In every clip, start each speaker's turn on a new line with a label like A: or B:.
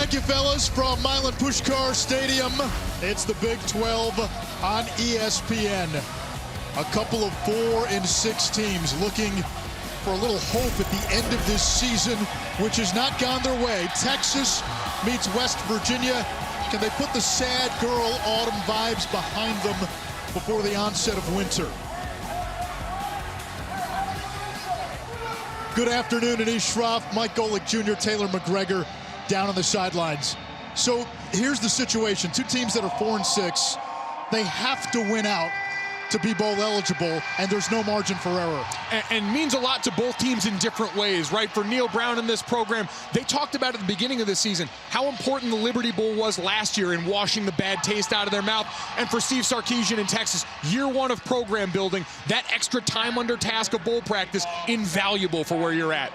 A: Thank you, fellas, from Milan Pushkar Stadium. It's the Big 12 on ESPN. A couple of 4 and 6 teams looking for a little hope at the end of this season, which has not gone their way. Texas meets West Virginia. Can they put the sad girl autumn vibes behind them before the onset of winter? Good afternoon, Anish Shroff, Mike Golick Jr., Taylor McGregor down on the sidelines. So here's the situation. Two teams that are 4 and 6, they have to win out to be bowl eligible, and there's no margin for error.
B: And means a lot to both teams in different ways, right? For Neil Brown in this program, they talked about at the beginning of the season how important the Liberty Bowl was last year in washing the bad taste out of their mouth. And for Steve Sarkisian in Texas, year 1 of program building, that extra time under task of bowl practice, invaluable for where you're at.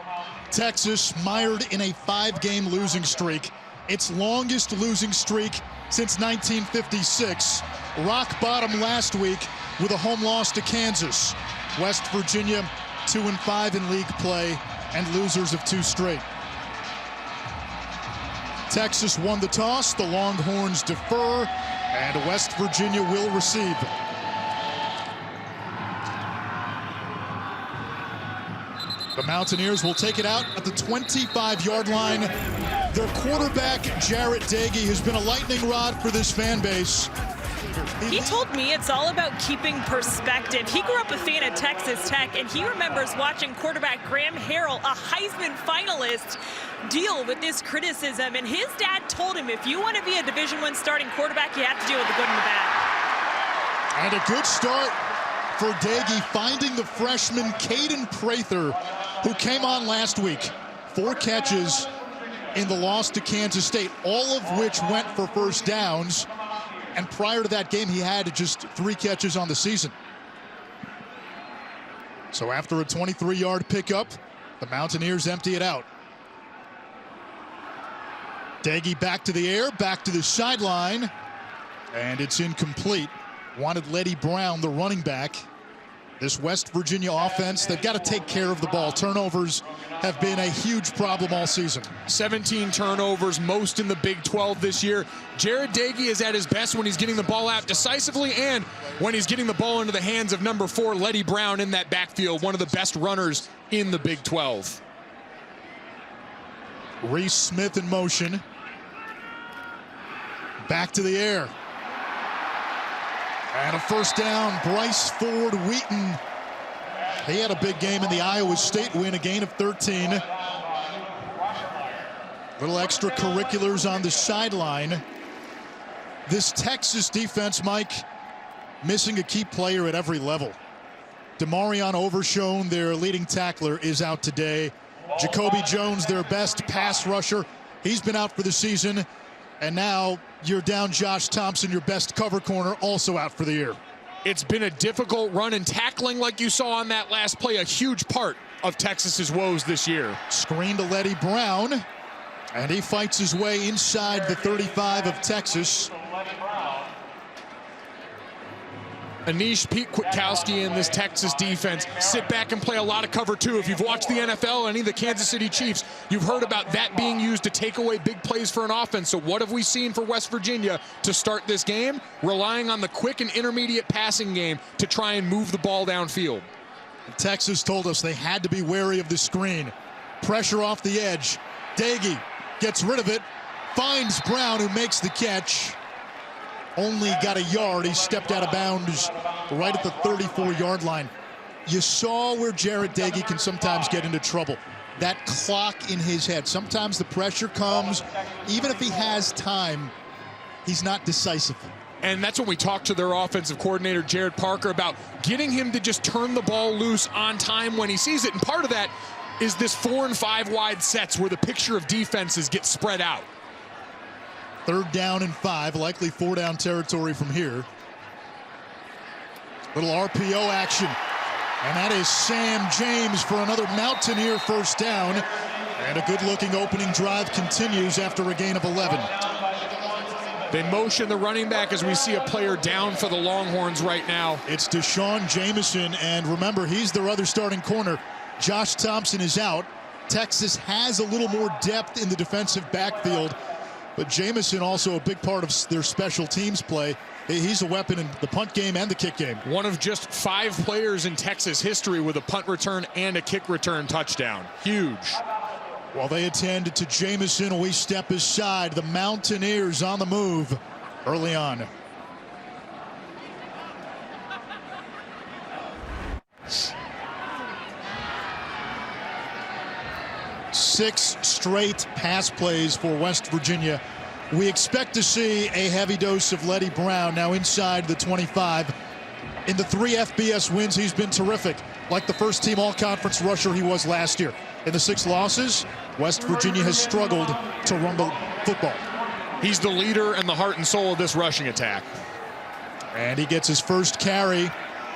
A: Texas mired in a 5-game losing streak, its longest losing streak since 1956. Rock bottom last week with a home loss to Kansas. West Virginia 2 and 5 in league play and losers of 2 straight. Texas won the toss, the Longhorns defer, and West Virginia will receive. The Mountaineers will take it out at the 25-yard line. Their quarterback, Jarrett Doege, has been a lightning rod for this fan base.
C: He told me it's all about keeping perspective. He grew up a fan of Texas Tech, and he remembers watching quarterback Graham Harrell, a Heisman finalist, deal with this criticism. And his dad told him, if you want to be a Division I starting quarterback, you have to deal with the good and the bad.
A: And a good start for Doege, finding the freshman Caden Prather, who came on last week. 4 catches in the loss to Kansas State, all of which went for first downs. And prior to that game, he had just 3 catches on the season. So after a 23-yard pickup, the Mountaineers empty it out. Doege back to the air, back to the sideline, and it's incomplete. Wanted Letty Brown, the running back. This West Virginia offense, they've got to take care of the ball. Turnovers have been a huge problem all season.
B: 17 turnovers, most in the Big 12 this year. Jarrett Doege is at his best when he's getting the ball out decisively and when he's getting the ball into the hands of number 4, Letty Brown, in that backfield, one of the best runners in the Big 12.
A: Reese Smith in motion. Back to the air. And a first down, Bryce Ford Wheaton. He had a big game in the Iowa State win, a gain of 13. Little extracurriculars on the sideline. This Texas defense, Mike, missing a key player at every level. Demarion Overshone, their leading tackler, is out today. Jacoby Jones, their best pass rusher, he's been out for the season. And now you're down Josh Thompson, your best cover corner, also out for the year.
B: It's been a difficult run, and tackling, like you saw on that last play, a huge part of Texas's woes this year.
A: Screen to Letty Brown, and he fights his way inside the 35 of Texas.
B: Anish, Pete Kwiatkowski and this Texas defense sit back and play a lot of cover two. If you've watched the NFL, any of the Kansas City Chiefs, you've heard about that being used to take away big plays for an offense. So what have we seen for West Virginia to start this game? Relying on the quick and intermediate passing game to try and move the ball downfield.
A: Texas told us they had to be wary of the screen. Pressure off the edge. Doege gets rid of it, finds Brown, who makes the catch. Only got a yard. He stepped out of bounds right at the 34-yard line. You saw where Jarrett Doege can sometimes get into trouble. That clock in his head. Sometimes the pressure comes. Even if he has time, he's not decisive.
B: And that's when we talked to their offensive coordinator, Jared Parker, about getting him to just turn the ball loose on time when he sees it. And part of that is this 4 and 5 wide sets where the picture of defenses gets spread out.
A: 3rd down and 5, likely 4-down territory from here. Little RPO action. And that is Sam James for another Mountaineer first down. And a good-looking opening drive continues after a gain of 11.
B: They motion the running back as we see a player down for the Longhorns right now.
A: It's Deshaun Jameson, and remember, he's their other starting corner. Josh Thompson is out. Texas has a little more depth in the defensive backfield. But Jamison also a big part of their special teams play. He's a weapon in the punt game and the kick game.
B: One of just 5 players in Texas history with a punt return and a kick return touchdown. Huge.
A: While they attend to Jamison, we step aside. The Mountaineers on the move early on. Six straight pass plays for West Virginia. We expect to see a heavy dose of Letty Brown now inside the 25. In the 3 FBS wins, he's been terrific, like the first team all-conference rusher he was last year. In the 6 losses, West Virginia has struggled to run the football.
B: He's the leader and the heart and soul of this rushing attack.
A: And he gets his first carry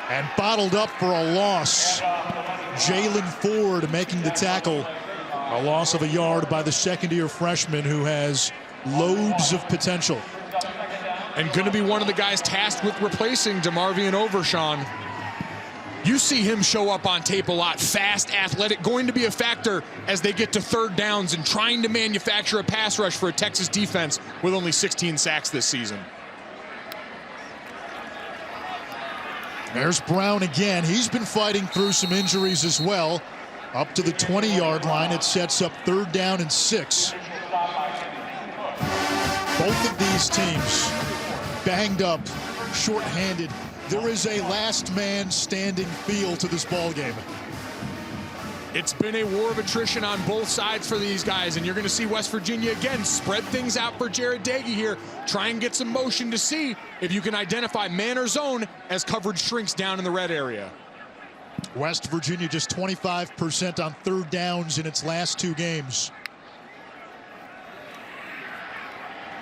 A: and bottled up for a loss. Jalen Ford making the tackle. A loss of a yard by the second-year freshman who has loads of potential.
B: And going to be one of the guys tasked with replacing DeMarvion Overshawn. You see him show up on tape a lot. Fast, athletic, going to be a factor as they get to 3rd downs and trying to manufacture a pass rush for a Texas defense with only 16 sacks this season.
A: There's Brown again. He's been fighting through some injuries as well. Up to the 20-yard line, it sets up 3rd down and 6. Both of these teams banged up, short-handed. There is a last man standing feel to this ball game.
B: It's been a war of attrition on both sides for these guys, and you're going to see West Virginia again spread things out for Jarret Doege here. Try and get some motion to see if you can identify man or zone as coverage shrinks down in the red area.
A: West Virginia just 25% on 3rd downs in its last 2 games.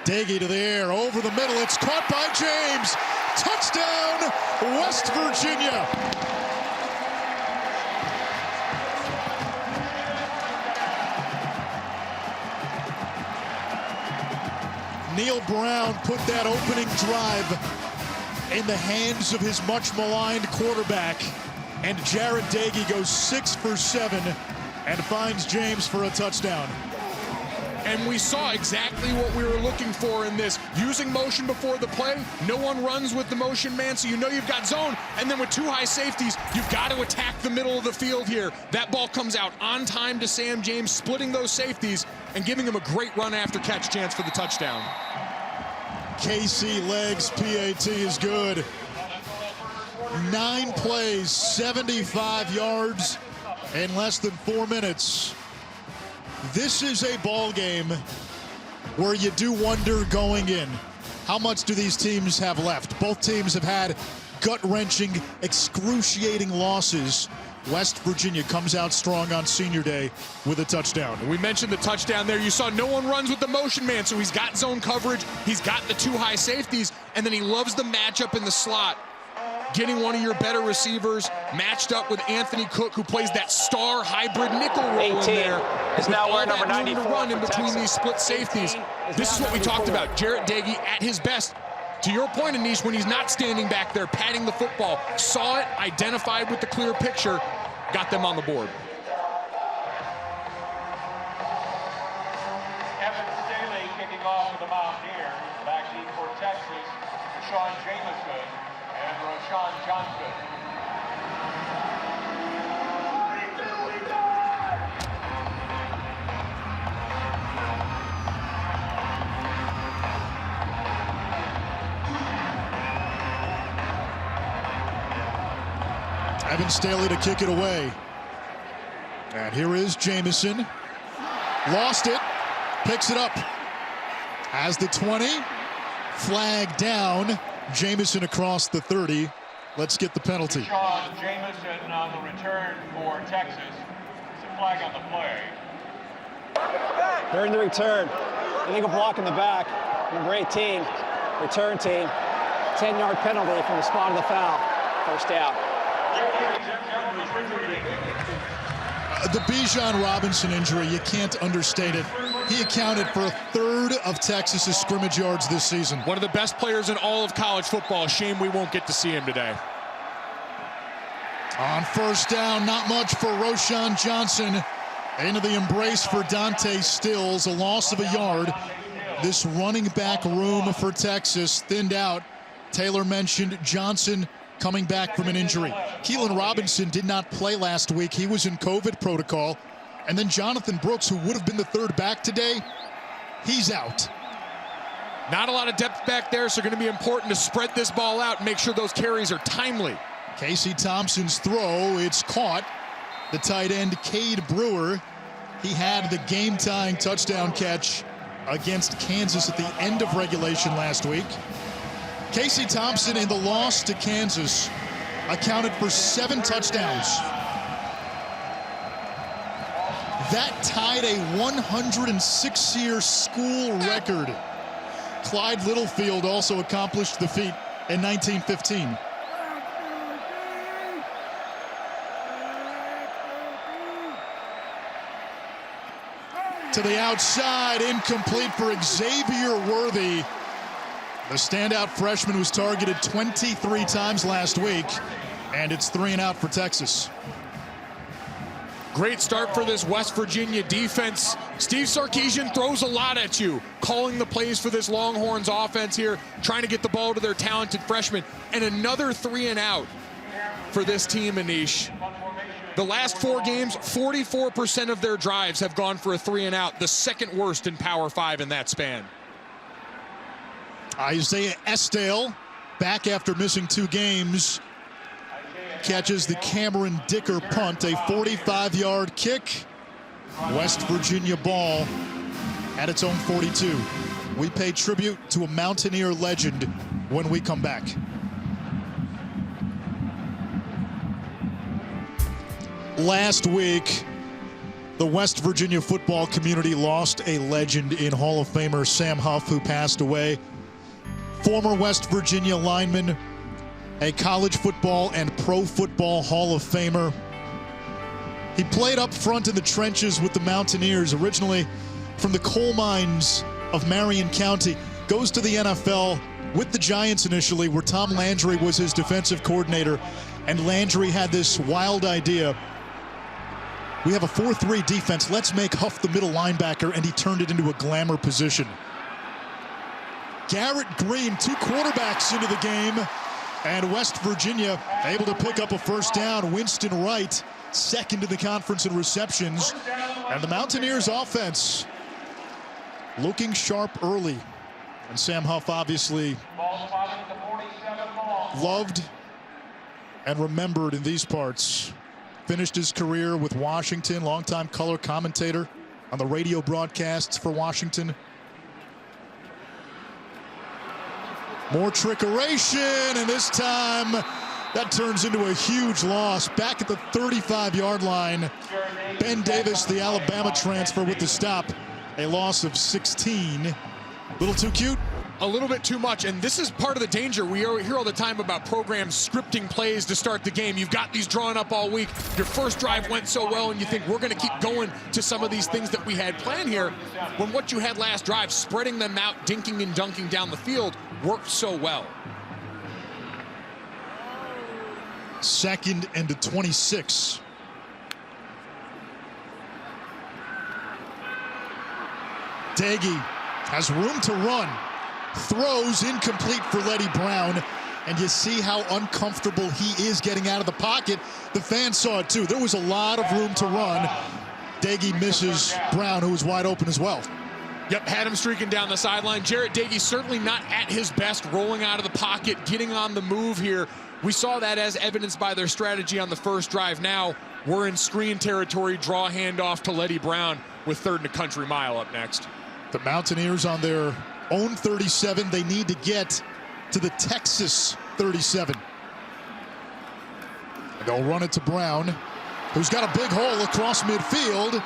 A: Doege to the air, over the middle, it's caught by James. Touchdown, West Virginia. Neil Brown put that opening drive in the hands of his much maligned quarterback. And Jarret Doege goes 6 for 7 and finds James for a touchdown.
B: And we saw exactly what we were looking for in this. Using motion before the play, no one runs with the motion man, so you know you've got zone. And then with 2 high safeties, you've got to attack the middle of the field here. That ball comes out on time to Sam James, splitting those safeties and giving him a great run after catch chance for the touchdown.
A: KC Legs PAT is good. 9 plays, 75 yards in less than 4 minutes. This is a ball game where you do wonder going in, how much do these teams have left? Both teams have had gut-wrenching, excruciating losses. West Virginia comes out strong on Senior Day with a touchdown.
B: We mentioned the touchdown there. You saw no one runs with the motion man, so he's got zone coverage. He's got the 2 high safeties, and then he loves the matchup in the slot. Getting one of your better receivers matched up with Anthony Cook, who plays that star hybrid nickel role in there.
D: Is now wearing number 94
B: to run in between
D: Texas.
B: these split safeties. This is what we talked about. Jarret Doege at his best. To your point, Anish, when he's not standing back there patting the football, saw it, identified with the clear picture, got them on the board.
E: Evan Staley kicking off for the Mountaineers. Backseat for Texas, Sean Jamison and Rashawn Johnson.
A: Evan Staley to kick it away. And here is Jamison. Lost it. Picks it up. Has the 20. Flag down. Jamison across the 30. Let's get the penalty.
E: Sean Jamison on the return for Texas. It's a flag on the play.
D: During the return, illegal block in the back. Number 18, return team. 10-yard penalty from the spot of the foul. First down.
A: The Bijan Robinson injury, you can't understate it. He accounted for a third of Texas's scrimmage yards this season.
B: One of the best players in all of college football. Shame we won't get to see him today.
A: On first down, not much for Rashawn Johnson. Into the embrace for Dante Stills, a loss of a yard. this running back room for Texas thinned out. Taylor mentioned Johnson coming back from an injury. Keelan Robinson did not play last week. He was in COVID protocol. And then Jonathan Brooks, who would have been the third back today, he's out.
B: Not a lot of depth back there, so going to be important to spread this ball out and make sure those carries are timely.
A: Casey Thompson's throw, it's caught. The tight end, Cade Brewer, he had the game-tying touchdown catch against Kansas at the end of regulation last week. Casey Thompson in the loss to Kansas accounted for 7 touchdowns. That tied a 106-year school record. Clyde Littlefield also accomplished the feat in 1915. To the outside, incomplete for Xavier Worthy. The standout freshman was targeted 23 times last week, and it's 3 and out for Texas.
B: Great start for this West Virginia defense. Steve Sarkisian throws a lot at you, calling the plays for this Longhorns offense here, trying to get the ball to their talented freshmen. And another 3 and out for this team, Anish. The last 4 games, 44% of their drives have gone for a 3 and out, the second worst in Power 5 in that span.
A: Isaiah Estale, back after missing 2 games, catches the Cameron Dicker punt, a 45-yard kick. West Virginia ball at its own 42. We pay tribute to a Mountaineer legend when we come back. Last week, the West Virginia football community lost a legend in Hall of Famer Sam Huff, who passed away. Former West Virginia lineman, a college football and pro football Hall of Famer. He played up front in the trenches with the Mountaineers, originally from the coal mines of Marion County. Goes to the NFL with the Giants initially, where Tom Landry was his defensive coordinator. And Landry had this wild idea. We have a 4-3 defense. Let's make Huff the middle linebacker, and he turned it into a glamour position. Garrett Green, 2 quarterbacks into the game. And West Virginia able to pick up a first down. Winston Wright, second in the conference in receptions. And the Mountaineers offense looking sharp early. And Sam Huff obviously loved and remembered in these parts. Finished his career with Washington, longtime color commentator on the radio broadcasts for Washington. More trickeration, and this time that turns into a huge loss. Back at the 35-yard line, Ben Davis, the Alabama transfer, with the stop. A loss of 16. Little too cute?
B: A little bit too much, and this is part of the danger. We hear all the time about programs scripting plays to start the game. You've got these drawn up all week. Your first drive went so well, and you think we're going to keep going to some of these things that we had planned here, when what you had last drive, spreading them out, dinking and dunking down the field, worked so well.
A: 2nd and 26. Daggy has room to run. Throws incomplete for Letty Brown. And you see how uncomfortable he is getting out of the pocket. The fans saw it too. There was a lot of room to run. Daggy misses Brown, who was wide open as well.
B: Yep, had him streaking down the sideline. Jarrett Daggy certainly not at his best, rolling out of the pocket, getting on the move here. We saw that as evidenced by their strategy on the first drive. Now we're in screen territory, draw handoff to Letty Brown with 3rd and a country mile up next.
A: The Mountaineers on their own 37. They need to get to the Texas 37. And they'll run it to Brown, who's got a big hole across midfield.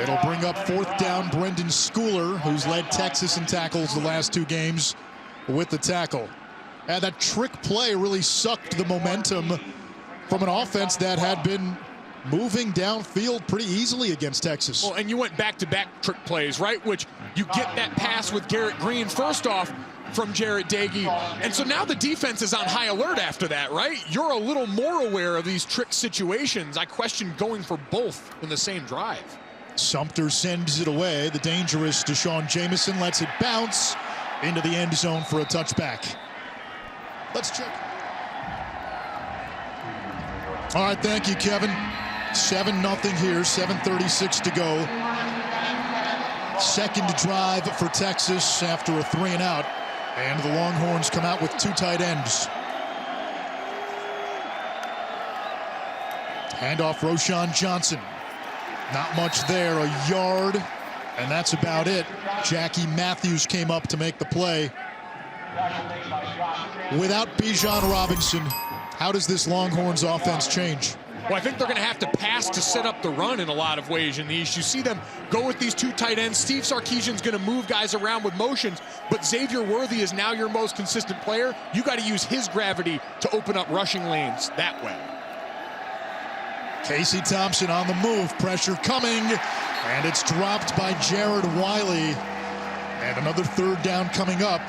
A: It'll bring up 4th down Brendan Schooler, who's led Texas in tackles the last 2 games with the tackle. And that trick play really sucked the momentum from an offense that had been moving downfield pretty easily against Texas.
B: Well, and you went back-to-back trick plays, right? Which you get that pass with Garrett Green first off from Jarrett Daggy. And so now the defense is on high alert after that, right? You're a little more aware of these trick situations. I question going for both in the same drive.
A: Sumter sends it away. The dangerous Deshaun Jamison lets it bounce into the end zone for a touchback. Let's check. All right, thank you, Kevin. 7-0 here, 7:36 to go. Second drive for Texas after a 3-and-out. And the Longhorns come out with 2 tight ends. Handoff Roschon Johnson. Not much there, a yard, and that's about it. Jackie Matthews came up to make the play. Without Bijan Robinson, how does this Longhorns offense change?
B: Well, I think they're going to have to pass to set up the run in a lot of ways in the East. You see them go with these 2 tight ends. Steve Sarkisian's going to move guys around with motions, but Xavier Worthy is now your most consistent player. You got to use his gravity to open up rushing lanes that way.
A: Casey Thompson on the move, pressure coming, and it's dropped by Jared Wiley. And another 3rd down coming up.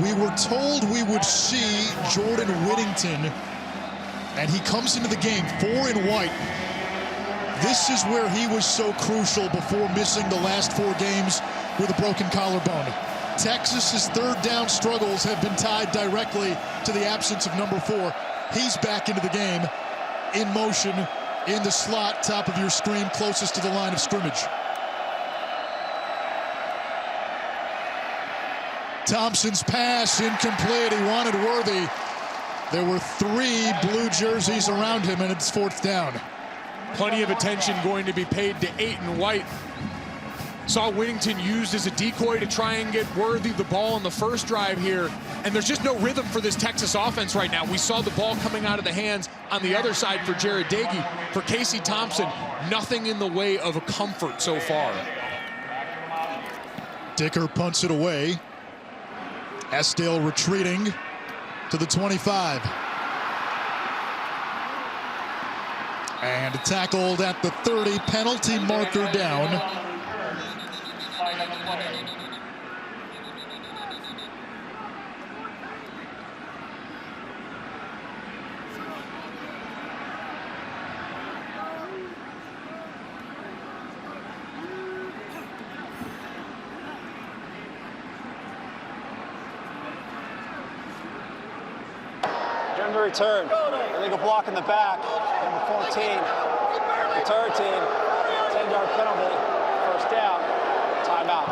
A: We were told we would see Jordan Whittington, and he comes into the game 4 in white. This is where he was so crucial before missing the last 4 games with a broken collarbone. Texas's 3rd down struggles have been tied directly to the absence of number 4. He's back into the game, in motion, in the slot, top of your screen, closest to the line of scrimmage. Thompson's pass incomplete. He wanted Worthy. There were 3 blue jerseys around him, and it's 4th down.
B: Plenty of attention going to be paid to Ayton White. Saw Whittington used as a decoy to try and get Worthy the ball on the first drive here, and there's just no rhythm for this Texas offense right now. We saw the ball coming out of the hands on the other side for Jared Dagey. For Casey Thompson, nothing in the way of a comfort so far.
A: Dicker punts it away. Estill retreating to the 25. And tackled at the 30, penalty marker down.
D: During the return, illegal block in the back, number 14. Return team, 10-yard penalty, 1st down, timeout.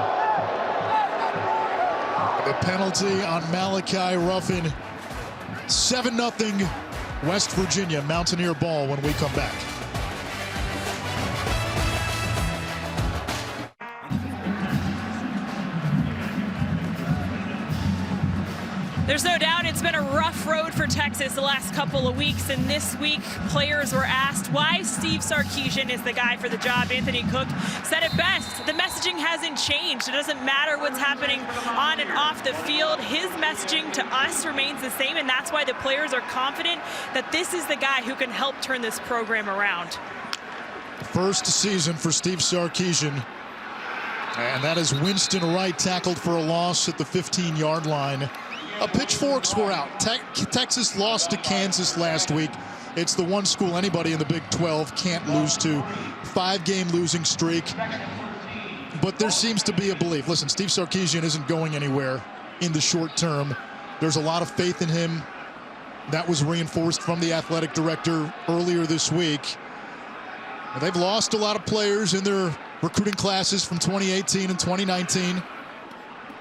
A: The penalty on Malachi Ruffin. 7-0 West Virginia, Mountaineer ball when we come back.
C: There's no doubt it's been a rough road for Texas the last couple of weeks, and this week players were asked why Steve Sarkisian is the guy for the job. Anthony Cook said it best. The messaging hasn't changed. It doesn't matter what's happening on and off the field. His messaging to us remains the same, and that's why the players are confident that this is the guy who can help turn this program around.
A: First season for Steve Sarkisian. And that is Winston Wright tackled for a loss at the 15-yard line. Pitchforks were out. Texas lost to Kansas last week. It's the one school anybody in the Big 12 can't lose to. 5-game losing streak. But there seems to be a belief. Listen, Steve Sarkisian isn't going anywhere in the short term. There's a lot of faith in him. That was reinforced from the athletic director earlier this week. They've lost a lot of players in their recruiting classes from 2018 and 2019.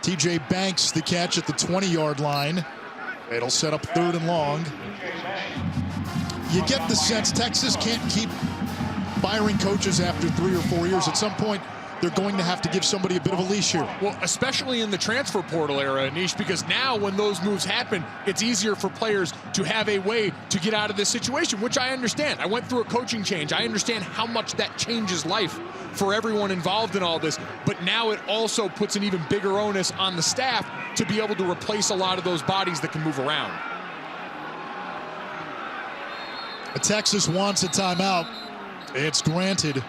A: TJ Banks the catch at the 20-yard line. It'll set up 3rd and long. You get the sense Texas can't keep firing coaches after 3 or 4 years. At some point, they're going to have to give somebody a bit of a leash here.
B: Well, especially in the transfer portal era, Anish, because now when those moves happen, it's easier for players to have a way to get out of this situation, which I understand. I went through a coaching change. I understand how much that changes life for everyone involved in all this, but now it also puts an even bigger onus on the staff to be able to replace a lot of those bodies that can move around.
A: Texas wants a timeout. It's granted.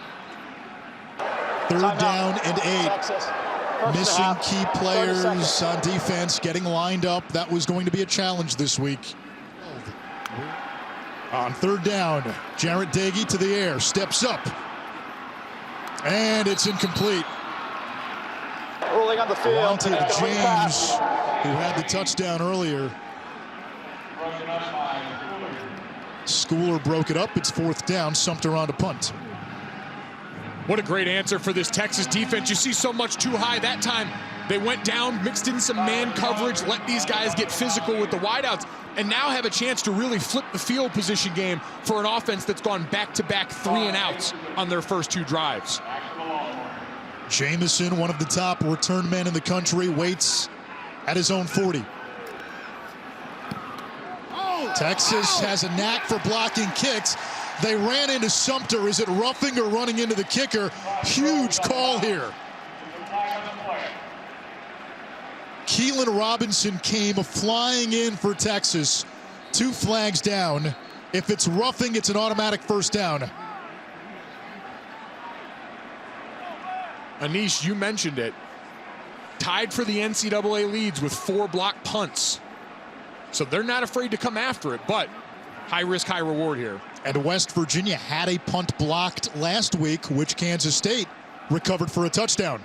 A: 3rd down and 8. Missing key players on defense, getting lined up. That was going to be a challenge this week. On 3rd down, Jarrett Dagey to the air, steps up. And it's incomplete.
D: Ruling on the field.
A: Wanted James, who had the touchdown earlier. Schooler broke it up. It's 4th down. Sumter on to punt.
B: What a great answer for this Texas defense. You see so much too high that time. They went down, mixed in some man coverage, let these guys get physical with the wideouts, and now have a chance to really flip the field position game for an offense that's gone back-to-back 3-and-outs on their first 2 drives.
A: Jamison, one of the top return men in the country, waits at his own 40. Texas has a knack for blocking kicks. They ran into Sumter. Is it roughing or running into the kicker? Huge call here. Keelan Robinson came flying in for Texas. 2 flags down. If it's roughing, it's an automatic first down.
B: Anish, you mentioned it. Tied for the NCAA leads with 4 blocked punts. So they're not afraid to come after it, but high risk, high reward here.
A: And West Virginia had a punt blocked last week, which Kansas State recovered for a touchdown.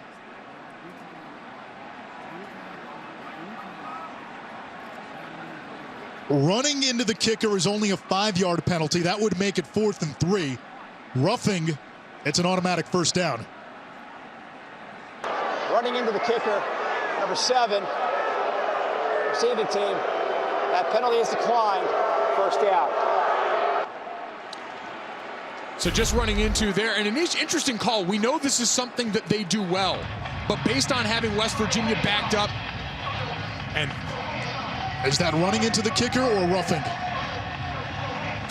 A: Running into the kicker is only a 5-yard penalty. That would make it 4th and 3. Roughing, it's an automatic first down.
D: Running into the kicker, number 7, receiving team. That penalty is declined. First down.
B: So just running into there, and an interesting call. We know this is something that they do well, but based on having West Virginia backed up, and
A: is that running into the kicker or roughing?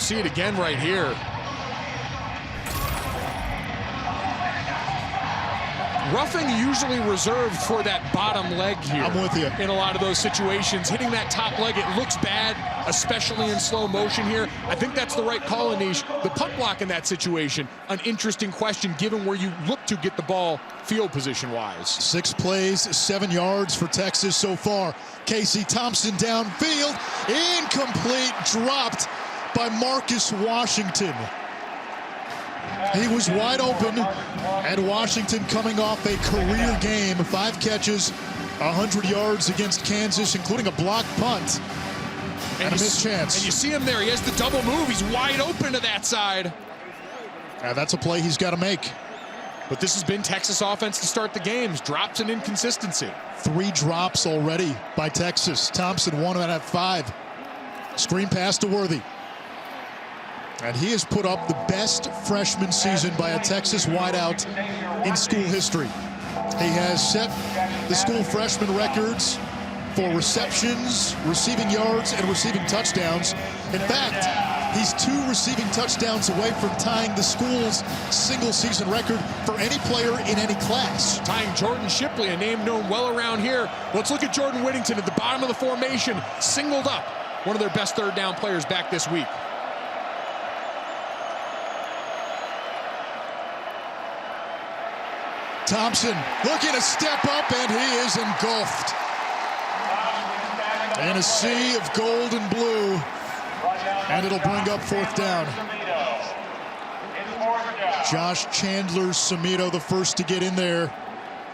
B: see it again right here. Roughing usually reserved for that bottom leg here.
A: I'm with you.
B: In a lot of those situations. Hitting that top leg, it looks bad, especially in slow motion here. I think that's the right call, Anish. The punt block in that situation, an interesting question given where you look to get the ball field position-wise. 6
A: plays, 7 yards for Texas so far. Casey Thompson downfield, incomplete, dropped by Marcus Washington. He was wide open, and Washington coming off a career game, 5 catches, 100 yards against Kansas, including a blocked punt and a missed chance.
B: And you see him there. He has the double move. He's wide open to that side.
A: That's a play he's got to make.
B: But this has been Texas offense to start the games. Drops and inconsistency.
A: 3 drops already by Texas. Thompson 1 out of 5. Screen pass to Worthy. And he has put up the best freshman season by a Texas wideout in school history. He has set the school freshman records for receptions, receiving yards, and receiving touchdowns. In fact, he's 2 receiving touchdowns away from tying the school's single-season record for any player in any class.
B: Tying Jordan Shipley, a name known well around here. Let's look at Jordan Whittington at the bottom of the formation, singled up. One of their best third down players back this week.
A: Thompson looking to step up, and he is engulfed in a sea of gold and blue, and it'll bring up 4th down. Josh Chandler-Samito, the first to get in there,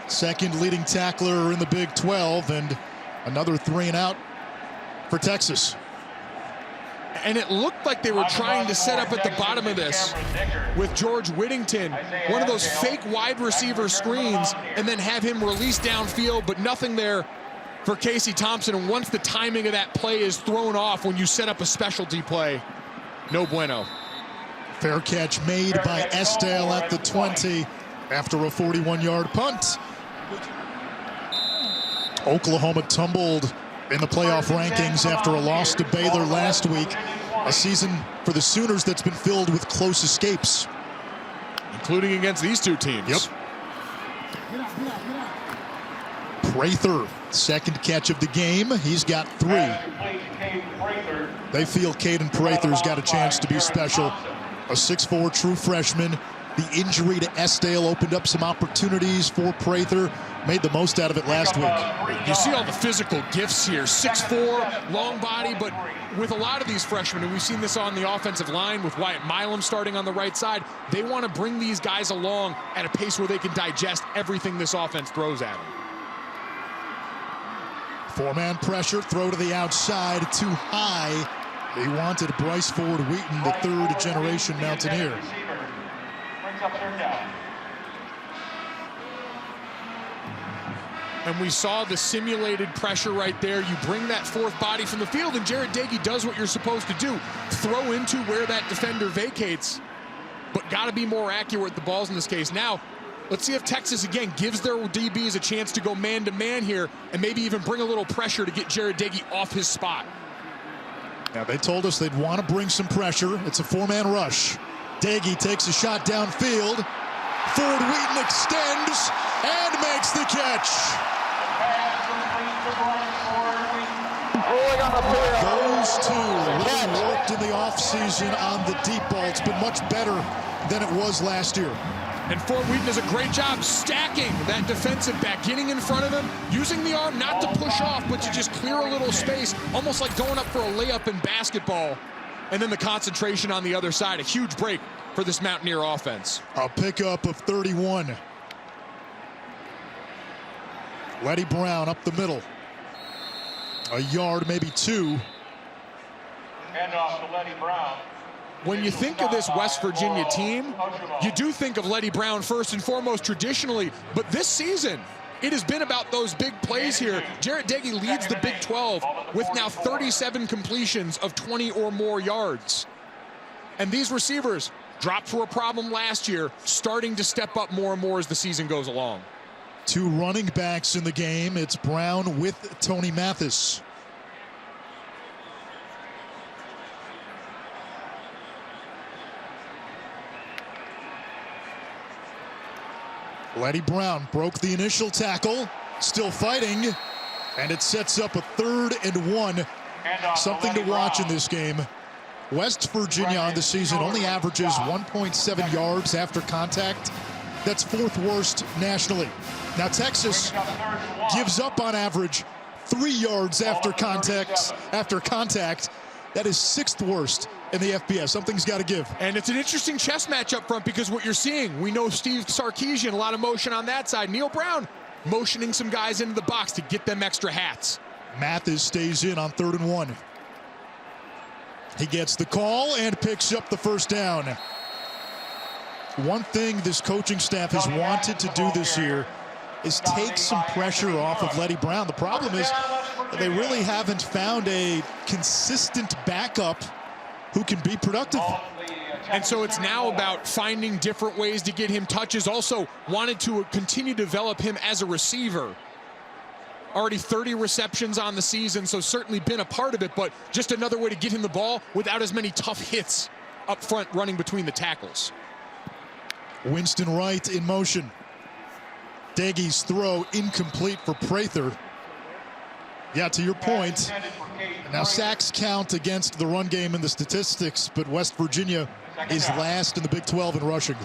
A: 2nd leading tackler in the Big 12, and another 3 and out for Texas.
B: And it looked like they were trying to set up at the bottom of this with George Whittington, one of those fake wide receiver screens, and then have him release downfield, but nothing there for Casey Thompson. And once the timing of that play is thrown off when you set up a specialty play, no bueno.
A: Fair catch made by Estelle at the 20 after a 41-yard punt. Oklahoma tumbled in the playoff rankings after a loss to Baylor last week. A season for the Sooners that's been filled with close escapes,
B: including against these 2 teams.
A: Yep. Prather, 2nd catch of the game. He's got 3. They feel Caden Prather's got a chance to be special. A 6'4" true freshman. The injury to Estelle opened up some opportunities for Prather. made the most out of it last week.
B: You see all the physical gifts here. 6'4", long body, but with a lot of these freshmen, and we've seen this on the offensive line with Wyatt Milam starting on the right side, they want to bring these guys along at a pace where they can digest everything this offense throws at them.
A: Four-man pressure, throw to the outside, too high. He wanted Bryce Ford-Wheaton, the third-generation Mountaineer.
E: Brings up third down.
B: And we saw the simulated pressure right there. You bring that fourth body from the field, and Jarret Doege does what you're supposed to do. Throw into where that defender vacates, but got to be more accurate with the balls in this case. Now, let's see if Texas, again, gives their DBs a chance to go man-to-man here and maybe even bring a little pressure to get Jarret Doege off his spot.
A: Now, they told us they'd want to bring some pressure. It's a four-man rush. Doege takes a shot downfield. Ford-Wheaton extends and makes the catch. Those two really worked in the offseason on the deep ball. It's been much better than it was last year.
B: And Ford-Wheaton does a great job stacking that defensive back, getting in front of him, using the arm not to push off, but to just clear a little space, almost like going up for a layup in basketball. And then the concentration on the other side, a huge break for this Mountaineer offense.
A: A pickup of 31. Letty Brown up the middle. A yard, maybe two.
E: Hand off to Letty Brown.
B: When you think of this West Virginia team, you do think of Letty Brown first and foremost traditionally, but this season, it has been about those big plays here. Jarret Doege leads the Big 12 with now 37 completions of 20 or more yards. And these receivers dropped for a problem last year, starting to step up more and more as the season goes along.
A: Two running backs in the game. It's Brown with Tony Mathis. Letty Brown broke the initial tackle, still fighting, and it sets up a 3rd and 1. Something to watch in this game. West Virginia on the season only averages 1.7 yards after contact. That's 4th worst nationally. Now Texas gives up on average 3 yards after contact. That is 6th worst in the FBS. Something's got to give.
B: And it's an interesting chess match up front because what you're seeing, we know Steve Sarkisian, a lot of motion on that side. Neil Brown motioning some guys into the box to get them extra hats.
A: Mathis stays in on 3rd and 1. He gets the call and picks up the first down. One thing this coaching staff has wanted to do this year is take some pressure off of Letty Brown. The problem is they really haven't found a consistent backup who can be productive.
B: And so it's now about finding different ways to get him touches. Also wanted to continue to develop him as a receiver. Already 30 receptions on the season, so certainly been a part of it, but just another way to get him the ball without as many tough hits up front running between the tackles.
A: Winston Wright in motion. Doege's throw incomplete for Prather. Yeah, to your point. Now sacks count against the run game in the statistics, but West Virginia is last in the Big 12 in rushing.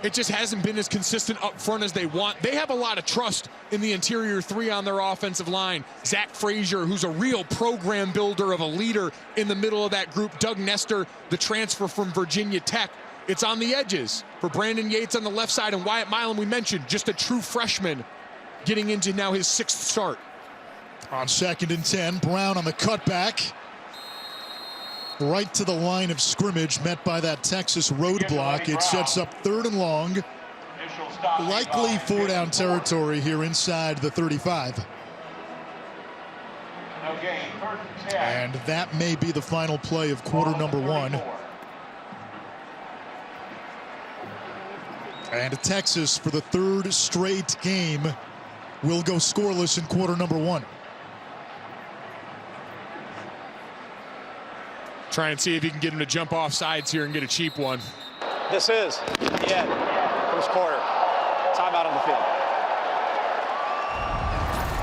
B: It just hasn't been as consistent up front as they want. They have a lot of trust in the interior 3 on their offensive line. Zach Frazier, who's a real program builder of a leader in the middle of that group. Doug Nestor, the transfer from Virginia Tech. It's on the edges for Brandon Yates on the left side, and Wyatt Milam, we mentioned, just a true freshman getting into now his 6th start.
A: On 2nd and 10, Brown on the cutback. Right to the line of scrimmage, met by that Texas roadblock. It sets up 3rd and long. Likely 4-down territory here inside the 35. And that may be the final play of quarter number 1. And Texas, for the 3rd straight game, will go scoreless in quarter number 1.
B: Try and see if he can get him to jump off sides here and get a cheap one.
D: This is the end. 1st quarter. Timeout on the field.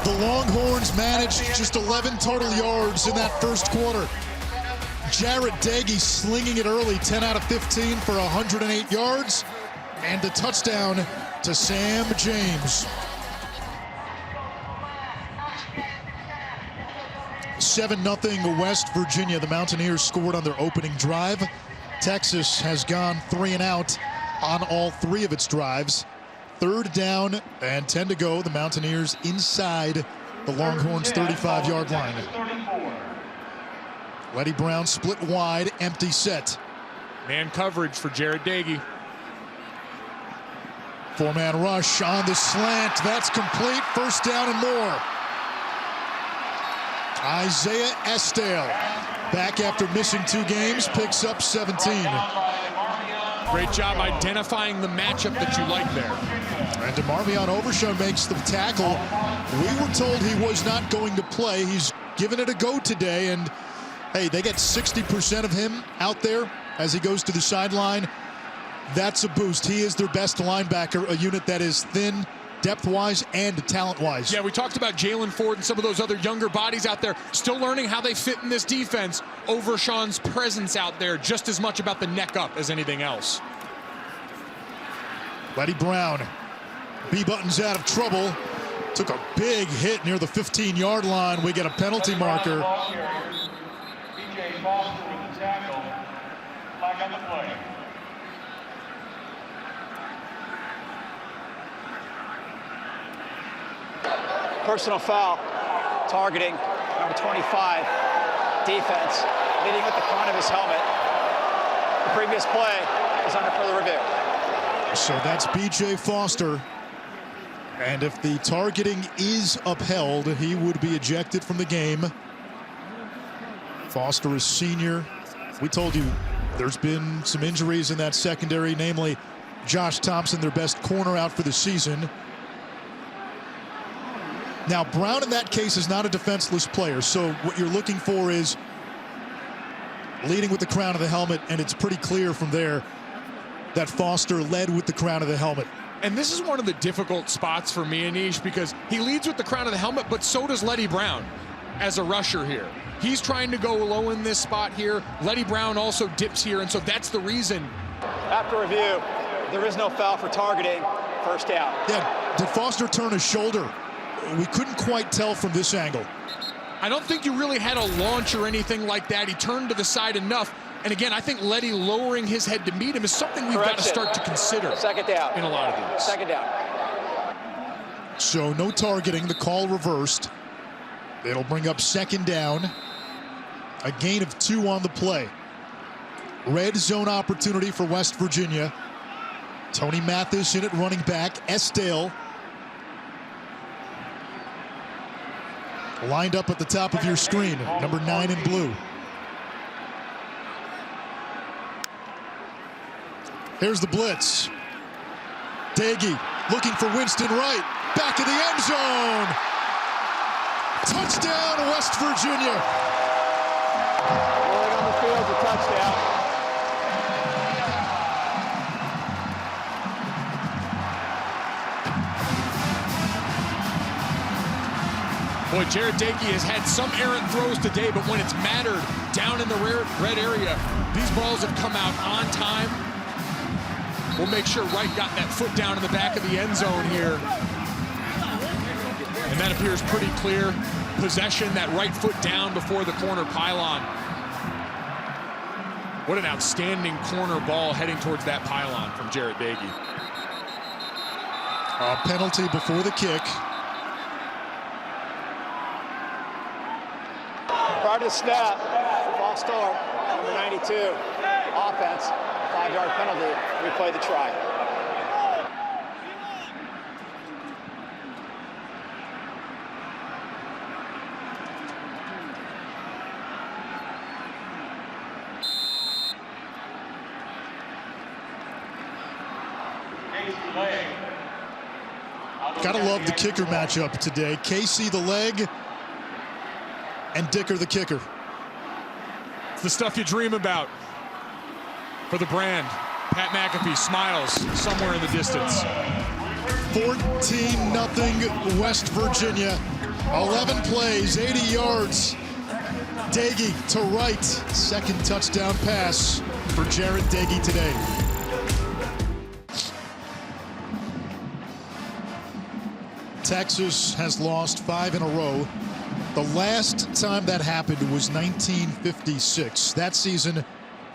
A: The Longhorns managed just 11 total yards in that 1st quarter. Jarret Doege slinging it early, 10 out of 15 for 108 yards and a touchdown to Sam James. 7-0 West Virginia. The Mountaineers scored on their opening drive. Texas has gone 3 and out on all 3 of its drives. 3rd down and 10 to go. The Mountaineers inside the Longhorns' 35-yard line. Letty Brown split wide, empty set.
B: Man coverage for Jarret Doege.
A: 4-man rush on the slant. That's complete. 1st down and more. Isaiah Estelle, back after missing 2 games, picks up 17.
B: Great job identifying the matchup that you like there.
A: And DeMarvion Overshown makes the tackle. We were told he was not going to play. He's given it a go today, and hey, they get 60% of him out there as he goes to the sideline. That's a boost. He is their best linebacker, a unit that is thin, depth-wise and talent-wise.
B: Yeah, we talked about Jalen Ford and some of those other younger bodies out there, still learning how they fit in this defense. Overshown's presence out there, just as much about the neck up as anything else.
A: Letty Brown, B-Button's out of trouble. Took a big hit near the 15-yard line. We get a penalty marker.
E: B.J. Foster with the tackle. Flag on the play.
D: Personal foul, targeting, number 25, defense, leading with the front of his helmet. The previous play is under further review.
A: So that's B.J. Foster. And if the targeting is upheld, he would be ejected from the game. Foster is senior. We told you there's been some injuries in that secondary, namely Josh Thompson, their best corner, out for the season. Now, Brown in that case is not a defenseless player, so what you're looking for is leading with the crown of the helmet, and it's pretty clear from there that Foster led with the crown of the helmet.
B: And this is one of the difficult spots for me, Anish, because he leads with the crown of the helmet, but so does Letty Brown as a rusher here. He's trying to go low in this spot here. Letty Brown also dips here, and so that's the reason.
D: After review, there is no foul for targeting. 1st down.
A: Yeah, did Foster turn his shoulder? We couldn't quite tell from this angle.
B: I don't think you really had a launch or anything like that. He turned to the side enough. And again, I think Letty lowering his head to meet him is something we've got to start to consider.
D: 2nd down.
B: In a lot of these.
D: 2nd down.
A: So no targeting, the call reversed. It'll bring up 2nd down. A gain of 2 on the play. Red zone opportunity for West Virginia. Tony Mathis in at running back. Estelle lined up at the top of your screen, number 9 in blue. Here's the blitz. Doege looking for Winston Wright. Back of the end zone. Touchdown, West Virginia.
D: Rolling on the field, a touchdown.
B: Boy, Jarret Doege has had some errant throws today, but when it's mattered down in the red area, these balls have come out on time. We'll make sure Wright got that foot down in the back of the end zone here. And that appears pretty clear. Possession, that right foot down before the corner pylon. What an outstanding corner ball heading towards that pylon from Jarret Doege.
A: A penalty before the kick.
D: Prior to the snap, false start, number 92, offense, 5-yard penalty, replay the try.
A: Gotta love the kicker matchup today. Casey the leg, and Dicker the kicker.
B: It's the stuff you dream about for the brand. Pat McAfee smiles somewhere in the distance.
A: 14-0 West Virginia. 11 plays, 80 yards. Doege to Wright. 2nd touchdown pass for Jarret Doege today. Texas has lost 5 in a row. The last time that happened was 1956. That season,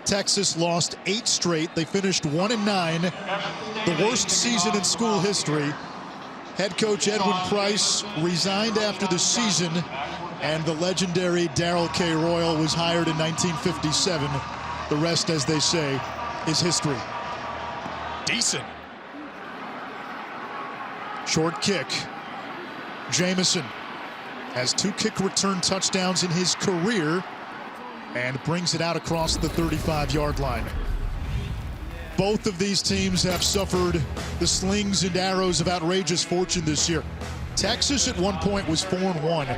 A: Texas lost 8 straight. They finished 1-9, the worst season in school history. Head coach Edwin Price resigned after the season, and the legendary Darrell K. Royal was hired in 1957. The rest, as they say, is history.
B: Decent.
A: Short kick. Jamison has 2 kick return touchdowns in his career and brings it out across the 35-yard line. Both of these teams have suffered the slings and arrows of outrageous fortune this year. Texas at one point was 4-1.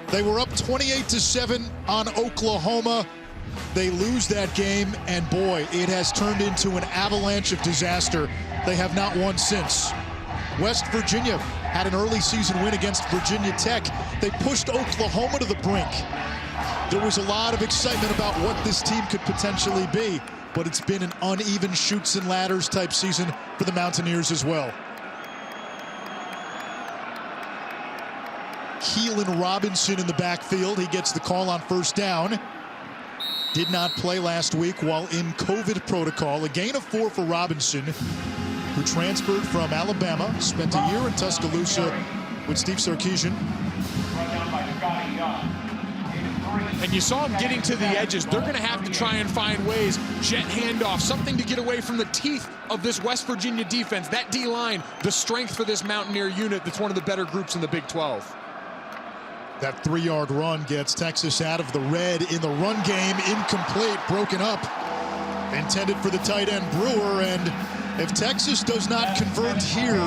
A: They were up 28-7 on Oklahoma. They lose that game, and boy, it has turned into an avalanche of disaster. They have not won since. West Virginia had an early season win against Virginia Tech. They pushed Oklahoma to the brink. There was a lot of excitement about what this team could potentially be, but it's been an uneven chutes and ladders type season for the Mountaineers as well. Keelan Robinson in the backfield. He gets the call on first down. Did not play last week while in COVID protocol. A gain of 4 for Robinson, who transferred from Alabama, spent a year in Tuscaloosa with Steve Sarkisian.
B: And you saw him getting to the edges. They're going to have to try and find ways, jet handoff, something to get away from the teeth of this West Virginia defense. That D-line, the strength for this Mountaineer unit that's one of the better groups in the Big 12.
A: That 3-yard run gets Texas out of the red in the run game. Incomplete, broken up. Intended for the tight end Brewer, and if Texas does not convert here,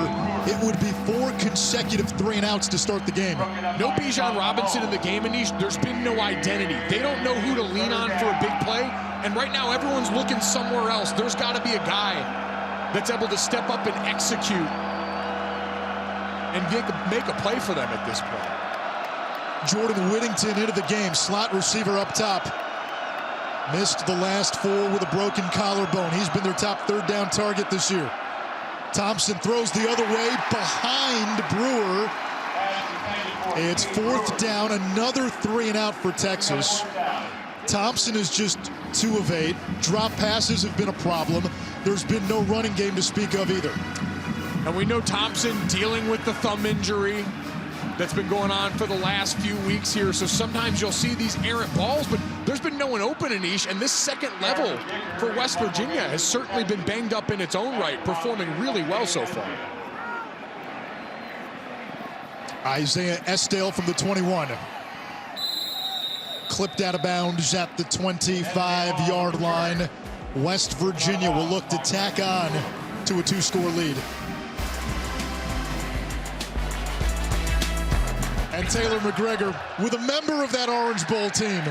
A: it would be 4 consecutive 3-and-outs to start the game.
B: No Bijan Robinson in the game, Anish. There's been no identity. They don't know who to lean on for a big play, and right now everyone's looking somewhere else. There's got to be a guy that's able to step up and execute and make a play for them at this point.
A: Jordan Whittington into the game, slot receiver up top. Missed the last 4 with a broken collarbone. He's been their top 3rd down target this year. Thompson throws the other way behind Brewer. It's 4th down, another 3-and-out for Texas. Thompson is just 2 of 8. Drop passes have been a problem. There's been no running game to speak of either.
B: And we know Thompson dealing with the thumb injury that's been going on for the last few weeks here. So sometimes you'll see these errant balls, but there's been no one open, Anish, and this second level for West Virginia has certainly been banged up in its own right, performing really well so far.
A: Isaiah Estelle from the 21. Clipped out of bounds at the 25-yard line. West Virginia will look to tack on to a 2-score lead. And Taylor McGregor with a member of that Orange Bowl team.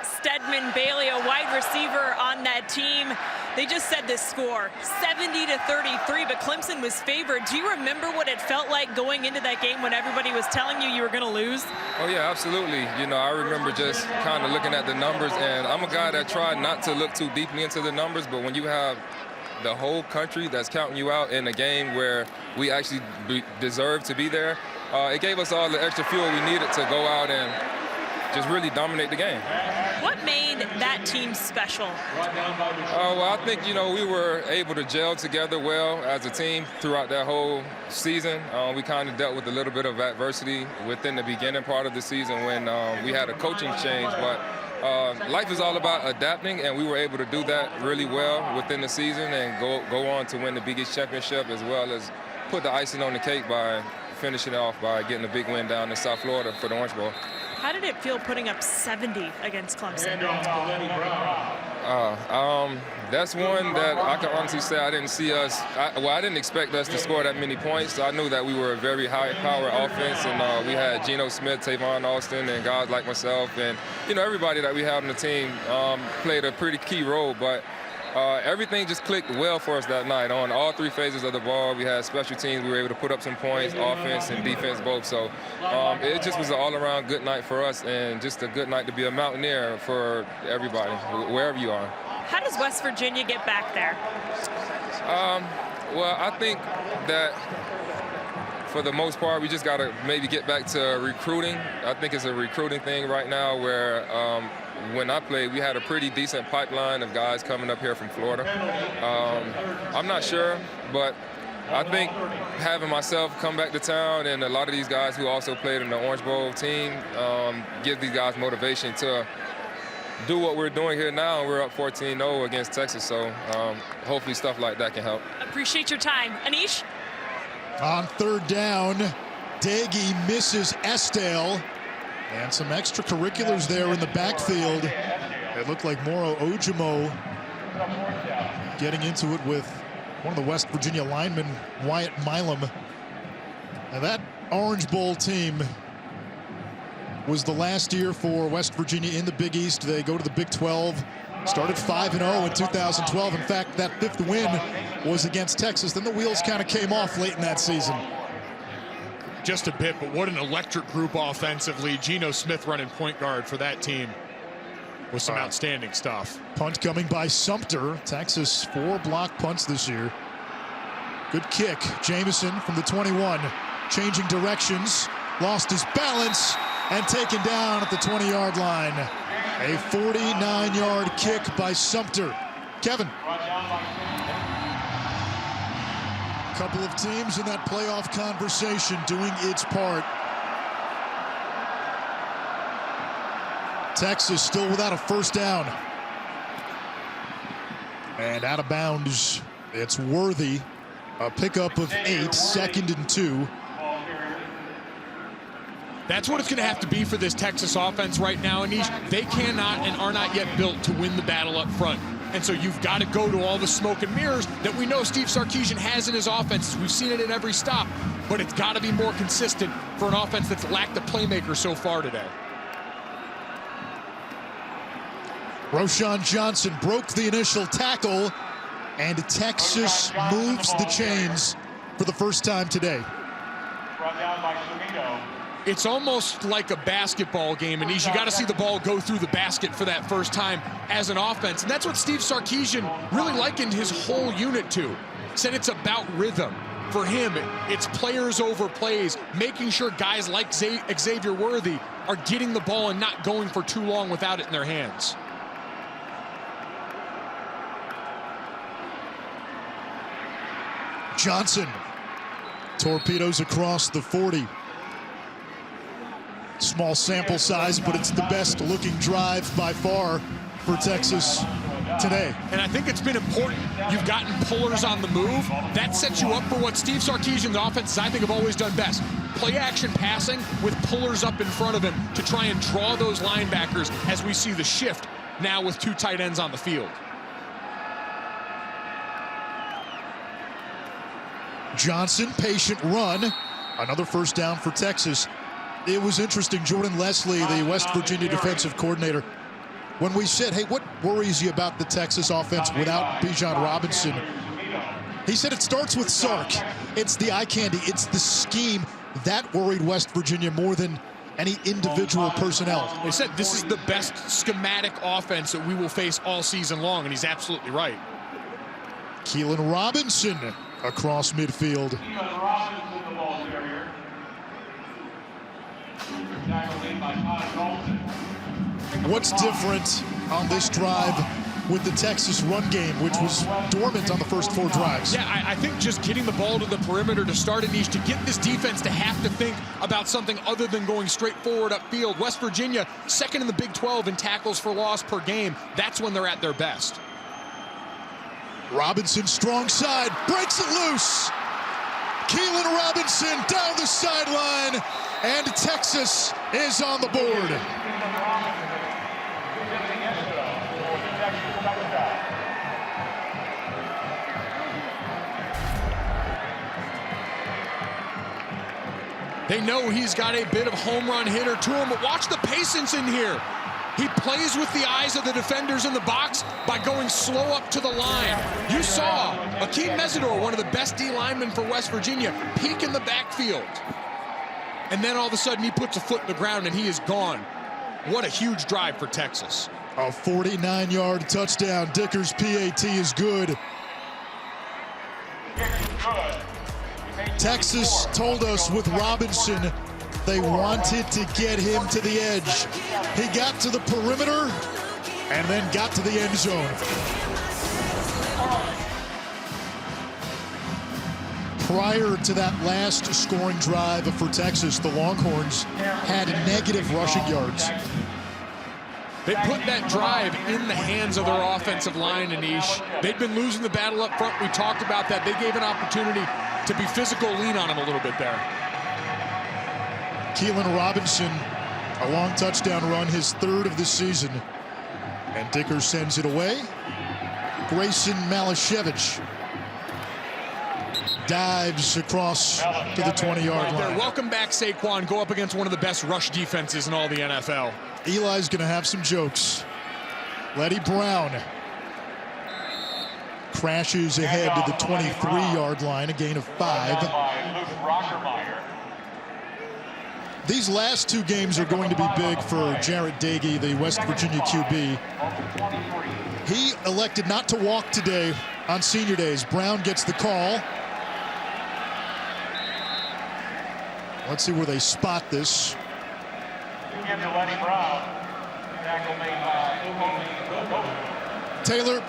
C: Stedman Bailey, a wide receiver on that team. They just said this score, 70-33, but Clemson was favored. Do you remember what it felt like going into that game when everybody was telling you were going to lose?
F: Oh, yeah, absolutely. You know, I remember just kind of looking at the numbers, and I'm a guy that tried not to look too deeply into the numbers, but when you have the whole country that's counting you out in a game where we actually deserve to be there, it gave us all the extra fuel we needed to go out and just really dominate the game.
C: What made that team special?
F: Well, I think, you know, we were able to gel together well as a team throughout that whole season. We kind of dealt with a little bit of adversity within the beginning part of the season when we had a coaching change, but life is all about adapting, and we were able to do that really well within the season and go on to win the biggest championship, as well as put the icing on the cake by finishing it off by getting a big win down in South Florida for the Orange Bowl.
C: How did it feel putting up 70 against Clemson?
F: That's one that I can honestly say I didn't see us. I didn't expect us to score that many points. So I knew that we were a very high-power offense, and we had Geno Smith, Tavon Austin, and guys like myself, and you know everybody that we had on the team played a pretty key role. But everything just clicked well for us that night. On all 3 phases of the ball, we had special teams. We were able to put up some points, offense and defense both. So it just was an all-around good night for us, and just a good night to be a Mountaineer for everybody, wherever you are.
C: How does West Virginia get back there?
F: Well, I think that for the most part, we just got to maybe get back to recruiting. I think it's a recruiting thing right now where when I played, we had a pretty decent pipeline of guys coming up here from Florida. I'm not sure, but I think having myself come back to town and a lot of these guys who also played in the Orange Bowl team give these guys motivation to do what we're doing here now. We're up 14-0 against Texas, so hopefully stuff like that can help.
C: Appreciate your time. Anish?
A: On third down, Daggy misses Estelle. And some extracurriculars there in the backfield. It looked like Moro Ojimo getting into it with one of the West Virginia linemen, Wyatt Milam. And that Orange Bowl team was the last year for West Virginia in the Big East. They go to the Big 12, started 5-0 in 2012. In fact, that fifth win was against Texas. Then the wheels kind of came off late in that season.
B: Just a bit, but what an electric group offensively. Geno Smith running point guard for that team with some outstanding stuff.
A: Punt coming by Sumter. Texas 4 block punts this year. Good kick. Jamison from the 21. Changing directions. Lost his balance and taken down at the 20-yard line. A 49-yard kick by Sumter. Kevin. Couple of teams in that playoff conversation doing its part. Texas still without a first down. And out of bounds, it's Worthy. A pickup of 8, 2nd and 2.
B: That's what it's going to have to be for this Texas offense right now, Anish. They cannot and are not yet built to win the battle up front. And so you've got to go to all the smoke and mirrors that we know Steve Sarkisian has in his offenses. We've seen it at every stop, but it's got to be more consistent for an offense that's lacked a playmaker so far today.
A: Roschon Johnson broke the initial tackle, and Texas moves the chains for the first time today.
E: Brought down by Sumito.
B: It's almost like a basketball game, and you got to see the ball go through the basket for that first time as an offense. And that's what Steve Sarkisian really likened his whole unit to. Said it's about rhythm. For him, it's players over plays, making sure guys like Xavier Worthy are getting the ball and not going for too long without it in their hands.
A: Johnson torpedoes across the 40. Small sample size, but it's the best looking drive by far for Texas today.
B: And I think it's been important. You've gotten pullers on the move. That sets you up for what Steve Sarkisian's offenses, I think, have always done best. Play action passing with pullers up in front of him to try and draw those linebackers as we see the shift now with 2 tight ends on the field.
A: Johnson, patient run. Another first down for Texas. It was interesting, Jordan Leslie, the West Virginia defensive coordinator, when we said, hey, what worries you about the Texas offense without Bijan Robinson? He said it starts with Sark. It's the eye candy. It's the scheme. That worried West Virginia more than any individual personnel.
B: They said this is the best schematic offense that we will face all season long, and he's absolutely right.
A: Keelan Robinson across midfield.
E: Keelan Robinson, the ball carrier. Tackled in by Todd Dalton.
A: What's different on this drive with the Texas run game, which was dormant on the first 4 drives?
B: Yeah, I think just getting the ball to the perimeter to start Anish, to get this defense to have to think about something other than going straight forward upfield. West Virginia, 2nd in the Big 12 in tackles for loss per game. That's when they're at their best.
A: Robinson, strong side, breaks it loose. Keelan Robinson down the sideline, and Texas is on the board.
B: They know he's got a bit of home run hitter to him, but watch the patience in here. He plays with the eyes of the defenders in the box by going slow up to the line. You saw Akeem Mesidor, one of the best D linemen for West Virginia, peek in the backfield. And then all of a sudden he puts a foot in the ground and he is gone. What a huge drive for Texas.
A: A 49-yard touchdown. Dicker's PAT is good.
E: Good.
A: Texas told us with Robinson they wanted to get him to the edge. He got to the perimeter and then got to the end zone. Prior to that last scoring drive for Texas, the Longhorns had negative rushing yards.
B: They put that drive in the hands of their offensive line, Anish. They've been losing the battle up front. We talked about that. They gave an opportunity to be physical, lean on him a little bit there.
A: Keelan Robinson, a long touchdown run, his third of the season. And Dicker sends it away. Grayson Malashevich dives across to the 20-yard line.
B: Welcome back, Saquon. Go up against one of the best rush defenses in all the NFL.
A: Eli's going to have some jokes. Letty Brown crashes ahead to the 23-yard line, a gain of 5. These last two games are going to be big for Jarrett Doege, the West Virginia QB. He elected not to walk today on senior days. Brown gets the call. Let's see where they spot this. Taylor,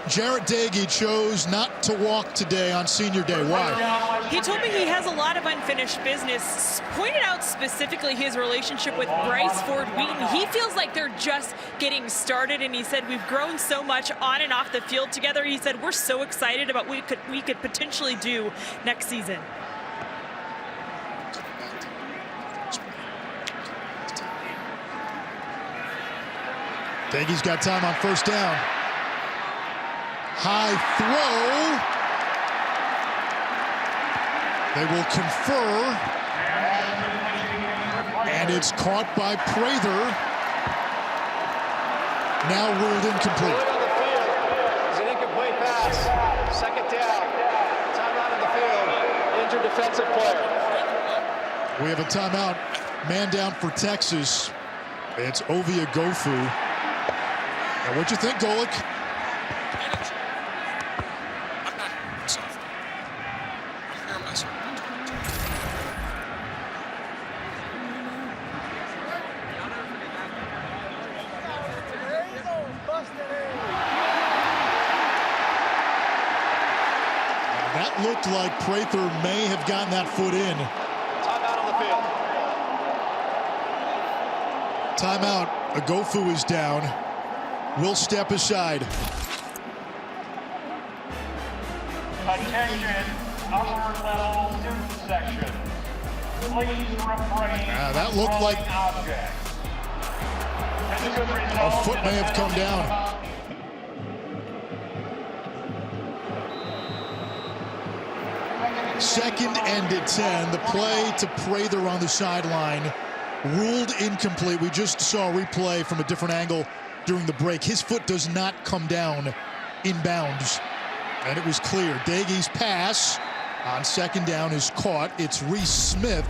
A: Jarrett Doege chose not to walk today on senior day. Why?
C: He told me he has a lot of unfinished business. Pointed out specifically his relationship with Bryce Ford Wheaton. He feels like they're just getting started, and he said we've grown so much on and off the field together. He said we're so excited about what we could potentially do next season.
A: Doege's got time on first down. High throw. They will confer. And it's caught by Prather. Now ruled incomplete.
D: On the field. It's an incomplete pass. Second down. Timeout on the field. Injured defensive player.
A: We have a timeout. Man down for Texas. It's Ovia Gofu. Now, what'd you think, Golick? That looked like Prather may have gotten that foot in.
D: Timeout on the field.
A: Timeout. Agofu is down. Will step aside.
E: Attention, upper level student section. Please refrain
A: That looked like
E: objects.
A: a foot may have come down. Second and 10. The play to Prather on the sideline ruled incomplete. We just saw a replay from a different angle during the break. His foot does not come down inbounds. And it was clear. Doege's pass on second down is caught. It's Reese Smith.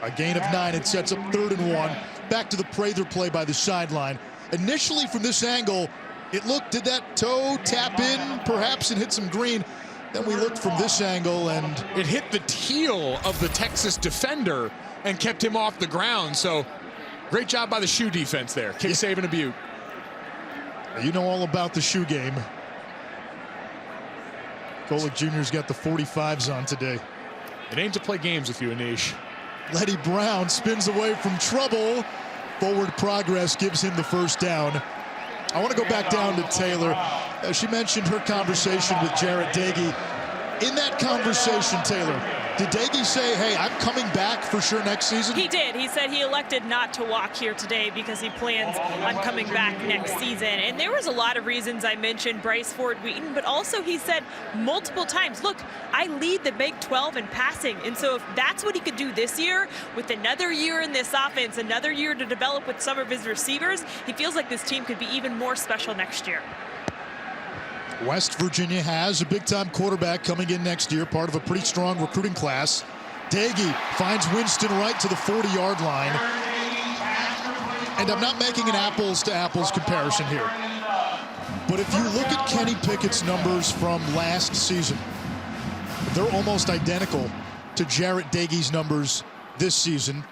A: A gain of 9. It sets up 3rd and 1. Back to the Prather play by the sideline. Initially from this angle, it looked, did that toe tap in? Perhaps it hit some green. Then we looked from this angle and
B: it hit the heel of the Texas defender and kept him off the ground. So great job by the shoe defense there. Kick save and a beaut.
A: you know all about the shoe game. Golick Jr.'s got the 45s on today.
B: It ain't to play games with you, Anish.
A: Letty Brown spins away from trouble. Forward progress gives him the first down. I want to go back down to Taylor. She mentioned her conversation with Jarrett Doege. In that conversation, Taylor, did Doege say, hey, I'm coming back for sure next season?
C: He did. He said he elected not to walk here today because he plans on coming back next season. And there was a lot of reasons. I mentioned Bryce Ford Wheaton, but also he said multiple times, look, I lead the Big 12 in passing. And so if that's what he could do this year, with another year in this offense, another year to develop with some of his receivers, he feels like this team could be even more special next year.
A: West Virginia has a big-time quarterback coming in next year, part of a pretty strong recruiting class. Doege finds Winston right to the 40-yard line. And I'm not making an apples-to-apples comparison here. But if you look at Kenny Pickett's numbers from last season, They're almost identical to Jarrett Doege's numbers this season.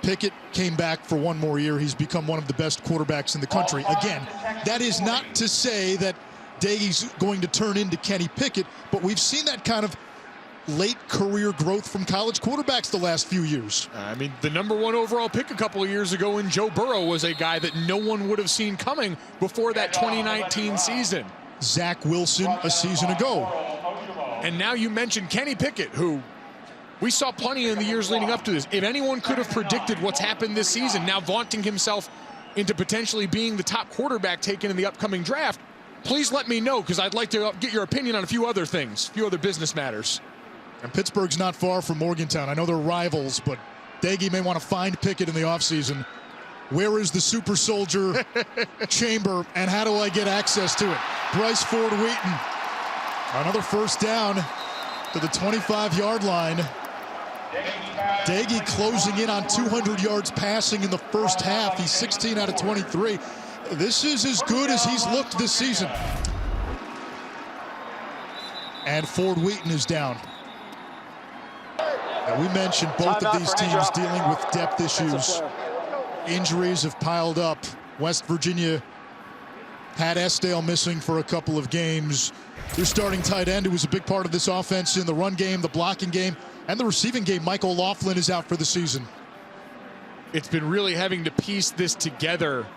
A: Pickett came back for one more year. He's become one of the best quarterbacks in the country. Again, that is not to say that Doege's going to turn into Kenny Pickett, but we've seen that kind of late career growth from college quarterbacks the last few years.
B: I mean, the #1 overall pick a couple of years ago in Joe Burrow was a guy that no one would have seen coming before that 2019 season.
A: Zach Wilson a season ago.
B: And now you mentioned Kenny Pickett, who we saw plenty in the years leading up to this. If anyone could have predicted what's happened this season, now vaunting himself into potentially being the top quarterback taken in the upcoming draft, please let me know, because I'd like to get your opinion on a few other things, a few other business matters.
A: And Pittsburgh's not far from Morgantown. I know they're rivals, but Doege may want to find Pickett in the offseason. Where is the super soldier chamber, and how do I get access to it? Bryce Ford Wheaton. Another first down to the 25-yard line. Doege closing in on 200 yards passing in the first half. He's 16 out of 23. This is as good as he's looked this season. And Ford Wheaton is down. Now, we mentioned both of these teams dealing with depth issues. Injuries have piled up. West Virginia had Estelle missing for a couple of games. Their starting tight end, who was a big part of this offense in the run game, the blocking game, and the receiving game, Michael Laughlin, is out for the season.
B: It's been really having to piece this together,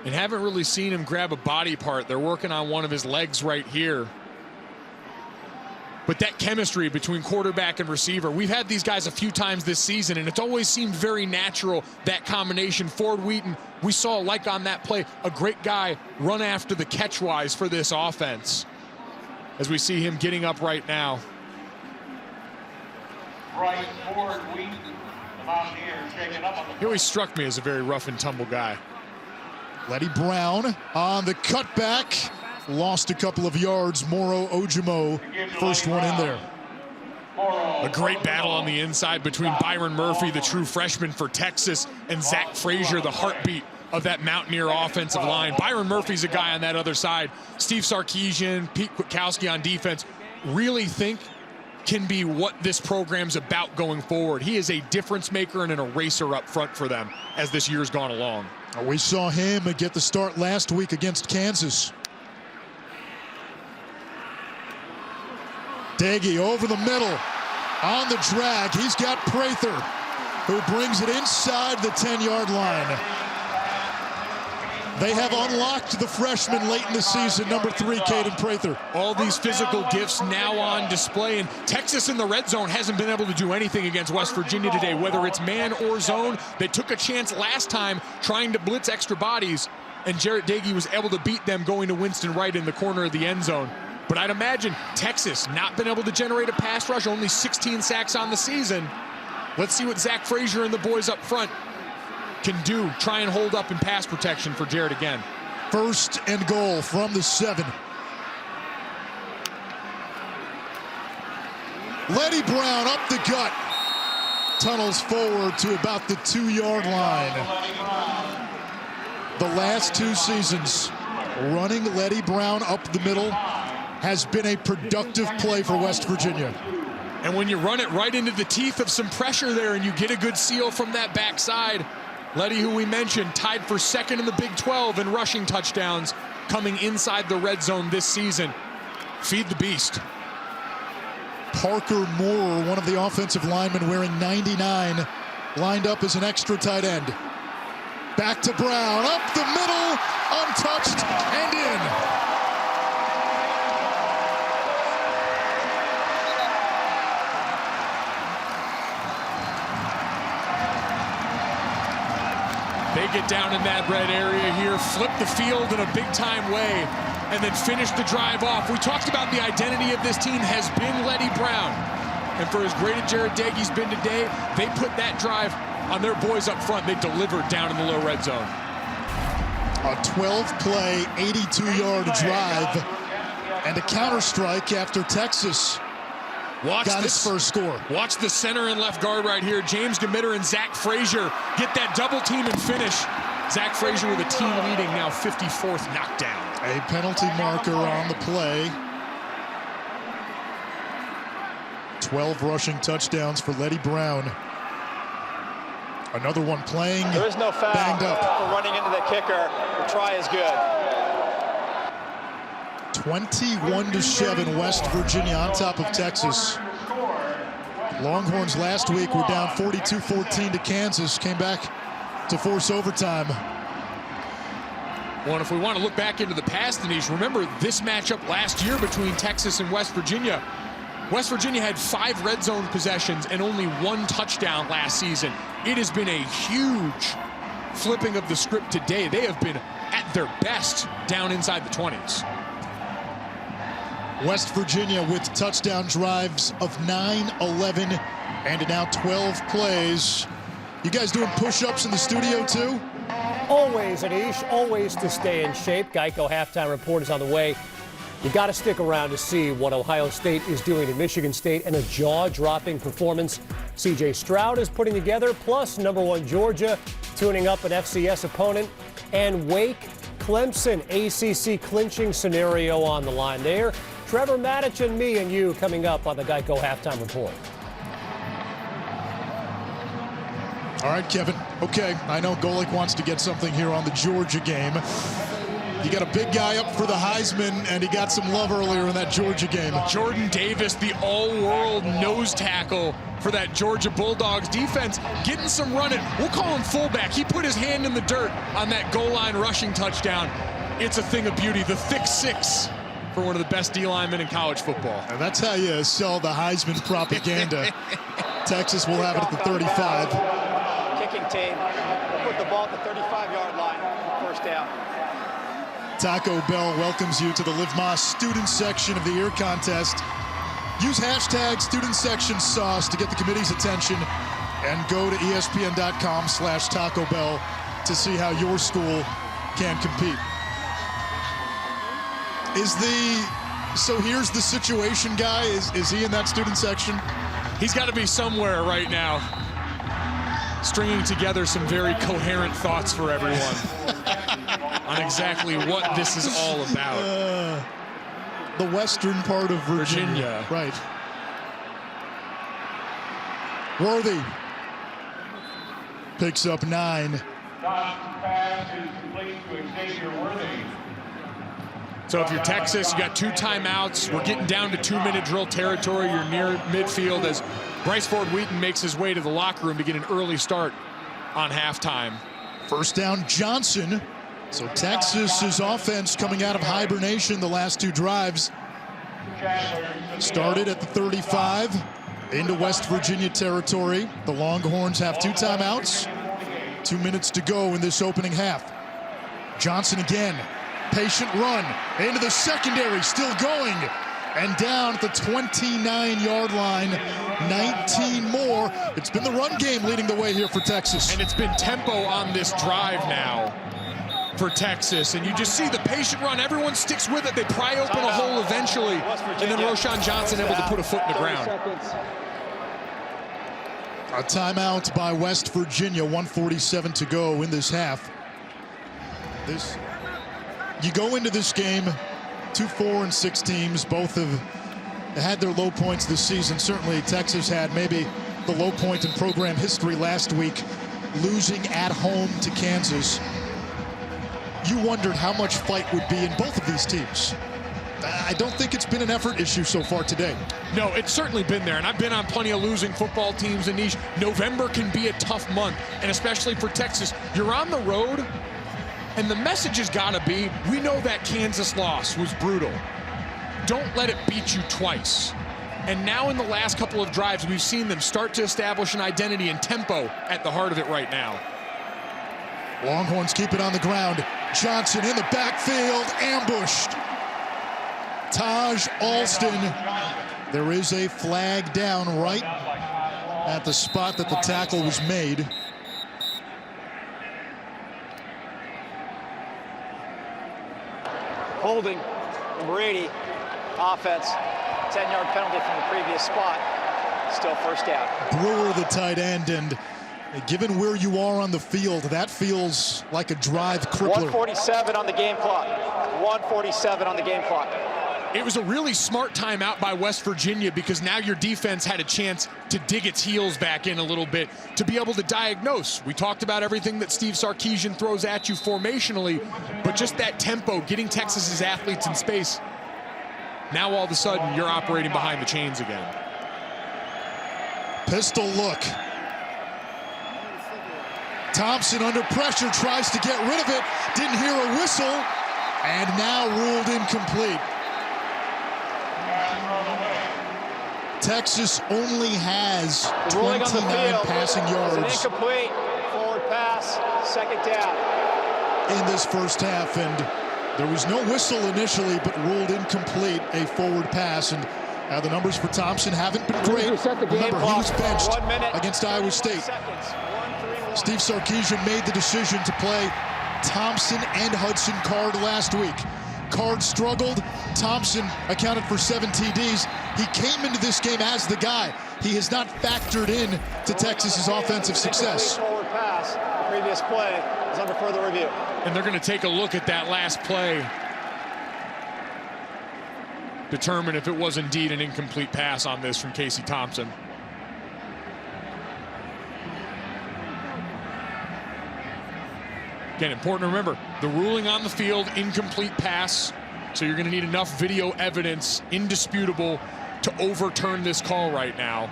B: and haven't really seen him grab a body part. They're working on one of his legs right here. But that chemistry between quarterback and receiver, we've had these guys a few times this season, and it's always seemed very natural, that combination. Ford Wheaton, we saw, like on that play, a great guy run after the catch-wise for this offense, as we see him getting up right now.
E: Bryce Ford Wheaton, the Mountaineers, shaking up on the...
B: He always struck me as a very rough and tumble guy.
A: Letty Brown on the cutback. Lost a couple of yards. Moro Ojimo, first one in there.
B: A great battle on the inside between Byron Murphy, the true freshman for Texas, and Zach Frazier, the heartbeat of that Mountaineer offensive line. Byron Murphy's a guy on that other side. Steve Sarkisian, Pete Kwiatkowski on defense, really think can be what this program's about going forward. He is a difference maker and an eraser up front for them as this year's gone along.
A: We saw him get the start last week against Kansas. Doege over the middle, on the drag. He's got Prather, who brings it inside the 10-yard line. They have unlocked the freshman late in the season, number 3, Caden Prather.
B: All these physical gifts now on display, and Texas in the red zone hasn't been able to do anything against West Virginia today, whether it's man or zone. They took a chance last time trying to blitz extra bodies, and Jarrett Doege was able to beat them going to Winston Wright in the corner of the end zone. But I'd imagine Texas not been able to generate a pass rush, only 16 sacks on the season. Let's see what Zach Frazier and the boys up front can do, try and hold up in pass protection for Jarrett again.
A: First and goal from the 7. Letty Brown up the gut. Tunnels forward to about the 2-yard line. The last 2 seasons, running Letty Brown up the middle has been a productive play for West Virginia.
B: And when you run it right into the teeth of some pressure there and you get a good seal from that backside, Letty, who we mentioned, tied for 2nd in the Big 12 in rushing touchdowns, coming inside the red zone this season. Feed the beast.
A: Parker Moore, one of the offensive linemen wearing 99, lined up as an extra tight end. Back to Brown, up the middle, untouched, and in.
B: They get down in that red area here, flip the field in a big-time way, and then finish the drive off. We talked about the identity of this team has been Letty Brown. And for as great as Jarrett Doege's been today, they put that drive on their boys up front. They delivered down in the low red zone.
A: A 12-play, 82-yard drive, and a counter-strike after Texas got his first score.
B: Watch the center and left guard right here. James Gamitter and Zach Frazier get that double team and finish. Zach Frazier with a team-leading now 54th knockdown.
A: A penalty marker on the play. 12 rushing touchdowns for Letty Brown. Another one playing.
D: There is no foul
A: banged up.
D: for running into the kicker. The try is good.
A: 21-7 West Virginia on top of Texas. Longhorns last week were down 42-14 to Kansas. Came back to force overtime.
B: Well, and if we want to look back into the past, Denise, remember this matchup last year between Texas and West Virginia. West Virginia had 5 red zone possessions and only 1 touchdown last season. It has been a huge flipping of the script today. They have been at their best down inside the 20s.
A: West Virginia with touchdown drives of 9, 11, and now 12 plays. You guys doing push-ups in the studio too?
G: Always, Anish, always to stay in shape. Geico halftime report is on the way. You got to stick around to see what Ohio State is doing in Michigan State and a jaw-dropping performance C.J. Stroud is putting together, plus #1 Georgia tuning up an FCS opponent, and Wake Clemson ACC clinching scenario on the line there. Trevor Mattich and me and you coming up on the Geico halftime report.
A: All right, Kevin. Okay, I know Golick wants to get something here on the Georgia game. You got a big guy up for the Heisman, and he got some love earlier in that Georgia game.
B: Jordan Davis, the all-world nose tackle for that Georgia Bulldogs defense, getting some running. We'll call him fullback. He put his hand in the dirt on that goal line rushing touchdown. It's a thing of beauty. The thick 6 for one of the best D linemen in college football.
A: And that's how you sell the Heisman propaganda. Texas will have it at the 35.
D: Kicking team will put the ball at the 35-yard line. First down.
A: Taco Bell welcomes you to the Liv Moss student section of the ear contest. Use hashtag student section sauce to get the committee's attention and go to ESPN.com/Taco Bell to see how your school can compete. So here's the situation guy. Is he in that student section?
B: He's got to be somewhere right now, stringing together some very coherent thoughts for everyone on exactly what this is all about.
A: The western part of Virginia. Right. Worthy picks up 9.
E: Pass is complete to Xavier Worthy.
B: So if you're Texas, you got 2 timeouts. We're getting down to 2-minute drill territory. You're near midfield as Bryce Ford Wheaton makes his way to the locker room to get an early start on halftime.
A: First down, Johnson. So Texas's offense coming out of hibernation the last 2 drives. Started at the 35 into West Virginia territory. The Longhorns have 2 timeouts. 2 minutes to go in this opening half. Johnson again. Patient run into the secondary, still going. And down at the 29-yard line, 19 more. It's been the run game leading the way here for Texas.
B: And it's been tempo on this drive now for Texas. And you just see the patient run. Everyone sticks with it. They pry open a hole eventually. And then Roschon Johnson able to put a foot in the ground.
A: A timeout by West Virginia, 1:47 to go in this half. You go into this game, 2-4-6 teams. Both have had their low points this season. Certainly Texas had maybe the low point in program history last week, losing at home to Kansas. You wondered how much fight would be in both of these teams. I don't think it's been an effort issue so far today.
B: No, it's certainly been there, and I've been on plenty of losing football teams. Anish, November can be a tough month, and especially for Texas. You're on the road, and the message has got to be, we know that Kansas loss was brutal. Don't let it beat you twice. And now in the last couple of drives, we've seen them start to establish an identity and tempo at the heart of it right now.
A: Longhorns keep it on the ground. Johnson in the backfield, ambushed. Taj Alston. There is a flag down right at the spot that the tackle was made.
D: Holding, number 80, offense, 10-yard penalty from the previous spot, still first down.
A: Brewer, the tight end, and given where you are on the field, that feels like a drive crippler.
D: 1:47 on the game clock. 1:47 on the game clock.
B: It was a really smart timeout by West Virginia because now your defense had a chance to dig its heels back in a little bit to be able to diagnose. We talked about everything that Steve Sarkisian throws at you formationally, but just that tempo, getting Texas's athletes in space. Now all of a sudden you're operating behind the chains again.
A: Pistol look. Thompson under pressure tries to get rid of it. Didn't hear a whistle and now ruled incomplete. Texas only has 29 passing yards.
D: It's an incomplete forward pass, second down.
A: In this first half, and there was no whistle initially, but ruled incomplete, a forward pass. And the numbers for Thompson haven't been great. Remember, he was benched against Iowa State. Steve Sarkisian made the decision to play Thompson and Hudson Card last week. Card struggled. Thompson accounted for 7 TDs. He came into this game as the guy. He has not factored in to Texas's offensive success.
D: Forward pass. The previous play is under further review.
B: And they're going to take a look at that last play, determine if it was indeed an incomplete pass on this from Casey Thompson. Again, important to remember, the ruling on the field, incomplete pass. So you're going to need enough video evidence, indisputable, to overturn this call right now.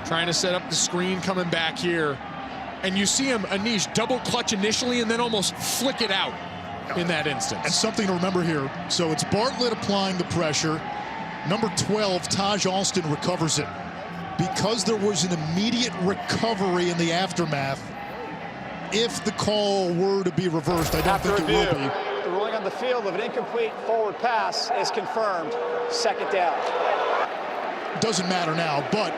B: Trying to set up the screen, coming back here. And you see him, Anish, double clutch initially and then almost flick it out in that instance.
A: And something to remember here. So it's Bartlett applying the pressure. Number 12, Taj Alston, recovers it. Because there was an immediate recovery in the aftermath, if the call were to be reversed, I don't think it will be.
D: The ruling on the field of an incomplete forward pass is confirmed. Second down.
A: Doesn't matter now, but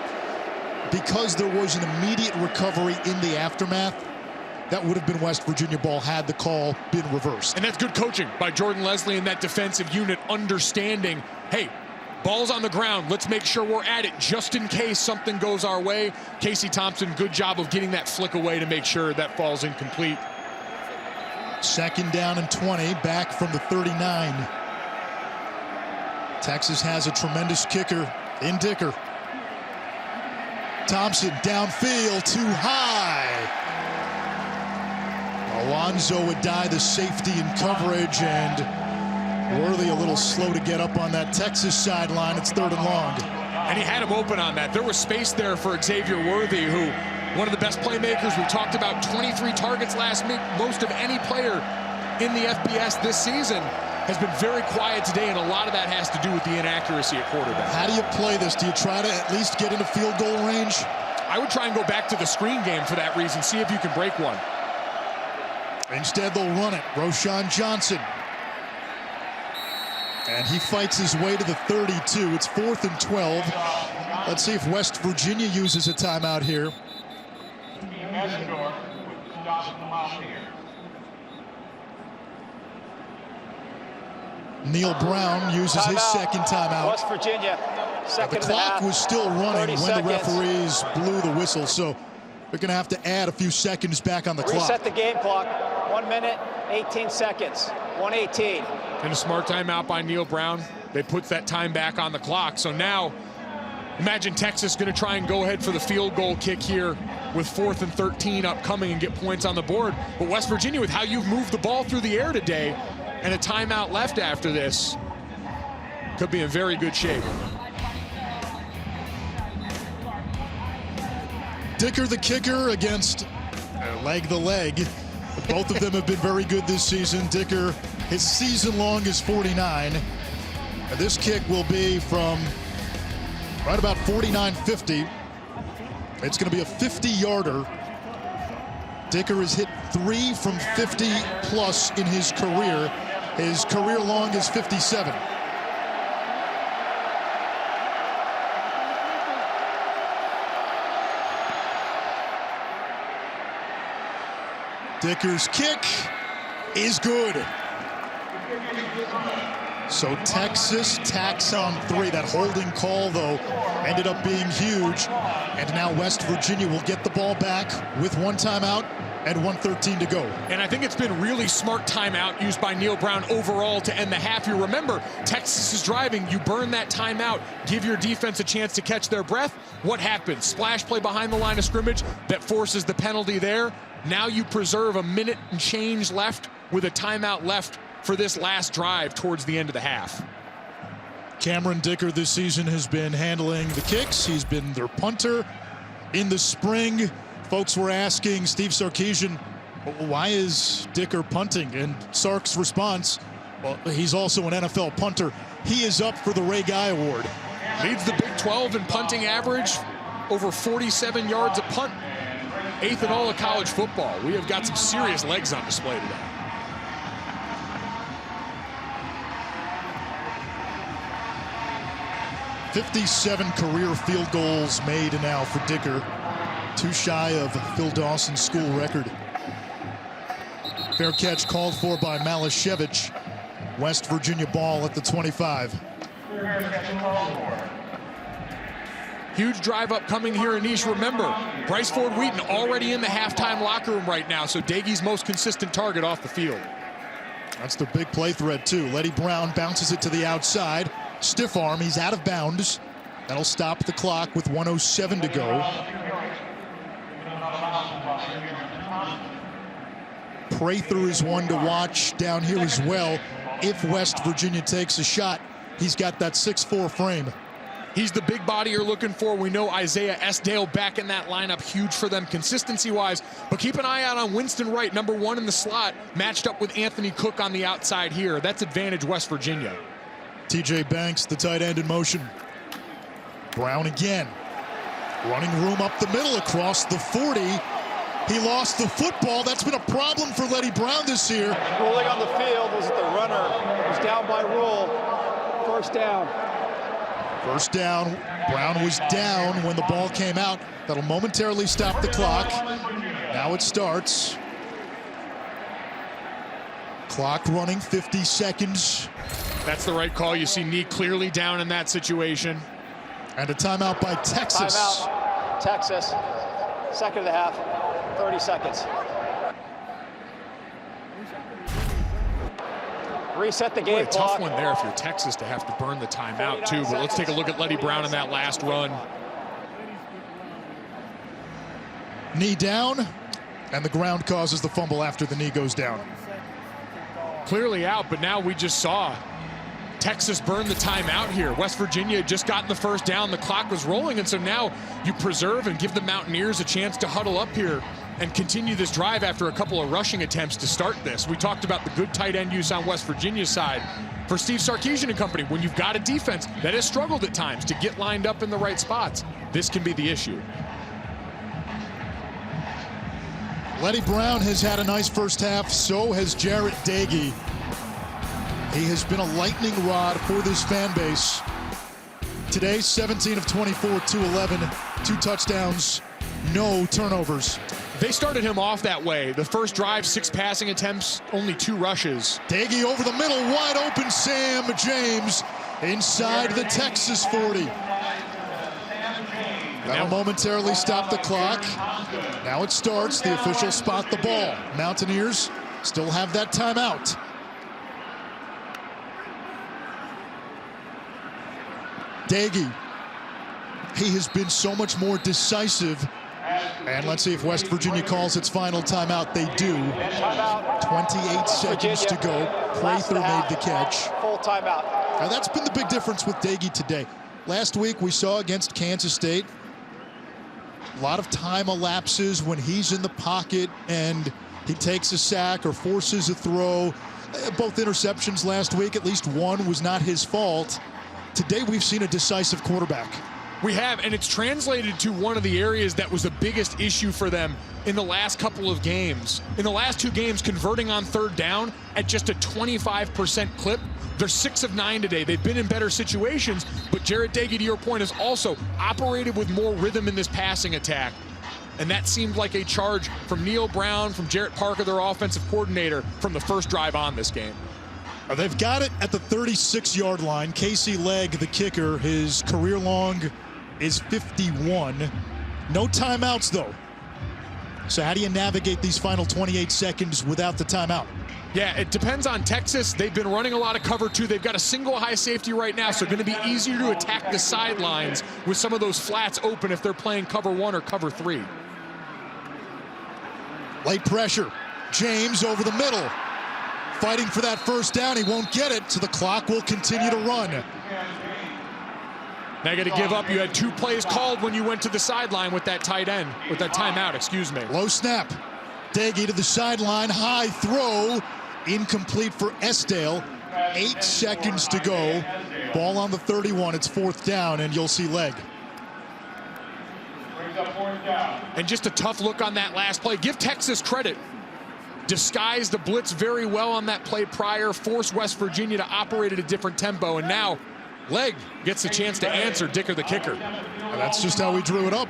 A: because there was an immediate recovery in the aftermath, that would have been West Virginia ball had the call been reversed.
B: And that's good coaching by Jordan Leslie and that defensive unit, understanding, hey, ball's on the ground. Let's make sure we're at it just in case something goes our way. Casey Thompson, good job of getting that flick away to make sure that falls incomplete.
A: Second down and 20, back from the 39. Texas has a tremendous kicker in Dicker. Thompson downfield, too high. Alonzo Adai, the safety in coverage, and Worthy a little slow to get up on that Texas sideline. It's 3rd and long.
B: And he had him open on that. There was space there for Xavier Worthy, who, one of the best playmakers. We talked about 23 targets last week. Most of any player in the FBS this season has been very quiet today, and a lot of that has to do with the inaccuracy at quarterback.
A: How do you play this? Do you try to at least get into field goal range?
B: I would try and go back to the screen game for that reason, see if you can break one.
A: Instead, they'll run it. Roshan Johnson. And he fights his way to the 32. It's 4th and 12. Let's see if West Virginia uses a timeout here. Neil Brown uses his second timeout.
D: West Virginia, second
A: The clock was still running when the referees blew the whistle, so they're going to have to add a few seconds back on the clock.
D: Reset the game clock. 1 minute, 18 seconds. 1:18.
B: And a smart timeout by Neil Brown. They put that time back on the clock. So now, imagine Texas going to try and go ahead for the field goal kick here with 4th and 13 upcoming and get points on the board. But West Virginia, with how you've moved the ball through the air today and a timeout left after this, could be in very good shape.
A: Dicker the kicker against Leg the leg. Both of them have been very good this season. Dicker, his season long is 49. And this kick will be from right about 49-50. It's going to be a 50-yarder. Dicker has hit 3 from 50 plus in his career. His career long is 57. Dicker's kick is good. So Texas tacks on 3. That holding call, though, ended up being huge. And now West Virginia will get the ball back with 1 timeout and 1:13 to go.
B: And I think it's been really smart timeout used by Neil Brown overall to end the half. You remember, Texas is driving. You burn that timeout, give your defense a chance to catch their breath. What happens? Splash play behind the line of scrimmage that forces the penalty there. Now you preserve a minute and change left with a timeout left for this last drive towards the end of the half.
A: Cameron Dicker this season has been handling the kicks. He's been their punter in the spring. Folks were asking Steve Sarkisian, why is Dicker punting? And Sark's response, well, he's also an NFL punter. He is up for the Ray Guy Award.
B: Leads the Big 12 in punting average, over 47 yards a punt. 8th in all of college football. We have got some serious legs on display today.
A: "57 career field goals made now for Dicker. 2 shy of Phil Dawson's school record. Fair catch called for by Malashevich. West Virginia ball at the 25.
B: Huge drive upcoming here, Anish. Remember, Bryce Ford Wheaton already in the halftime locker room right now, so Daigie's most consistent target off the field.
A: That's the big play threat, too. Letty Brown bounces it to the outside. Stiff arm, he's out of bounds. That'll stop the clock with 1:07 to go. Prather is one to watch down here as well. If West Virginia takes a shot, he's got that 6'4" frame.
B: He's the big body you're looking for. We know Isaiah S. Dale back in that lineup, huge for them consistency-wise. But keep an eye out on Winston Wright, number 1 in the slot, matched up with Anthony Cook on the outside here. That's advantage West Virginia.
A: TJ Banks, the tight end, in motion. Brown again. Running room up the middle across the 40. He lost the football. That's been a problem for Letty Brown this year.
D: Ruling on the field was that the runner was down by rule. First down.
A: First down. Brown was down when the ball came out. That'll momentarily stop the clock. Now it starts. Clock running, 50 seconds.
B: That's the right call. You see knee clearly down in that situation.
A: And a timeout by Texas.
D: Timeout, Texas. Second of the half, 30 seconds. Reset the game
B: Boy, a
D: clock.
B: tough one there if you're Texas to have to burn the timeout too, but let's take a look at Letty Brown in that last run.
A: Knee down, and the ground causes the fumble after the knee goes down.
B: Clearly out, but now we just saw Texas burn the timeout here. West Virginia had just gotten the first down, the clock was rolling, and so now you preserve and give the Mountaineers a chance to huddle up here and continue this drive after a couple of rushing attempts to start this. We talked about the good tight end use on West Virginia's side. For Steve Sarkisian and company, when you've got a defense that has struggled at times to get lined up in the right spots, this can be the issue.
A: Letty Brown has had a nice first half, so has Jarrett Daigie. He has been a lightning rod for this fan base. Today, 17 of 24, 211, 2 touchdowns, no turnovers.
B: They started him off that way. The first drive, 6 passing attempts, only 2 rushes.
A: Daigie over the middle, wide open, Sam James inside the Texas 40. That'll momentarily stop the clock. Now it starts. The officials spot the ball. Mountaineers still have that timeout. Daigie, he has been so much more decisive. And let's see if West Virginia calls its final timeout. They do. 28 seconds to go. Prather made the catch.
D: Full timeout.
A: Now that's been the big difference with Daigie today. Last week we saw against Kansas State, a lot of time elapses when he's in the pocket and he takes a sack or forces a throw. Both interceptions last week, at least one was not his fault. Today we've seen a decisive quarterback.
B: We have, and it's translated to one of the areas that was the biggest issue for them in the last couple of games. In the last 2 games, converting on third down at just a 25% clip. They're 6 of 9 today. They've been in better situations, but Jarrett Daigie, to your point, has also operated with more rhythm in this passing attack. And that seemed like a charge from Neil Brown, from Jarrett Parker, their offensive coordinator, from the first drive on this game.
A: They've got it at the 36-yard line. Casey Legg, the kicker, his career long is 51. No timeouts, though. So how do you navigate these final 28 seconds without the timeout?
B: Yeah, it depends on Texas. They've been running a lot of cover two. They've got a single high safety right now, so going to be easier to attack the sidelines with some of those flats open if they're playing cover one or cover three.
A: Late pressure. James over the middle. Fighting for that first down. He won't get it, so the clock will continue to run.
B: Now got to give up. You had 2 plays called when you went to the sideline with that tight end, with that timeout, excuse me.
A: Low snap. Daggy to the sideline. High throw. Incomplete for Esdale. 8 seconds to go. Ball on the 31. It's 4th down, and you'll see Legg.
B: And just a tough look on that last play. Give Texas credit. Disguised the blitz very well on that play prior, forced West Virginia to operate at a different tempo, and now Legg gets a chance to answer Dicker the kicker.
A: And that's just how we drew it up.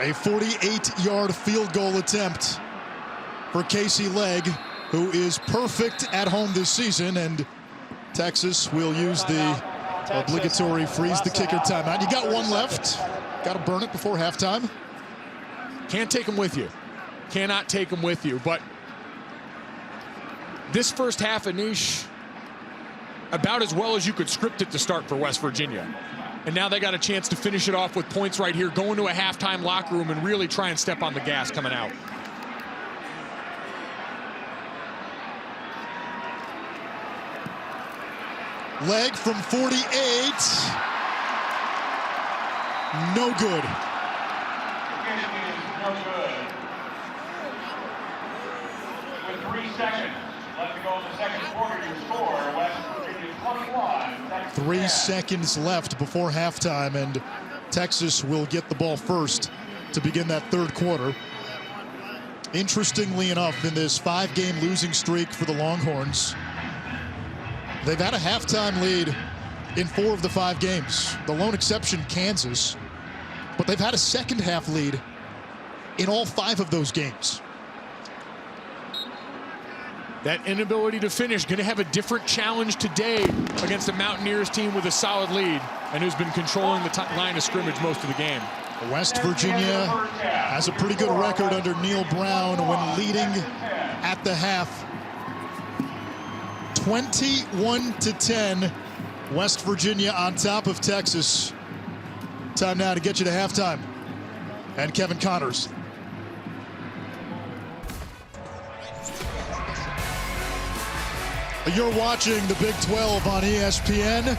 A: A 48-yard field goal attempt for Casey Legg, who is perfect at home this season, and Texas will use the obligatory freeze the kicker timeout. You got 1 left. Got to burn it before halftime.
B: Can't take them with you. Cannot take them with you, but this first half, Anish, about as well as you could script it to start for West Virginia. And now they got a chance to finish it off with points right here, go into a halftime locker room and really try and step on the gas coming out.
A: Legg from 48. No good.
E: No good. With 3 seconds left to go in the second quarter, your score, West Virginia 21. Texas
A: 3
E: 10.
A: seconds left before halftime, and Texas will get the ball first to begin that 3rd quarter. Interestingly enough, in this 5-game losing streak for the Longhorns, they've had a halftime lead in 4 of the 5 games. The lone exception, Kansas, but they've had a second half lead in all 5 of those games.
B: That inability to finish, going to have a different challenge today against the Mountaineers team with a solid lead and who's been controlling the line of scrimmage most of the game.
A: West Virginia has a pretty good record under Neil Brown when leading at the half. 21-10, West Virginia on top of Texas. Time now to get you to halftime. And Kevin Connors. You're watching the Big 12 on ESPN.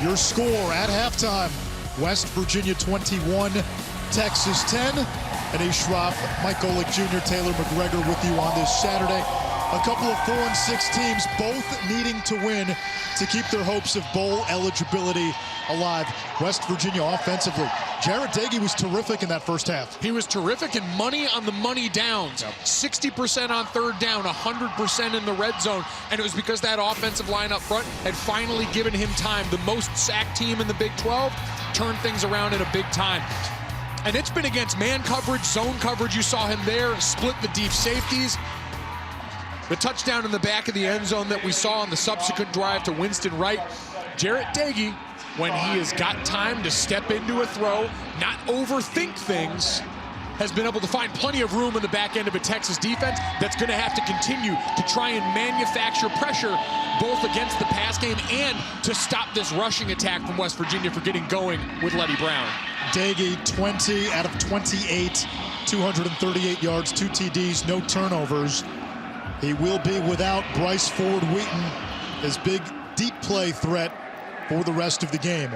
A: Your score at halftime, West Virginia 21, Texas 10. Anish Shroff, Mike Golick Jr., Taylor McGregor with you on this Saturday. A couple of 4-6 teams, both needing to win to keep their hopes of bowl eligibility alive. West Virginia offensively, Jarrett Dagey was terrific in that first half.
B: He was terrific and money on the money downs. 60% on 3rd down, 100% in the red zone. And it was because that offensive line up front had finally given him time. The most sacked team in the Big 12 turned things around in a big time. And it's been against man coverage, zone coverage. You saw him there, split the deep safeties. The touchdown in the back of the end zone that we saw on the subsequent drive to Winston Wright. Jarrett Dagey, when he has got time to step into a throw, not overthink things, has been able to find plenty of room in the back end of a Texas defense that's going to have to continue to try and manufacture pressure both against the pass game and to stop this rushing attack from West Virginia for getting going with Letty Brown.
A: Dagey, 20 out of 28, 238 yards, 2 TDs, no turnovers. He will be without Bryce Ford-Wheaton, his big deep play threat for the rest of the game.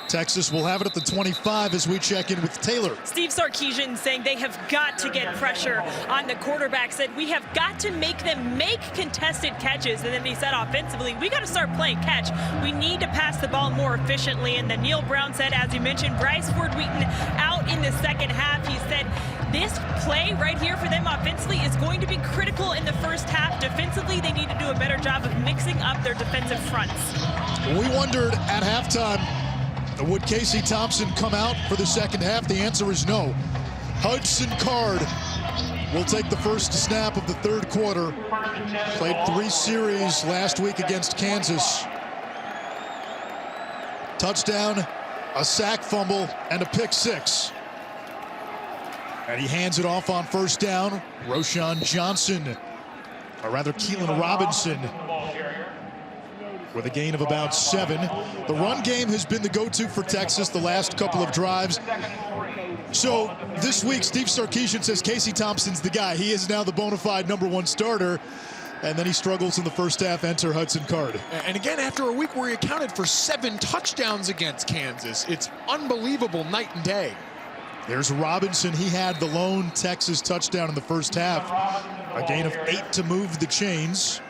A: Texas will have it at the 25 as we check in with Taylor.
C: Steve Sarkisian saying they have got to get pressure on the quarterback, said we have got to make them make contested catches. And then he said offensively, we got to start playing catch. We need to pass the ball more efficiently. And then Neil Brown said, as you mentioned, Bryce Ford-Wheaton out in the second half. He said this play right here for them offensively is going to be critical in the first half. Defensively, they need to do a better job of mixing up their defensive fronts.
A: We wondered at halftime, would Casey Thompson come out for the second half? The answer is no. Hudson Card will take the first snap of the third quarter. Played 3 series last week against Kansas. Touchdown, a sack fumble, and a pick 6. And he hands it off on first down. Roschon Johnson, or rather Keelan Robinson, with a gain of about 7. The run game has been the go-to for Texas the last couple of drives. So this week, Steve Sarkisian says Casey Thompson's the guy. He is now the bona fide #1 starter. And then he struggles in the first half. Enter Hudson Card.
B: And again, after a week where he accounted for 7 touchdowns against Kansas, it's unbelievable night and day.
A: There's Robinson. He had the lone Texas touchdown in the first half. A gain of 8 to move the chains.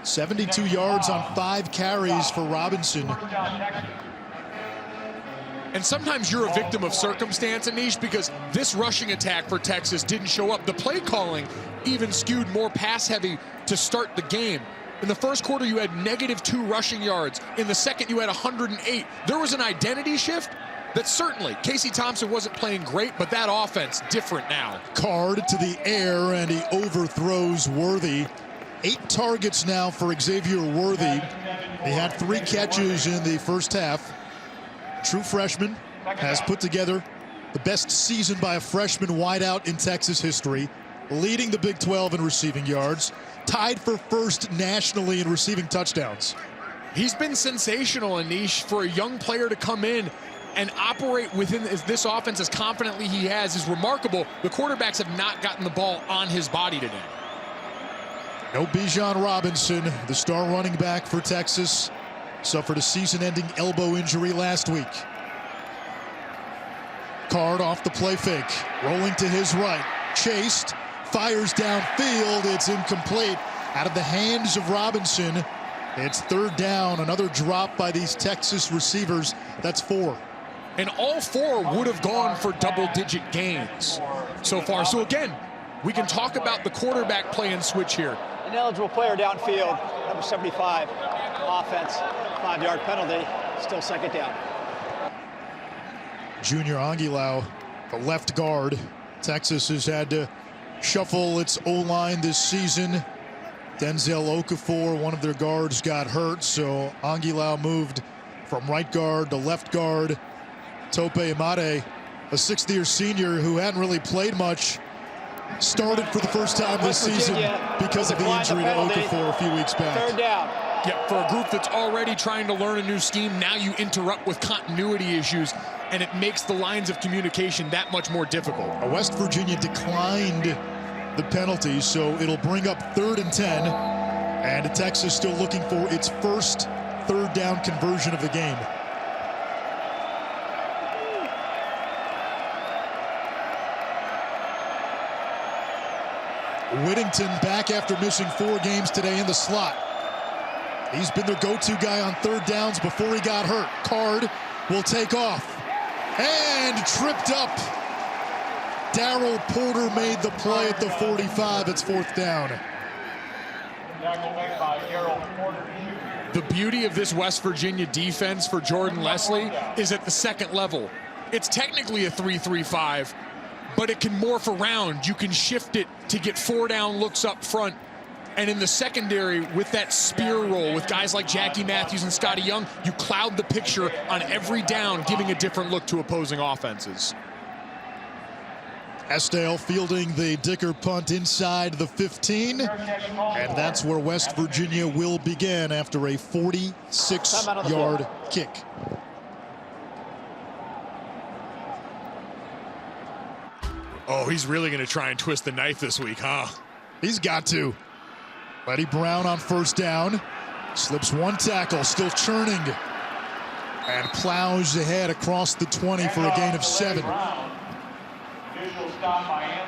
A: 72 yards on 5 carries for Robinson.
B: And sometimes you're a victim of circumstance, Anish, because this rushing attack for Texas didn't show up. The play calling even skewed more pass-heavy to start the game. In the first quarter, you had -2 rushing yards. In the second, you had 108. There was an identity shift that certainly Casey Thompson wasn't playing great, but that offense different now.
A: Card to the air, and he overthrows Worthy. 8 targets now for Xavier Worthy. He had 3 catches in the first half. True freshman, has put together the best season by a freshman wideout in Texas history, leading the Big 12 in receiving yards, tied for first nationally in receiving touchdowns.
B: He's been sensational, Anish, for a young player to come in and operate within this offense as confidently he has is remarkable. The quarterbacks have not gotten the ball on his body today.
A: No Bijan Robinson, the star running back for Texas, suffered a season-ending elbow injury last week. Card off the play fake, rolling to his right, chased, fires downfield, it's incomplete. Out of the hands of Robinson, it's third down, another drop by these Texas receivers. That's 4.
B: And all 4 would have gone for double-digit gains so far. So again, we can talk about the quarterback play and switch here.
D: An eligible player downfield, number 75, offense, 5-yard penalty, still second down.
A: Junior Anguilau, the left guard. Texas has had to shuffle its O-line this season. Denzel Okafor, one of their guards, got hurt, so Anguilau moved from right guard to left guard. Tope Imade, a 6th-year senior who hadn't really played much, started for the first time this season because of the injury to Okafor a few weeks back.
D: Third down.
B: Yeah, for a group that's already trying to learn a new scheme, now you interrupt with continuity issues, and it makes the lines of communication that much more difficult.
A: West Virginia declined the penalty, so it'll bring up 3rd and 10, and Texas still looking for its first third down conversion of the game. Whittington back after missing 4 games today in the slot. He's been their go-to guy on third downs before he got hurt. Card will take off and tripped up. Darrell Porter made the play at the 45. It's 4th down.
B: The beauty of this West Virginia defense for Jordan Leslie is at the second level. It's technically a 3-3-5, but it can morph around. You can shift it to get 4-down looks up front. And in the secondary, with that spear roll, with guys like Jackie Matthews and Scotty Young, you cloud the picture on every down, giving a different look to opposing offenses.
A: Estelle fielding the Dicker punt inside the 15. And that's where West Virginia will begin after a 46-yard kick.
B: Oh, he's really going to try and twist the knife this week, huh?
A: He's got to. Letty Brown on first down. Slips 1 tackle, still churning. And plows ahead across the 20 for a gain of 7.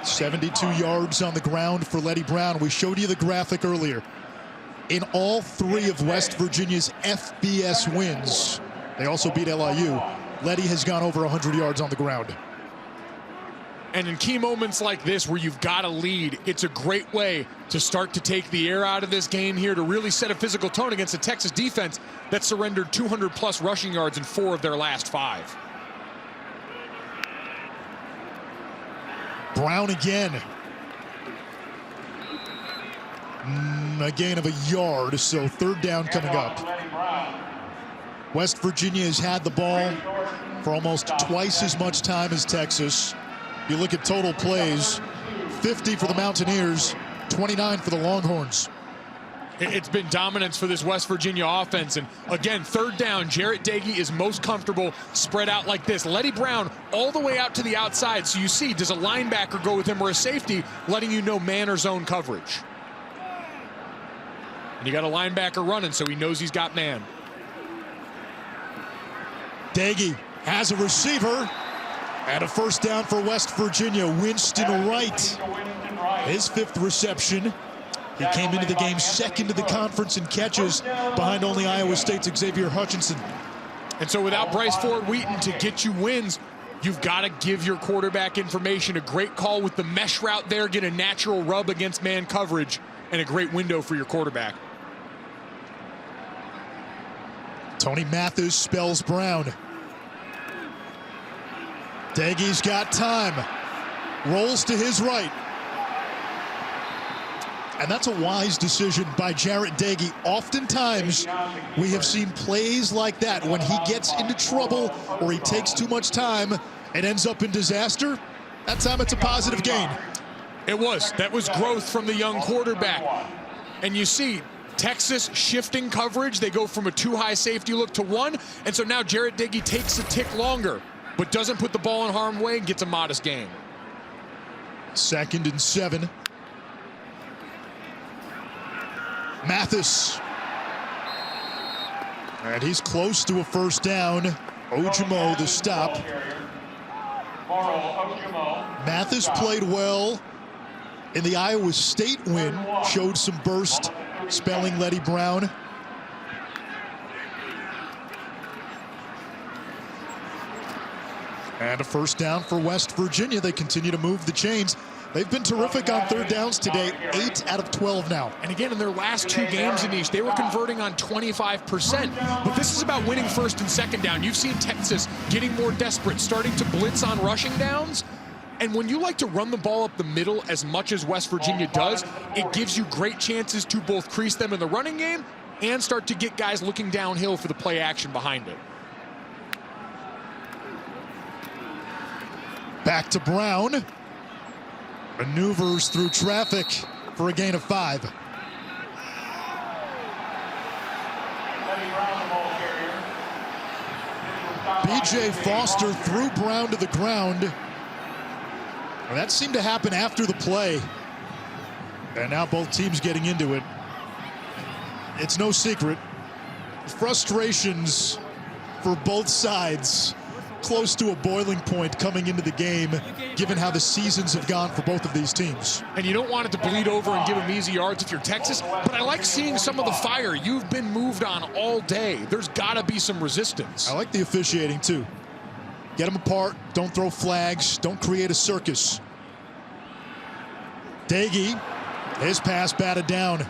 A: 72 yards on the ground for Letty Brown. We showed you the graphic earlier. In all 3 of West Virginia's FBS wins, they also beat LIU, Letty has gone over 100 yards on the ground.
B: And in key moments like this where you've got a lead, it's a great way to start to take the air out of this game here, to really set a physical tone against a Texas defense that surrendered 200-plus rushing yards in 4 of their last 5.
A: Brown again. A gain of a yard, so third down coming up. West Virginia has had the ball for almost twice as much time as Texas. You look at total plays, 50 for the Mountaineers, 29 for the Longhorns.
B: It's been dominance for this West Virginia offense. And again, third down, Jarrett Doege is most comfortable spread out like this. Letty Brown all the way out to the outside. So you see, does a linebacker go with him or a safety, letting you know man or zone coverage. And you got a linebacker running, so he knows he's got man.
A: Doege has a receiver. And a first down for West Virginia. Winston Wright, his 5th reception. He came into the game second to the conference in catches behind only Iowa State's Xavier Hutchinson.
B: And so without Bryce Ford-Wheaton to get you wins, you've got to give your quarterback information. A great call with the mesh route there, get a natural rub against man coverage, and a great window for your quarterback.
A: Tony Mathis spells Brown. Doege's got time. Rolls to his right. And that's a wise decision by Jarrett Doege. Oftentimes, we have seen plays like that. When he gets into trouble or he takes too much time, it ends up in disaster. That time it's a positive gain.
B: It was. That was growth from the young quarterback. And you see, Texas shifting coverage. They go from a 2-high safety look to 1. And so now Jarrett Doege takes a tick longer, but doesn't put the ball in harm's way and gets a modest gain.
A: 2nd and 7. Mathis. And he's close to a first down. Ojimo the stop. Mathis played well in the Iowa State win. Showed some burst, spelling Letty Brown. And a first down for West Virginia. They continue to move the chains. They've been terrific on third downs today, 8 out of 12 now.
B: And again, in their last 2 games, Anish, they were converting on 25%. But this is about winning first and second down. You've seen Texas getting more desperate, starting to blitz on rushing downs. And when you like to run the ball up the middle as much as West Virginia does, it gives you great chances to both crease them in the running game and start to get guys looking downhill for the play action behind it.
A: Back to Brown. Maneuvers through traffic for a gain of 5. B.J. Foster threw Brown to the ground. And that seemed to happen after the play. And now both teams getting into it. It's no secret. Frustrations for both sides. Close to a boiling point coming into the game, given how the seasons have gone for both of these teams.
B: And you don't want it to bleed over and give them easy yards if you're Texas, but I like seeing some of the fire. You've been moved on all day. There's got to be some resistance.
A: I like the officiating, too. Get them apart. Don't throw flags. Don't create a circus. Doege, his pass batted down.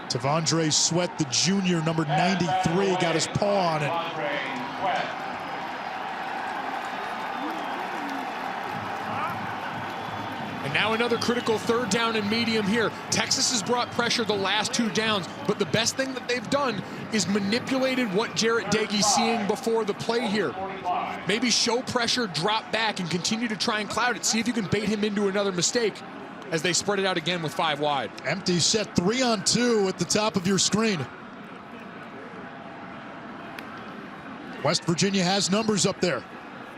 A: Tavondre Sweat, the junior, number 93, got his paw on it.
B: And now another critical third down and medium here. Texas has brought pressure the last 2 downs, but the best thing that they've done is manipulated what Jarrett Doege's seeing before the play here. Maybe show pressure, drop back, and continue to try and cloud it. See if you can bait him into another mistake as they spread it out again with 5 wide.
A: Empty set, 3-on-2 at the top of your screen. West Virginia has numbers up there.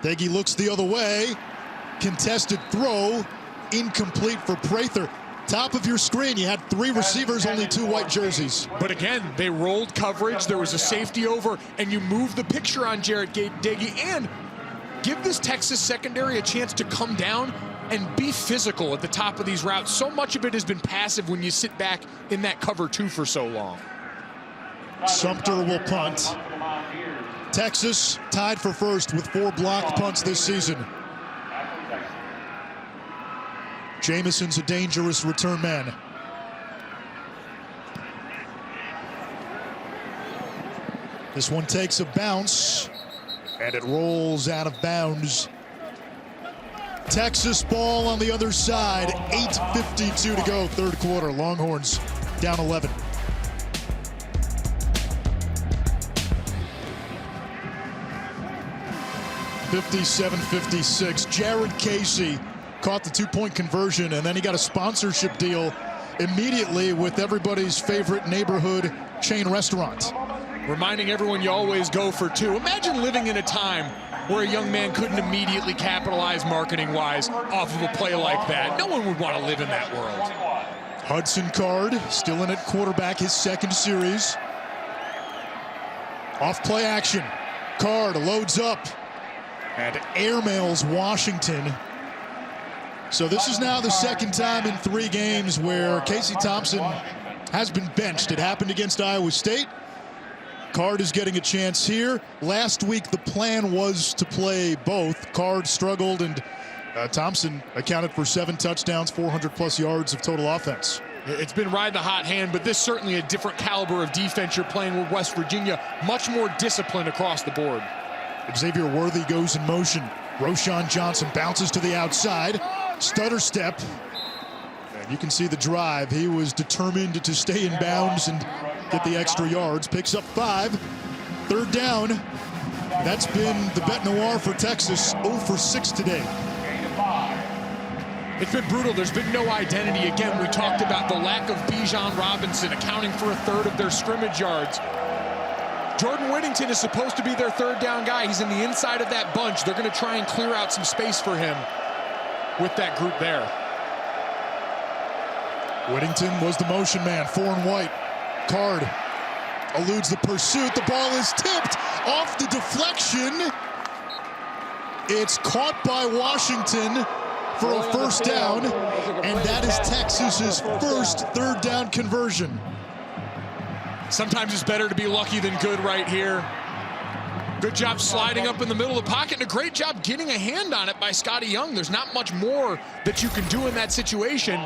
A: Doege looks the other way. Contested throw, incomplete for Prather. Top of your screen, you had 3 receivers, only 2 white jerseys.
B: But again, they rolled coverage, there was a safety over, and you move the picture on Jarrett Doege and give this Texas secondary a chance to come down and be physical at the top of these routes. So much of it has been passive when you sit back in that cover 2 for so long.
A: Sumter will punt. Texas tied for first with 4 blocked punts this season. Jamison's a dangerous return man. This one takes a bounce, and it rolls out of bounds. Texas ball on the other side. 8:52 to go, third quarter. Longhorns down 11. (57-56). Jared Casey caught the two-point conversion, and then he got a sponsorship deal immediately with everybody's favorite neighborhood chain restaurant.
B: Reminding everyone you always go for two. Imagine living in a time where a young man couldn't immediately capitalize marketing-wise off of a play like that. No one would want to live in that world.
A: Hudson Card still in at quarterback, his second series. Off play action. Card loads up and airmails Washington. So this is now the second time in 3 games where Casey Thompson has been benched. It happened against Iowa State. Card is getting a chance here. Last week the plan was to play both. Card struggled, and Thompson accounted for 7 touchdowns, 400+ yards of total offense.
B: It's been ride the hot hand, but this is certainly a different caliber of defense you're playing with West Virginia. Much more discipline across the board.
A: Xavier Worthy goes in motion. Roschon Johnson bounces to the outside. Stutter step. And you can see the drive. He was determined to stay in bounds and get the extra yards. Picks up 5. Third down. That's been the bet noir for Texas. 0 for 6 today.
B: It's been brutal. There's been no identity. Again, we talked about the lack of Bijan Robinson accounting for a third of their scrimmage yards. Jordan Whittington is supposed to be their third down guy. He's in the inside of that bunch. They're going to try and clear out some space for him with that group there.
A: Whittington was the motion man, 4 and white. Card eludes the pursuit. The ball is tipped off the deflection. It's caught by Washington for a first down, and that is Texas's first third down conversion.
B: Sometimes it's better to be lucky than good right here. Good job sliding up in the middle of the pocket, and a great job getting a hand on it by Scotty Young. There's not much more that you can do in that situation,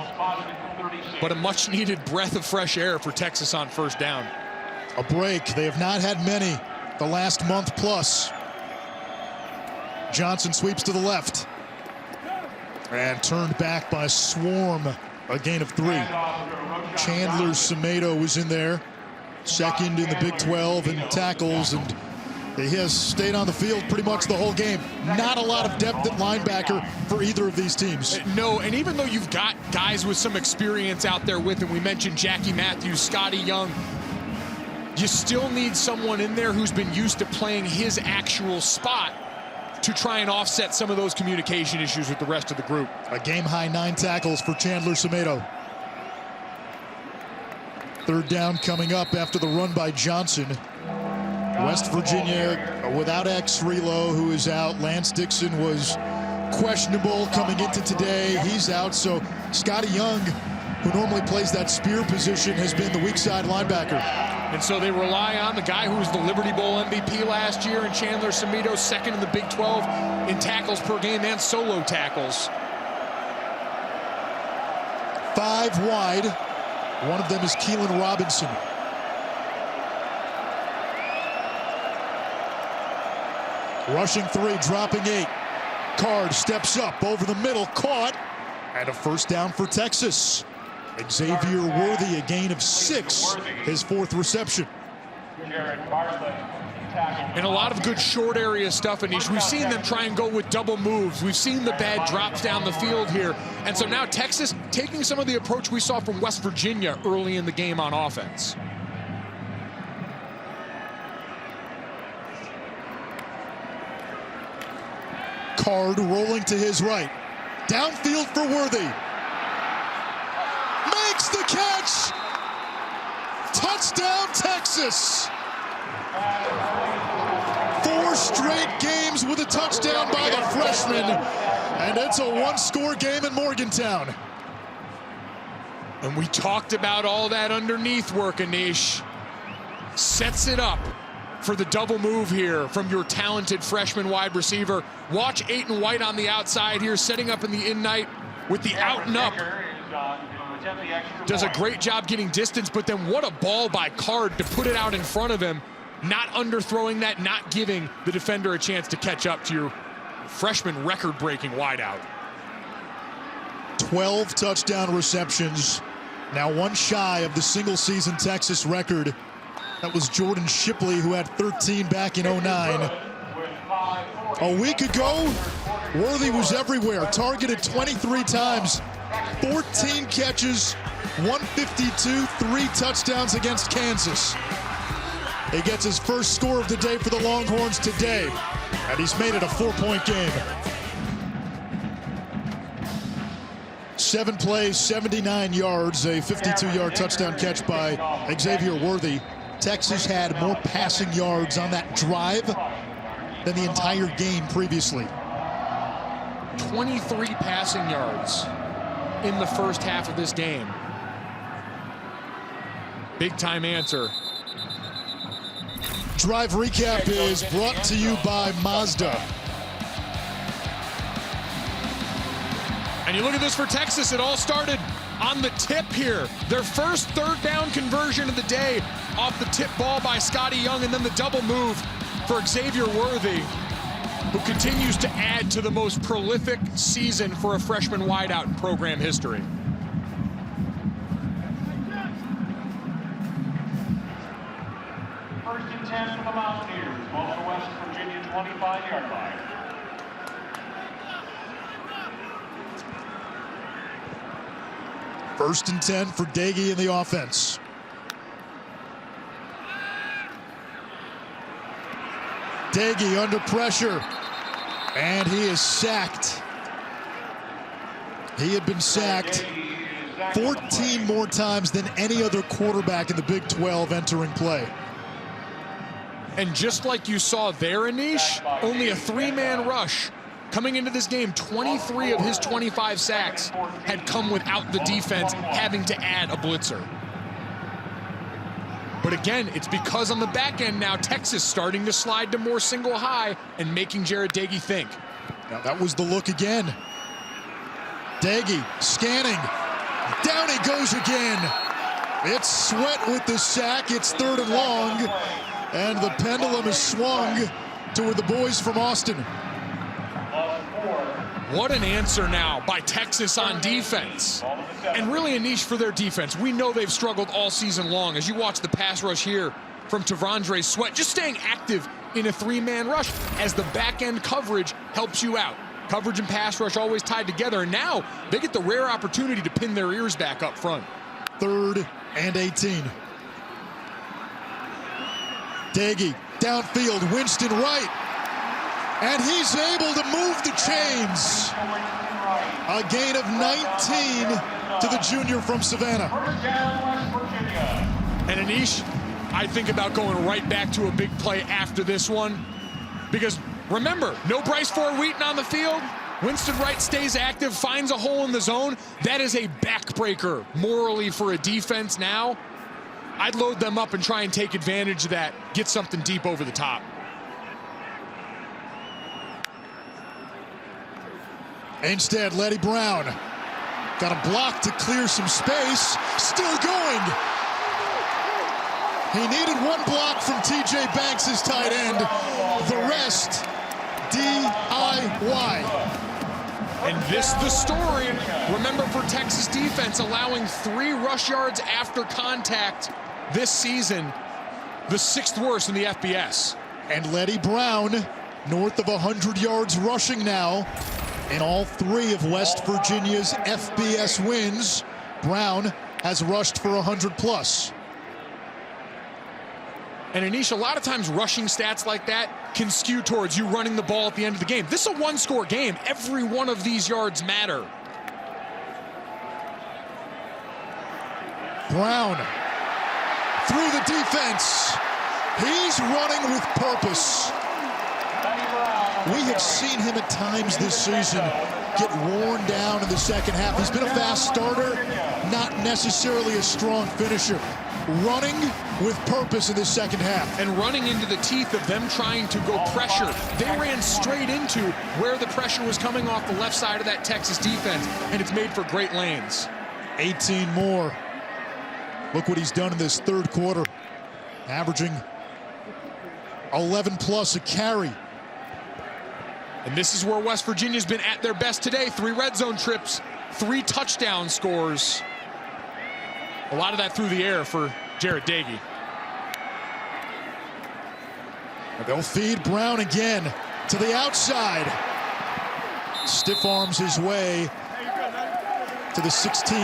B: but a much-needed breath of fresh air for Texas on first down.
A: A break. They have not had many the last month plus. Johnson sweeps to the left and turned back by Swarm. A gain of 3. Chandler Semedo was in there, second in the Big 12 in tackles, and he has stayed on the field pretty much the whole game. Not a lot of depth at linebacker for either of these teams.
B: No, and even though you've got guys with some experience out there with him, we mentioned Jackie Matthews, Scotty Young, you still need someone in there who's been used to playing his actual spot to try and offset some of those communication issues with the rest of the group.
A: A game-high 9 tackles for Chandler Semedo. Third down coming up after the run by Johnson. West Virginia without Relo, who is out. Lance Dixon was questionable coming into today. He's out, so Scotty Young, who normally plays that spear position, has been the weak side linebacker.
B: And so they rely on the guy who was the Liberty Bowl MVP last year, and Chandler Semedo, second in the Big 12 in tackles per game and solo tackles.
A: 5 wide. One of them is Keelan Robinson. Rushing 3, dropping 8. Card steps up over the middle, caught, and a first down for Texas. Xavier Worthy, a gain of 6, his 4th reception.
B: And a lot of good short area stuff, Anish. We've seen them try and go with double moves. We've seen the bad drops down the field here. And so now Texas taking some of the approach we saw from West Virginia early in the game on offense.
A: Card rolling to his right. Downfield for Worthy. Makes the catch. Touchdown, Texas. 4 straight games with a touchdown by the freshman. And it's a 1-score game in Morgantown.
B: And we talked about all that underneath work, Anish. Sets it up for the double move here from your talented freshman wide receiver. Watch Aiton White on the outside here, setting up in the in-night with the out and up. Does a great job getting distance, but then what a ball by Card to put it out in front of him, not underthrowing that, not giving the defender a chance to catch up to your freshman record-breaking wideout.
A: 12 touchdown receptions. Now one shy of the single-season Texas record. That was Jordan Shipley, who had 13 back in 09. A week ago, Worthy was everywhere. Targeted 23 times, 14 catches, 152, 3 touchdowns against Kansas. He gets his first score of the day for the Longhorns today, and he's made it a 4-point game. 7 plays, 79 yards, a 52-yard touchdown catch by Xavier Worthy. Texas had more passing yards on that drive than the entire game previously.
B: 23 passing yards in the first half of this game. Big time answer.
A: Drive recap is brought to you by Mazda.
B: And you look at this for Texas, it all started on the tip here. Their first third down conversion of the day off the tip ball by Scotty Young, and then the double move for Xavier Worthy, who continues to add to the most prolific season for a freshman wideout in program history.
E: First and 10 for the Mountaineers, ball to West Virginia 25-yard line.
A: First and 10 for Dagey in the offense. Dagey under pressure, and he is sacked. He had been sacked 14 more times than any other quarterback in the Big 12 entering play.
B: And just like you saw there, Anish, only a 3-man rush. Coming into this game, 23 of his 25 sacks had come without the defense having to add a blitzer. But again, it's because on the back end now, Texas starting to slide to more single high and making Jared Dagey think.
A: Now that was the look again. Dagey scanning. Down he goes again. It's Sweat with the sack. It's 3rd and long. And the pendulum is swung toward the boys from Austin.
B: What an answer now by Texas on defense. And really a niche for their defense. We know they've struggled all season long. As you watch the pass rush here from Tavondre Sweat, just staying active in a 3-man rush as the back-end coverage helps you out. Coverage and pass rush always tied together, and now they get the rare opportunity to pin their ears back up front.
A: 3rd and 18. Dagey downfield, Winston right. And he's able to move the chains. A gain of 19 to the junior from Savannah.
B: And Anish, I think about going right back to a big play after this one. Because remember, no Bryce Ford Wheaton on the field. Winston Wright stays active, finds a hole in the zone. That is a backbreaker morally for a defense now. I'd load them up and try and take advantage of that, get something deep over the top.
A: Instead, Letty Brown got a block to clear some space. Still going. He needed one block from TJ Banks, his tight end. The rest, DIY.
B: And this the story. Remember, for Texas defense, allowing 3 rush yards after contact this season, the 6th worst in the FBS.
A: And Letty Brown, north of 100 yards rushing now. In all 3 of West Virginia's FBS wins, Brown has rushed for 100+.
B: And Anish, a lot of times rushing stats like that can skew towards you running the ball at the end of the game. This is a 1-score game. Every one of these yards matter.
A: Brown through the defense. He's running with purpose. We have seen him at times this season get worn down in the second half. He's been a fast starter, not necessarily a strong finisher. Running with purpose in the second half.
B: And running into the teeth of them trying to go pressure. They ran straight into where the pressure was coming off the left side of that Texas defense, and it's made for great lanes.
A: 18 more. Look what he's done in this 3rd quarter. Averaging 11+ a carry.
B: And this is where West Virginia's been at their best today. 3 red zone trips, 3 touchdown scores. A lot of that through the air for Jarrett Doege.
A: They'll feed Brown again to the outside. Stiff arms his way to the 16.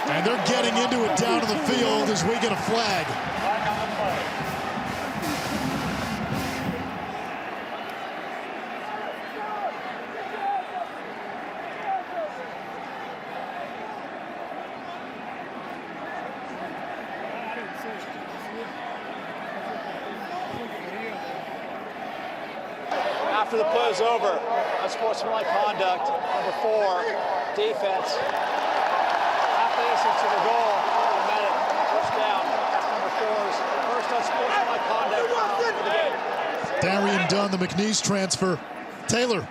A: And they're getting into it down to the field as we get a flag.
D: After the play is over, unsportsmanlike conduct, number 4, defense. After this, to the goal, a minute, first down. That's number 4's first unsportsmanlike conduct for the game.
A: Darian Dunn, the McNeese transfer. Taylor.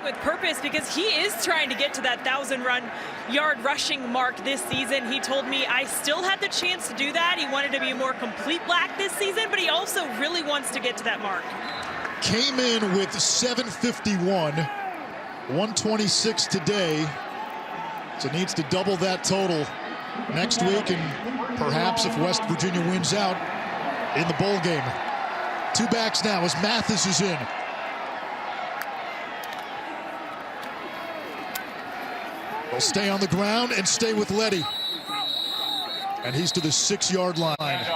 C: With purpose, because he is trying to get to that 1,000-yard rushing mark this season. He told me I still had the chance to do that. He wanted to be a more complete back this season, but he also really wants to get to that mark.
A: Came in with 751, 126 today, so needs to double that total next week, and perhaps if West Virginia wins out in the bowl game. 2 backs now as Mathis is in. They'll stay on the ground and stay with Letty, and he's to the 6-yard line.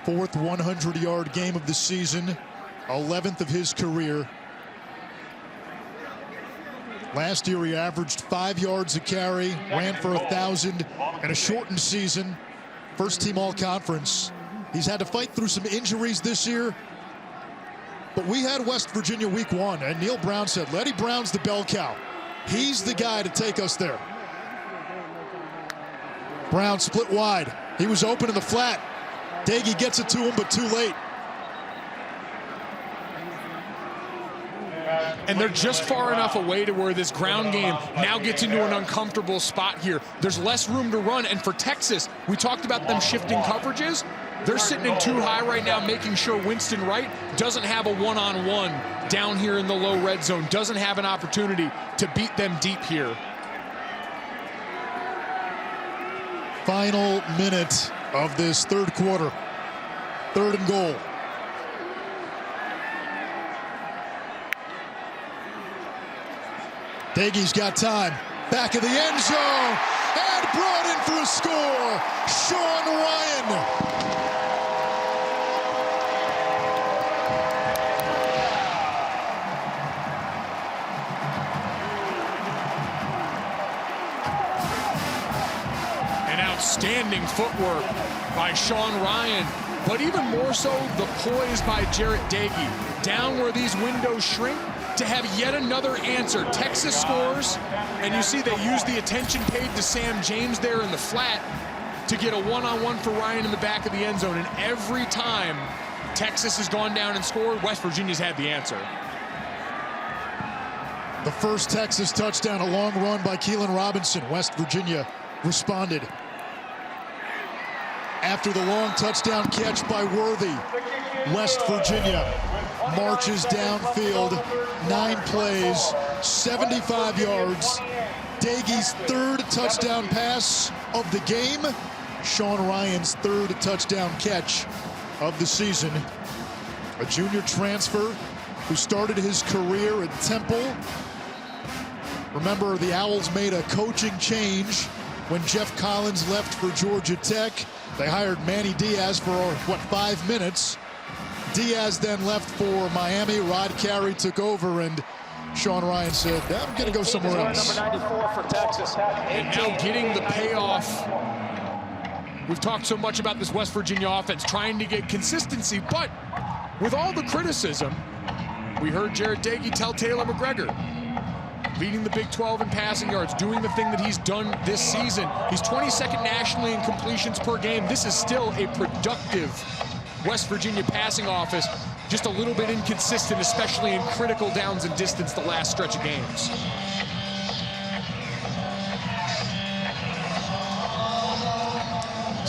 A: Fourth 100-yard game of the season, 11th of his career. Last year he averaged 5 yards a carry, ran for 1,000 in a shortened season. First team all-conference. He's had to fight through some injuries this year, but we had West Virginia week 1, and Neil Brown said, Letty Brown's the bell cow. He's the guy to take us there. Brown split wide. He was open in the flat. Doege gets it to him, but too late.
B: And they're just far enough away to where this ground game now gets into an uncomfortable spot here. There's less room to run, and for Texas, we talked about them shifting coverages. They're sitting in too high right now, making sure Winston Wright doesn't have a one-on-one down here in the low red zone, doesn't have an opportunity to beat them deep here.
A: Final minute of this third quarter. 3rd and goal. Doege's got time. Back of the end zone. And brought in for a score. Sean Ryan.
B: Outstanding footwork by Sean Ryan, but even more so the poise by Jarrett Doege. Down where these windows shrink to have yet another answer. Texas scores, and you see they use the attention paid to Sam James there in the flat to get a one-on-one for Ryan in the back of the end zone. And every time Texas has gone down and scored, West Virginia's had the answer.
A: The first Texas touchdown, a long run by Keelan Robinson. West Virginia responded. After the long touchdown catch by Worthy, West Virginia marches downfield, 9 plays, 75 yards. Doege's 3rd touchdown pass of the game. Sean Ryan's 3rd touchdown catch of the season. A junior transfer who started his career at Temple. Remember, the Owls made a coaching change when Jeff Collins left for Georgia Tech. They hired Manny Diaz for, 5 minutes. Diaz then left for Miami. Rod Carey took over, and Sean Ryan said, I'm going to go somewhere else.
D: Number 94 for Texas.
B: And now getting the payoff. We've talked so much about this West Virginia offense, trying to get consistency, but with all the criticism, we heard Jarrett Doege tell Taylor McGregor, leading the Big 12 in passing yards, doing the thing that he's done this season. He's 22nd nationally in completions per game. This is still a productive West Virginia passing offense, just a little bit inconsistent, especially in critical downs and distance the last stretch of games.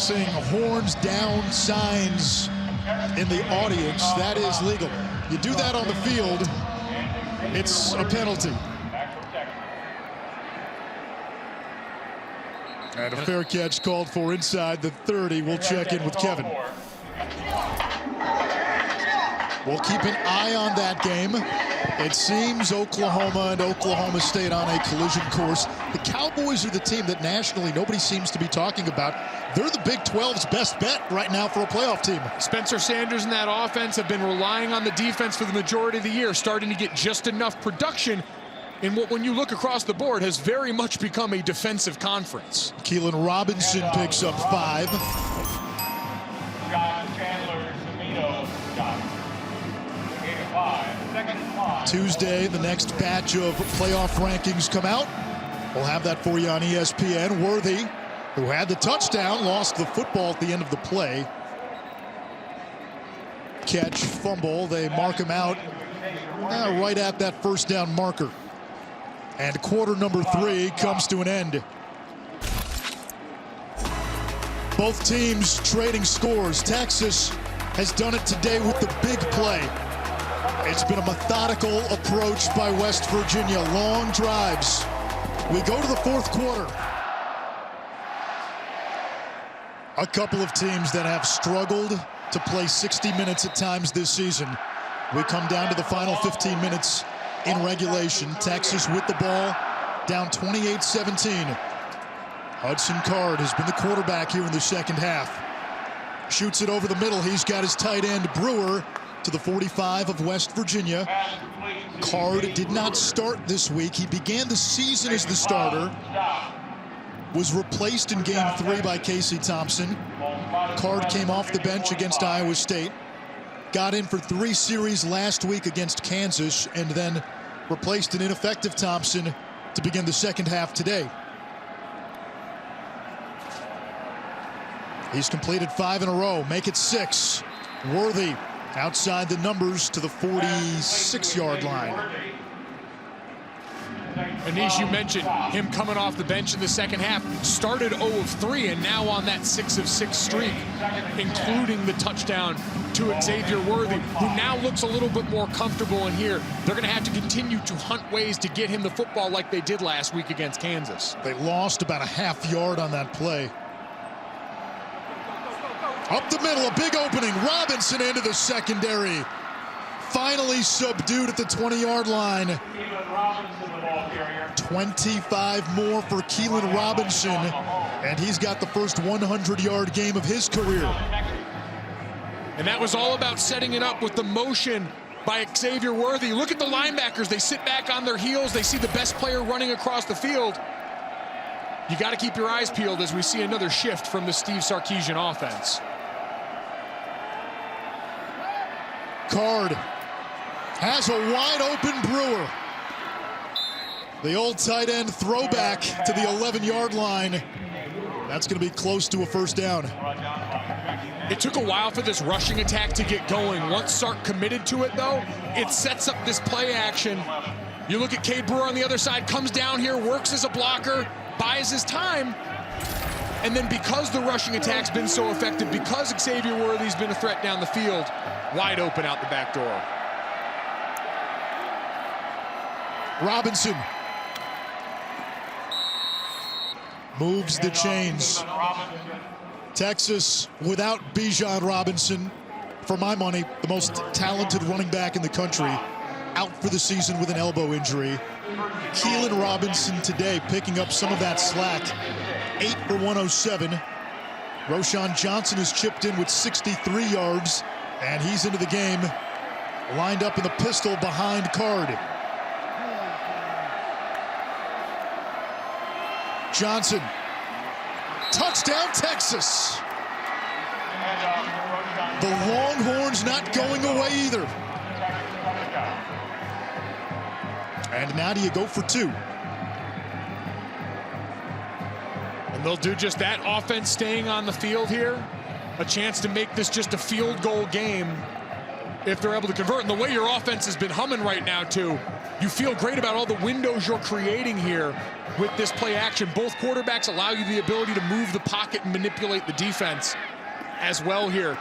A: Seeing horns down signs in the audience, that is legal. You do that on the field, it's a penalty. And a fair catch called for inside the 30. We'll check in with Kevin. We'll keep an eye on that game. It seems Oklahoma and Oklahoma State on a collision course. The Cowboys are the team that nationally nobody seems to be talking about. They're the Big 12's best bet right now for a playoff team.
B: Spencer Sanders and that offense have been relying on the defense for the majority of the year, starting to get just enough production in what, when you look across the board, has very much become a defensive conference.
A: Keelan Robinson picks up 5. Tuesday, the next batch of playoff rankings come out. We'll have that for you on ESPN. Worthy, who had the touchdown, lost the football at the end of the play. Catch, fumble, they mark him out right at that first down marker. And quarter number 3 comes to an end. Both teams trading scores. Texas has done it today with the big play. It's been a methodical approach by West Virginia. Long drives. We go to the fourth quarter. A couple of teams that have struggled to play 60 minutes at times this season. We come down to the final 15 minutes in regulation. Texas with the ball, down 28-17. Hudson Card has been the quarterback here in the second half. Shoots it over the middle. He's got his tight end, Brewer, to the 45 of West Virginia. Card did not start this week. He began the season as the starter. Was replaced in game 3 by Casey Thompson. Card came off the bench against Iowa State. Got in for 3 series last week against Kansas, and then replaced an ineffective Thompson to begin the second half today. He's completed 5 in a row, make it 6. Worthy outside the numbers to the 46-yard line.
B: Anish, you mentioned him coming off the bench in the second half. Started 0 of 3 and now on that 6 of 6 streak, including the touchdown to Xavier Worthy, who now looks a little bit more comfortable in here. They're going to have to continue to hunt ways to get him the football like they did last week against Kansas.
A: They lost about a half yard on that play. Up the middle, a big opening. Robinson into the secondary. Finally subdued at the 20-yard line. 25 more for Keelan Robinson, and he's got the first 100-yard game of his career.
B: And that was all about setting it up with the motion by Xavier Worthy. Look at the linebackers. They sit back on their heels. They see the best player running across the field. You got to keep your eyes peeled as we see another shift from the Steve Sarkisian offense.
A: Card has a wide open Brewer. The old tight end throwback to the 11-yard line. That's going to be close to a first down.
B: It took a while for this rushing attack to get going. Once Sark committed to it, though, it sets up this play action. You look at Cade Brewer on the other side, comes down here, works as a blocker, buys his time. And then because the rushing attack's been so effective, because Xavier Worthy's been a threat down the field, wide open out the back door.
A: Robinson moves the chains. Texas without Bijan Robinson, for my money, the most talented running back in the country, out for the season with an elbow injury. Keelan Robinson today picking up some of that slack. 8 for 107. Roschon Johnson has chipped in with 63 yards, and he's into the game, lined up in the pistol behind Card. Johnson, touchdown Texas. The Longhorns not going away either. And now do you go for 2?
B: And they'll do just that. Offense staying on the field here. A chance to make this just a field goal game if they're able to convert. And the way your offense has been humming right now, too, you feel great about all the windows you're creating here with this play action. Both quarterbacks allow you the ability to move the pocket and manipulate the defense as well here.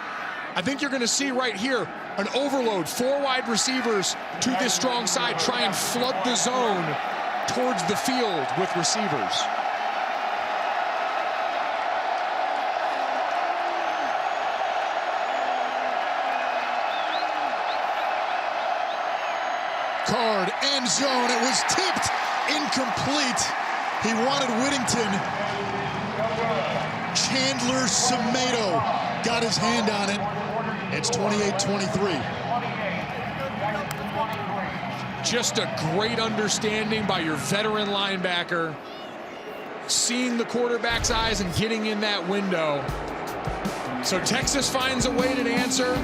B: I think you're going to see right here an overload, 4 wide receivers to this strong side, try and flood the zone towards the field with receivers.
A: Card, end zone, it was tipped, incomplete. He wanted Whittington. Chandler Semedo got his hand on it. It's 28-23.
B: Just a great understanding by your veteran linebacker, seeing the quarterback's eyes and getting in that window. So Texas finds a way to answer,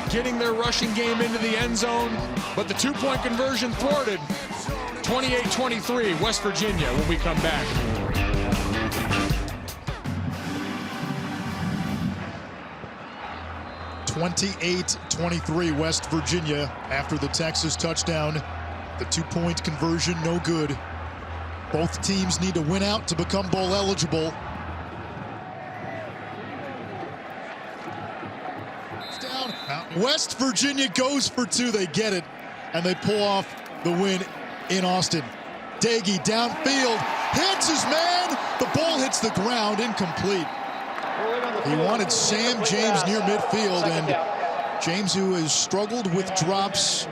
B: getting their rushing game into the end zone, but the 2-point conversion thwarted. 28-23, West Virginia when we come back.
A: (28-23) West Virginia after the Texas touchdown. The 2-point conversion no good. Both teams need to win out to become bowl eligible. Down. West Virginia goes for 2. They get it, and they pull off the win in Austin. Dagey downfield, hits his man. The ball hits the ground, incomplete. He wanted Sam James near midfield, and James, who has struggled with drops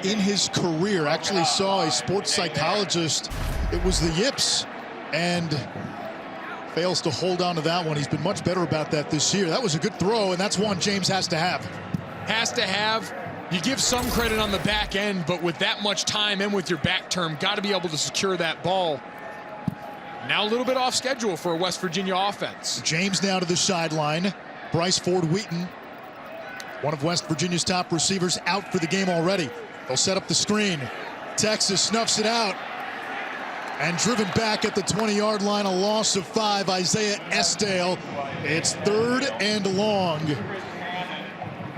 A: in his career, actually saw a sports psychologist. It was the yips, and fails to hold on to that one. He's been much better about that this year. That was a good throw, and that's one James has to have.
B: Has to have. You give some credit on the back end, but with that much time and with your back term, got to be able to secure that ball. Now a little bit off schedule for a West Virginia offense.
A: James now to the sideline. Bryce Ford-Wheaton, one of West Virginia's top receivers, out for the game already. They'll set up the screen. Texas snuffs it out. And driven back at the 20-yard line, a loss of 5, Isaiah Estale. It's 3rd and long.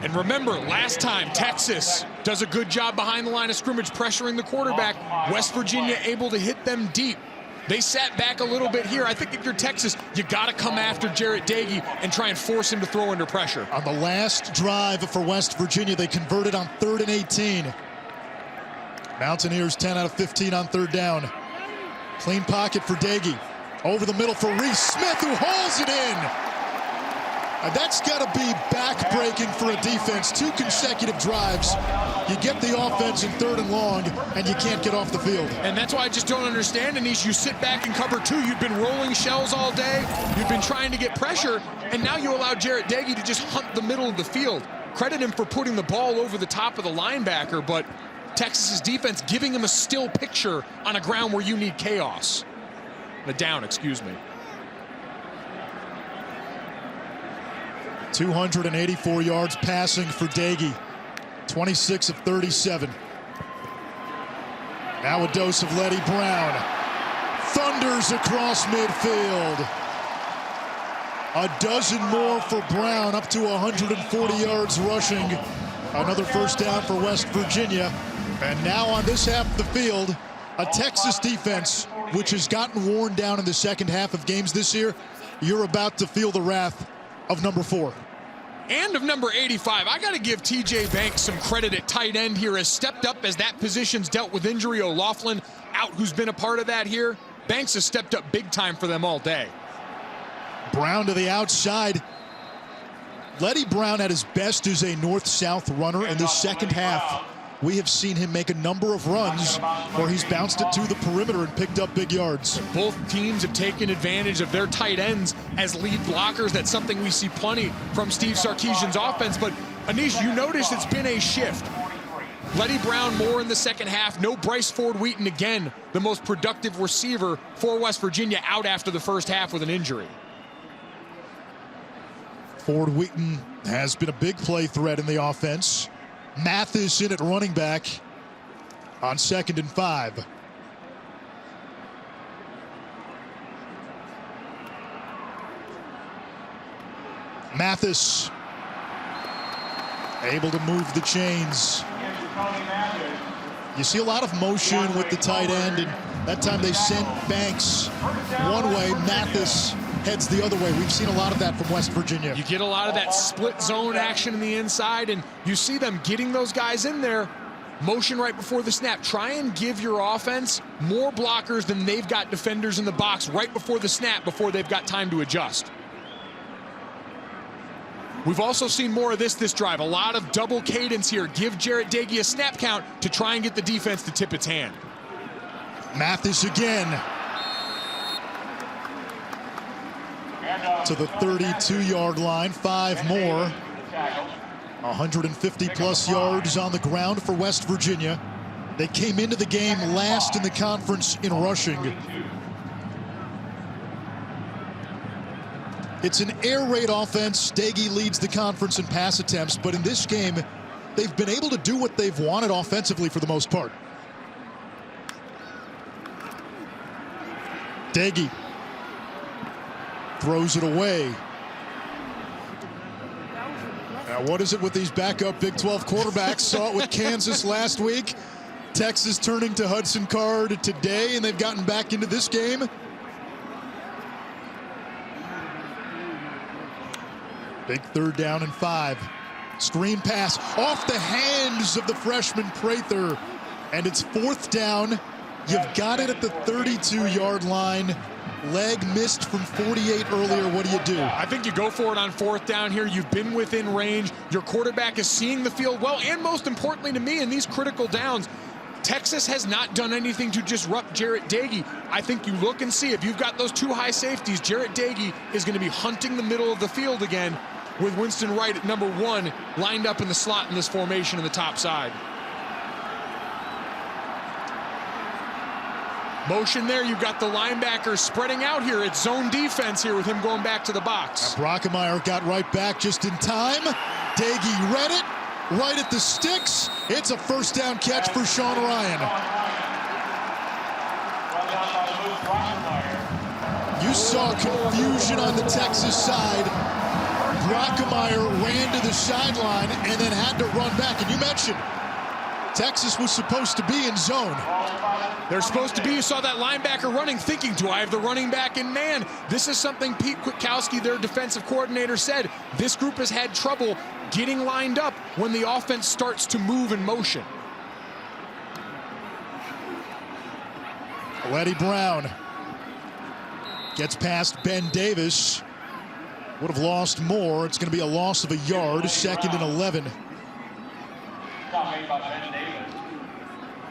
B: And remember, last time Texas does a good job behind the line of scrimmage pressuring the quarterback. West Virginia able to hit them deep. They sat back a little bit here. I think if you're Texas, you got to come after Jarrett Dagey and try and force him to throw under pressure.
A: On the last drive for West Virginia, they converted on 3rd and 18. Mountaineers 10 out of 15 on 3rd down. Clean pocket for Dagey. Over the middle for Reese Smith, who hauls it in. And that's got to be back-breaking for a defense. 2 consecutive drives. You get the offense in 3rd and long, and you can't get off the field.
B: And that's why I just don't understand, Anish. You sit back and cover 2. You've been rolling shells all day. You've been trying to get pressure, and now you allow Jarrett Dagey to just hunt the middle of the field. Credit him for putting the ball over the top of the linebacker, but Texas's defense giving him a still picture on a ground where you need chaos. The down, excuse me.
A: 284 yards passing for Dagey. 26 of 37. Now a dose of Letty Brown. Thunders across midfield. A dozen more for Brown, up to 140 yards rushing. Another first down for West Virginia. And now on this half of the field, a Texas defense which has gotten worn down in the second half of games this year. You're about to feel the wrath of number 4.
B: And of number 85. I got to give TJ Banks some credit at tight end here, has stepped up as that position's dealt with injury. O'Laughlin out, who's been a part of that here. Banks has stepped up big time for them all day.
A: Brown to the outside. Letty Brown at his best as a north-south runner in the second half. We have seen him make a number of runs where he's bounced it to the perimeter and picked up big yards.
B: Both teams have taken advantage of their tight ends as lead blockers. That's something we see plenty from Steve Sarkisian's offense. But, Anish, you notice it's been a shift. Letty Brown more in the second half. No Bryce Ford-Wheaton again, the most productive receiver for West Virginia, out after the first half with an injury.
A: Ford-Wheaton has been a big play threat in the offense. Mathis in at running back on 2nd and 5. Mathis able to move the chains. You see a lot of motion with the tight end, and that time they sent Banks one way. Mathis heads the other way. We've seen a lot of that from West Virginia.
B: You get a lot of that split zone action in the inside, and you see them getting those guys in there. Motion right before the snap. Try and give your offense more blockers than they've got defenders in the box right before the snap, before they've got time to adjust. We've also seen more of this drive. A lot of double cadence here. Give Jarrett Doege a snap count to try and get the defense to tip its hand.
A: Mathis again to the 32-yard line. 5 more. 150-plus yards on the ground for West Virginia. They came into the game last in the conference in rushing. It's an air raid offense. Doege leads the conference in pass attempts, but in this game, they've been able to do what they've wanted offensively for the most part. Doege throws it away. Now, what is it with these backup Big 12 quarterbacks? Saw it with Kansas last week. Texas turning to Hudson Card today, and they've gotten back into this game. Big 3rd down and 5. Screen pass off the hands of the freshman Prather, and it's 4th down. You've got it at the 32-yard line. Leg missed from 48 earlier. What do?
B: I think you go for it on 4th down here. You've been within range. Your quarterback is seeing the field well, and most importantly to me, in these critical downs, Texas has not done anything to disrupt Jarrett Doege. I think you look and see, if you've got those 2 high safeties, Jarrett Doege is going to be hunting the middle of the field again, with Winston Wright at number 1 lined up in the slot in this formation on the top side. Motion there, you've got the linebackers spreading out here. It's zone defense here with him going back to the box.
A: Brockemeyer got right back just in time. Doege read it, right at the sticks. It's a 1st down catch for Sean Ryan. You saw confusion on the Texas side. Brockemeyer ran to the sideline and then had to run back. And you mentioned Texas was supposed to be in zone.
B: They're supposed to be. You saw that linebacker running, thinking, do I have the running back in man? This is something Pete Kwiatkowski, their defensive coordinator, said. This group has had trouble getting lined up when the offense starts to move in motion.
A: Eddie Brown gets past Ben Davis. Would have lost more. It's going to be a loss of a yard. 2nd and 11.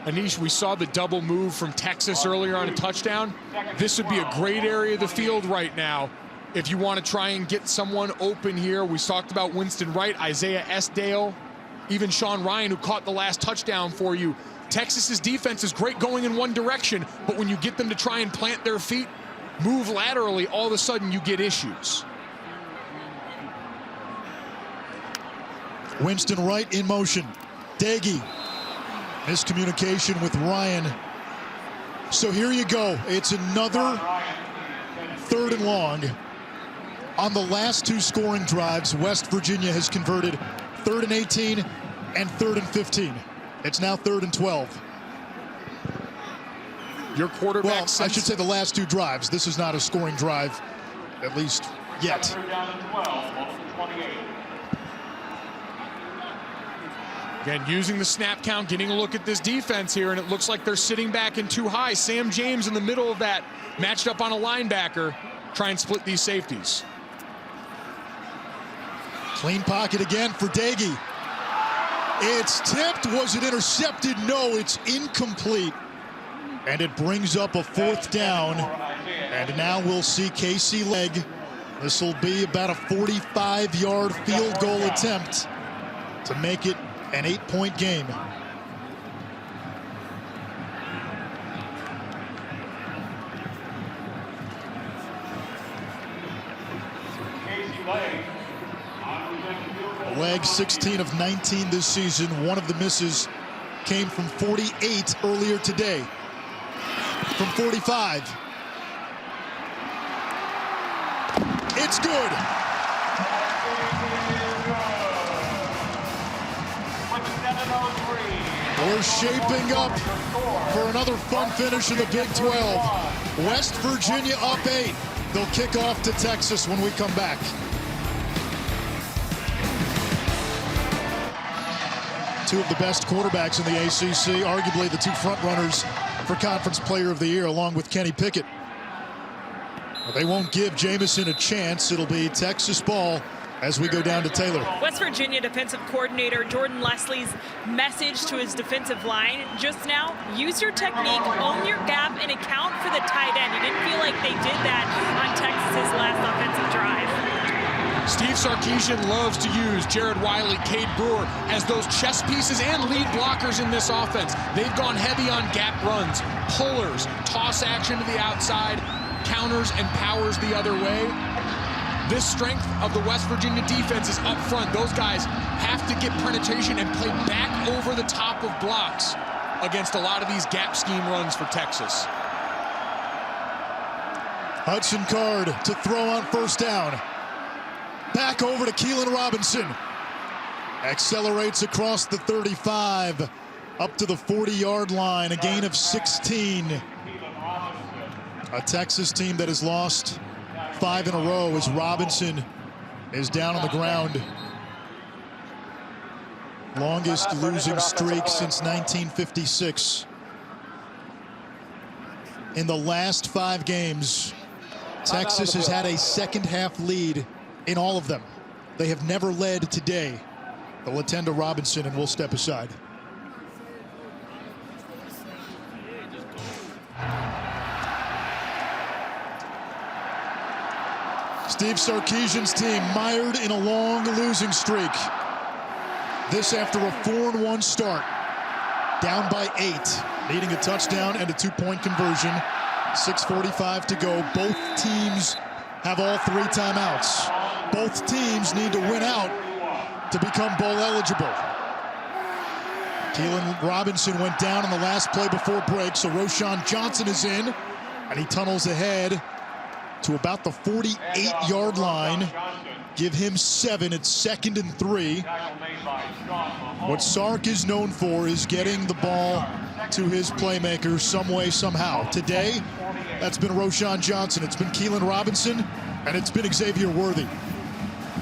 B: Anish, we saw the double move from Texas earlier on a touchdown. This would be a great area of the field right now if you want to try and get someone open here. We talked about Winston Wright, Isaiah Esdale, even Sean Ryan, who caught the last touchdown for you. Texas's defense is great going in one direction, but when you get them to try and plant their feet, move laterally, all of a sudden you get issues.
A: Winston Wright in motion. Doege. Miscommunication with Ryan. So here you go. It's another 3rd and long. On the last 2 scoring drives, West Virginia has converted 3rd and 18 and 3rd and 15. It's now 3rd and 12.
B: Your quarterback.
A: Well, I should say the last 2 drives. This is not a scoring drive, at least yet.
B: Again, using the snap count, getting a look at this defense here, and it looks like they're sitting back in too high. Sam James in the middle of that, matched up on a linebacker, try and split these safeties.
A: Clean pocket again for Doege. It's tipped. Was it intercepted? No, it's incomplete. And it brings up a 4th down. And now we'll see Casey Legg. This will be about a 45-yard field goal attempt to make it an 8-point game. Legg 16 of 19 this season. One of the misses came from 48 earlier today. From 45. It's good. We're shaping up for another fun finish in the Big 12. West Virginia up 8. They'll kick off to Texas when we come back. Two of the best quarterbacks in the ACC, arguably the two front runners for Conference Player of the Year, along with Kenny Pickett. Well, they won't give Jamison a chance. It'll be Texas ball as we go down to Taylor.
C: West Virginia defensive coordinator Jordan Leslie's message to his defensive line just now: use your technique, own your gap, and account for the tight end. He didn't feel like they did that on Texas's last offensive drive.
B: Steve Sarkisian loves to use Jared Wiley, Cade Brewer as those chess pieces and lead blockers in this offense. They've gone heavy on gap runs, pullers, toss action to the outside, counters and powers the other way. This strength of the West Virginia defense is up front. Those guys have to get penetration and play back over the top of blocks against a lot of these gap scheme runs for Texas.
A: Hudson Card to throw on first down. Back over to Keelan Robinson. Accelerates across the 35 up to the 40-yard line, a gain of 16. A Texas team that has lost 5 in a row as Robinson is down on the ground. Longest losing streak since 1956. In the last 5 games, Texas has had a second-half lead in all of them. They have never led today. They'll attend to Robinson, and we'll step aside. Steve Sarkisian's team mired in a long losing streak. This after a 4-1 start. Down by 8, needing a touchdown and a 2-point conversion. 6:45 to go. Both teams have all 3 timeouts. Both teams need to win out to become bowl eligible. Keelan Robinson went down on the last play before break, so Roschon Johnson is in, and he tunnels ahead to about the 48-yard line. Give him 7. It's 2nd and 3. What Sark is known for is getting the ball to his playmakers some way, somehow. Today, that's been Roschon Johnson. It's been Keelan Robinson, and it's been Xavier Worthy.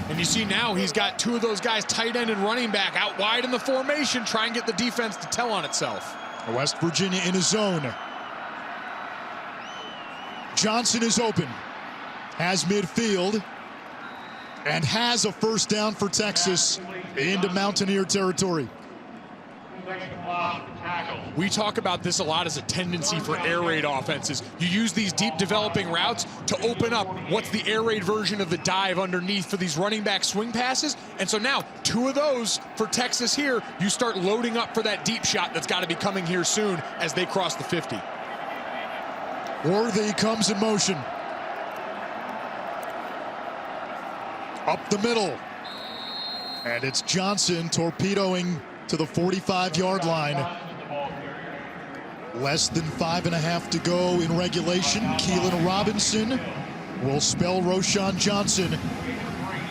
B: And you see now he's got 2 of those guys, tight end and running back, out wide in the formation, try and get the defense to tell on itself.
A: West Virginia in a zone. Johnson is open, has midfield, and has a first down for Texas into Mountaineer territory.
B: We talk about this a lot as a tendency for air raid offenses. You use these deep developing routes to open up what's the air raid version of the dive underneath for these running back swing passes. And so now 2 of those for Texas here. You start loading up for that deep shot that's got to be coming here soon as they cross the 50.
A: Worthy comes in motion. Up the middle. And it's Johnson torpedoing to the 45-yard line. Less than 5.5 to go in regulation. Keelan Robinson will spell Roschon Johnson.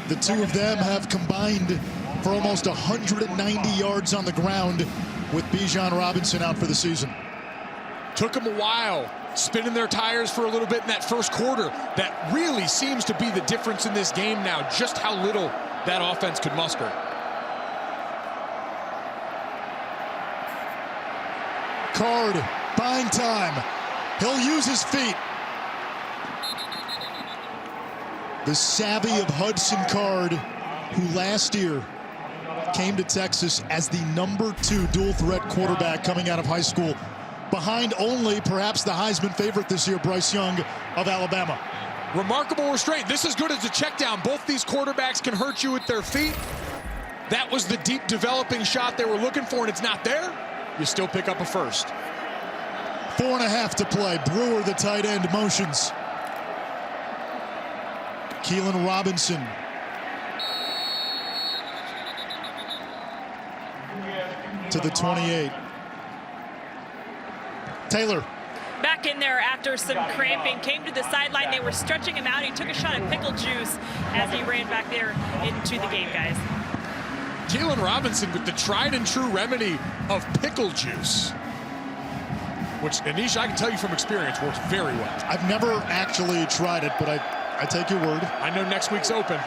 A: The 2 of them have combined for almost 190 yards on the ground with Bijan Robinson out for the season.
B: Took them a while, spinning their tires for a little bit in that first quarter. That really seems to be the difference in this game now, just how little that offense could muster.
A: Card buying time. He'll use his feet. The savvy of Hudson Card, who last year came to Texas as the number 2 dual threat quarterback coming out of high school, behind only perhaps the Heisman favorite this year, Bryce Young of Alabama.
B: Remarkable restraint. This is good as a check down. Both these quarterbacks can hurt you with their feet. That was the deep developing shot they were looking for, and it's not there. You still pick up a first.
A: 4.5 to play. Brewer, the tight end, motions. Keelan Robinson. To the 28. Taylor.
C: Back in there after some cramping, came to the sideline. They were stretching him out. He took a shot at pickle juice as he ran back there into the game, guys.
B: Keelan Robinson with the tried and true remedy of pickle juice. which, Anish, I can tell you from experience, works very well.
A: I've never actually tried it, but I take your word.
B: I know next week's open.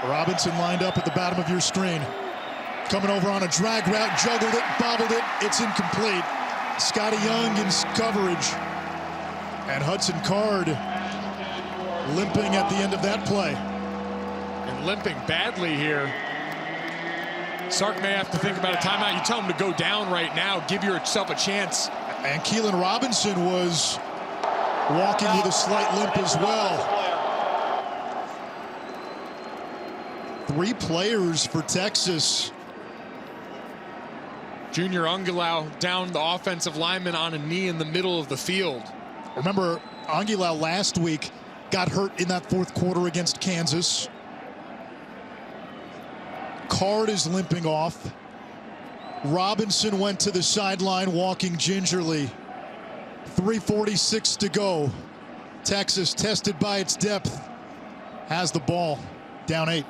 A: Robinson lined up at the bottom of your screen. Coming over on a drag route, juggled it, bobbled it. It's incomplete. Scotty Young in coverage. And Hudson Card limping at the end of that play.
B: And limping badly here. Sark may have to think about a timeout. You tell him to go down right now. Give yourself a chance.
A: And Keelan Robinson was walking with a slight limp as well. 3 players for Texas.
B: Junior Angulau down the offensive lineman on a knee in the middle of the field.
A: Remember, Angulau last week got hurt in that 4th quarter against Kansas. Card is limping off. Robinson went to the sideline walking gingerly. 3:46 to go. Texas, tested by its depth, has the ball, down 8.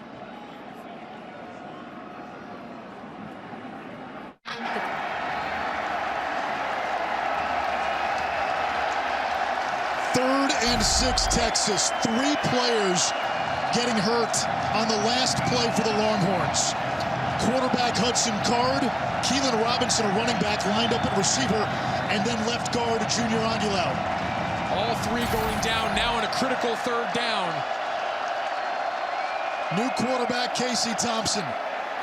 A: Third and 6 Texas. 3 players getting hurt on the last play for the Longhorns. Quarterback Hudson Card, Keelan Robinson, a running back, lined up at receiver, and then left guard Junior Angulau.
B: All 3 going down now in a critical 3rd down.
A: New quarterback Casey Thompson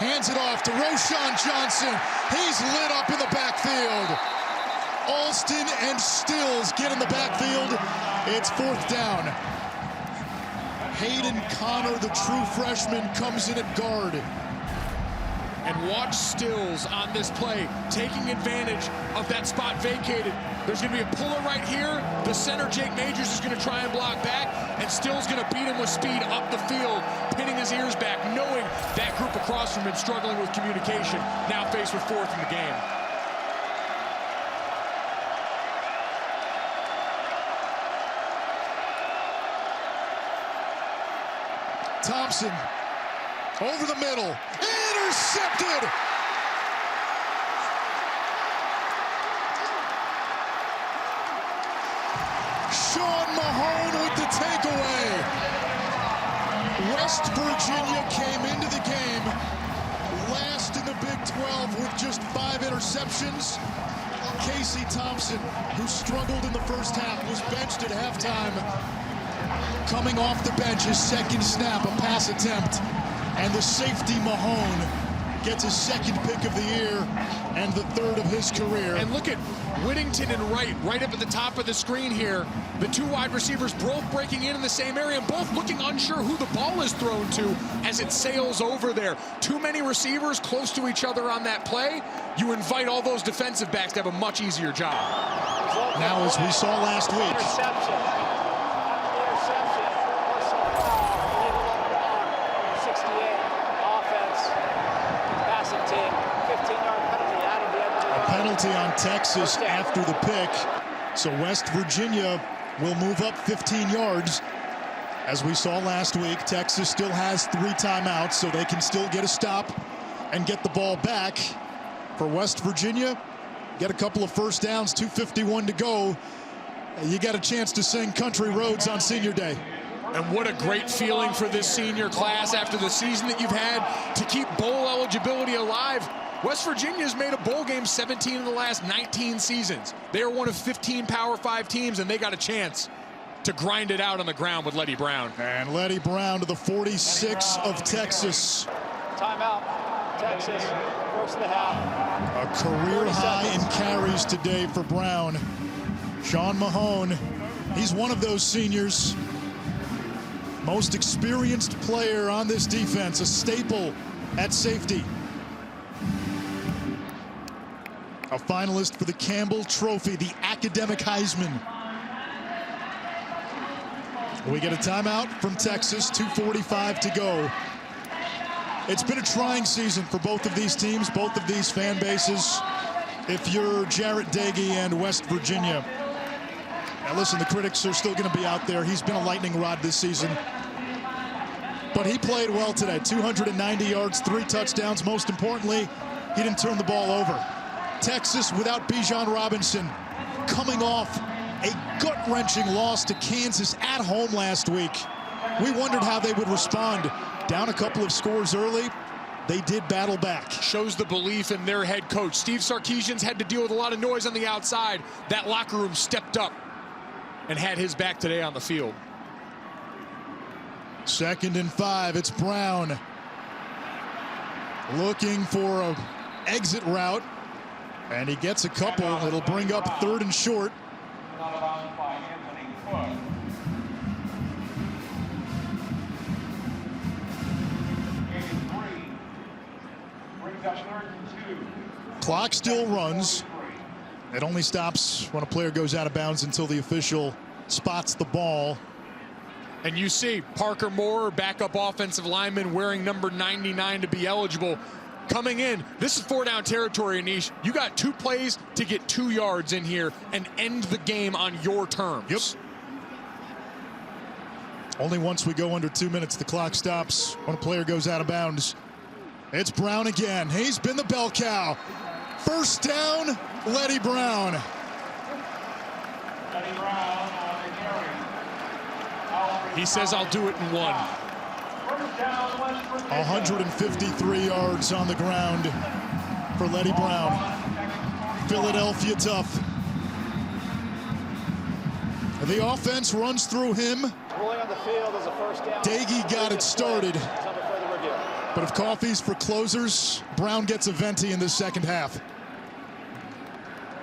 A: hands it off to Roschon Johnson. He's lit up in the backfield. Alston and Stills get in the backfield. It's 4th down. Hayden Connor, the true freshman, comes in at guard.
B: And watch Stills on this play, taking advantage of that spot vacated. There's going to be a puller right here. The center, Jake Majors, is going to try and block back, and Stills going to beat him with speed up the field, pinning his ears back, knowing that group across from him struggling with communication, now faced with 4th in the game.
A: Thompson over the middle, intercepted. Sean Mahone with the takeaway. West Virginia came into the game last in the Big 12 with just 5 interceptions. Casey Thompson, who struggled in the first half, was benched at halftime. Coming off the bench, his 2nd snap, a pass attempt, and the safety Mahone gets his 2nd pick of the year and the 3rd of his career.
B: And look at Whittington and right up at the top of the screen here. The 2 wide receivers both breaking in the same area and both looking unsure who the ball is thrown to as it sails over there. Too many receivers close to each other on that play. You invite all those defensive backs to have a much easier job.
A: Now, as we saw last week,
D: Interception. 68 offense. Passing team. 15-yard penalty out of the end of the
A: a penalty on Texas after the pick. So West Virginia will move up 15 yards. As we saw last week, Texas still has 3 timeouts, so they can still get a stop and get the ball back. For West Virginia, get a couple of first downs, 2:51 to go. You got a chance to sing Country Roads on Senior Day.
B: And what a great feeling for this senior class after the season that you've had to keep bowl eligibility alive. West Virginia's made a bowl game 17 in the last 19 seasons. They are one of 15 Power 5 teams, and they got a chance to grind it out on the ground with Letty Brown.
A: And Letty Brown to the 46 of Texas.
D: Timeout. Texas, first of the half.
A: A career high in carries today for Brown. Sean Mahone, he's one of those seniors. Most experienced player on this defense, a staple at safety. A finalist for the Campbell Trophy, the academic Heisman. We get a timeout from Texas, 2:45 to go. It's been a trying season for both of these teams, both of these fan bases. If you're Jarrett Dagey and West Virginia. Now listen, the critics are still going to be out there. He's been a lightning rod this season. But he played well today. 290 yards, 3 touchdowns. Most importantly, he didn't turn the ball over. Texas without Bijan Robinson, coming off a gut-wrenching loss to Kansas at home last week. We wondered how they would respond. Down a couple of scores early, they did battle back.
B: Shows the belief in their head coach. Steve Sarkisian's had to deal with a lot of noise on the outside. That locker room stepped up and had his back today on the field.
A: 2nd and 5, it's Brown. Looking for an exit route, and he gets a couple. It'll bring up 3rd and short. Clock still runs. It only stops when a player goes out of bounds until the official spots the ball.
B: And you see Parker Moore, backup offensive lineman, wearing number 99 to be eligible. Coming in, this is 4-down territory, Anish. You got 2 plays to get 2 yards in here and end the game on your terms.
A: Yep. Only once we go under 2 minutes, the clock stops when a player goes out of bounds. It's Brown again. He's been the bell cow. 1st down, Letty Brown.
E: Letty Brown on the carry.
B: He says, I'll do it in 1.
A: 153 yards on the ground for Letty Brown. Philadelphia tough. The offense runs through him.
D: Ruling on the field is a 1st down.
A: Daggy got it started. But if coffee's for closers, Brown gets a venti in the 2nd half.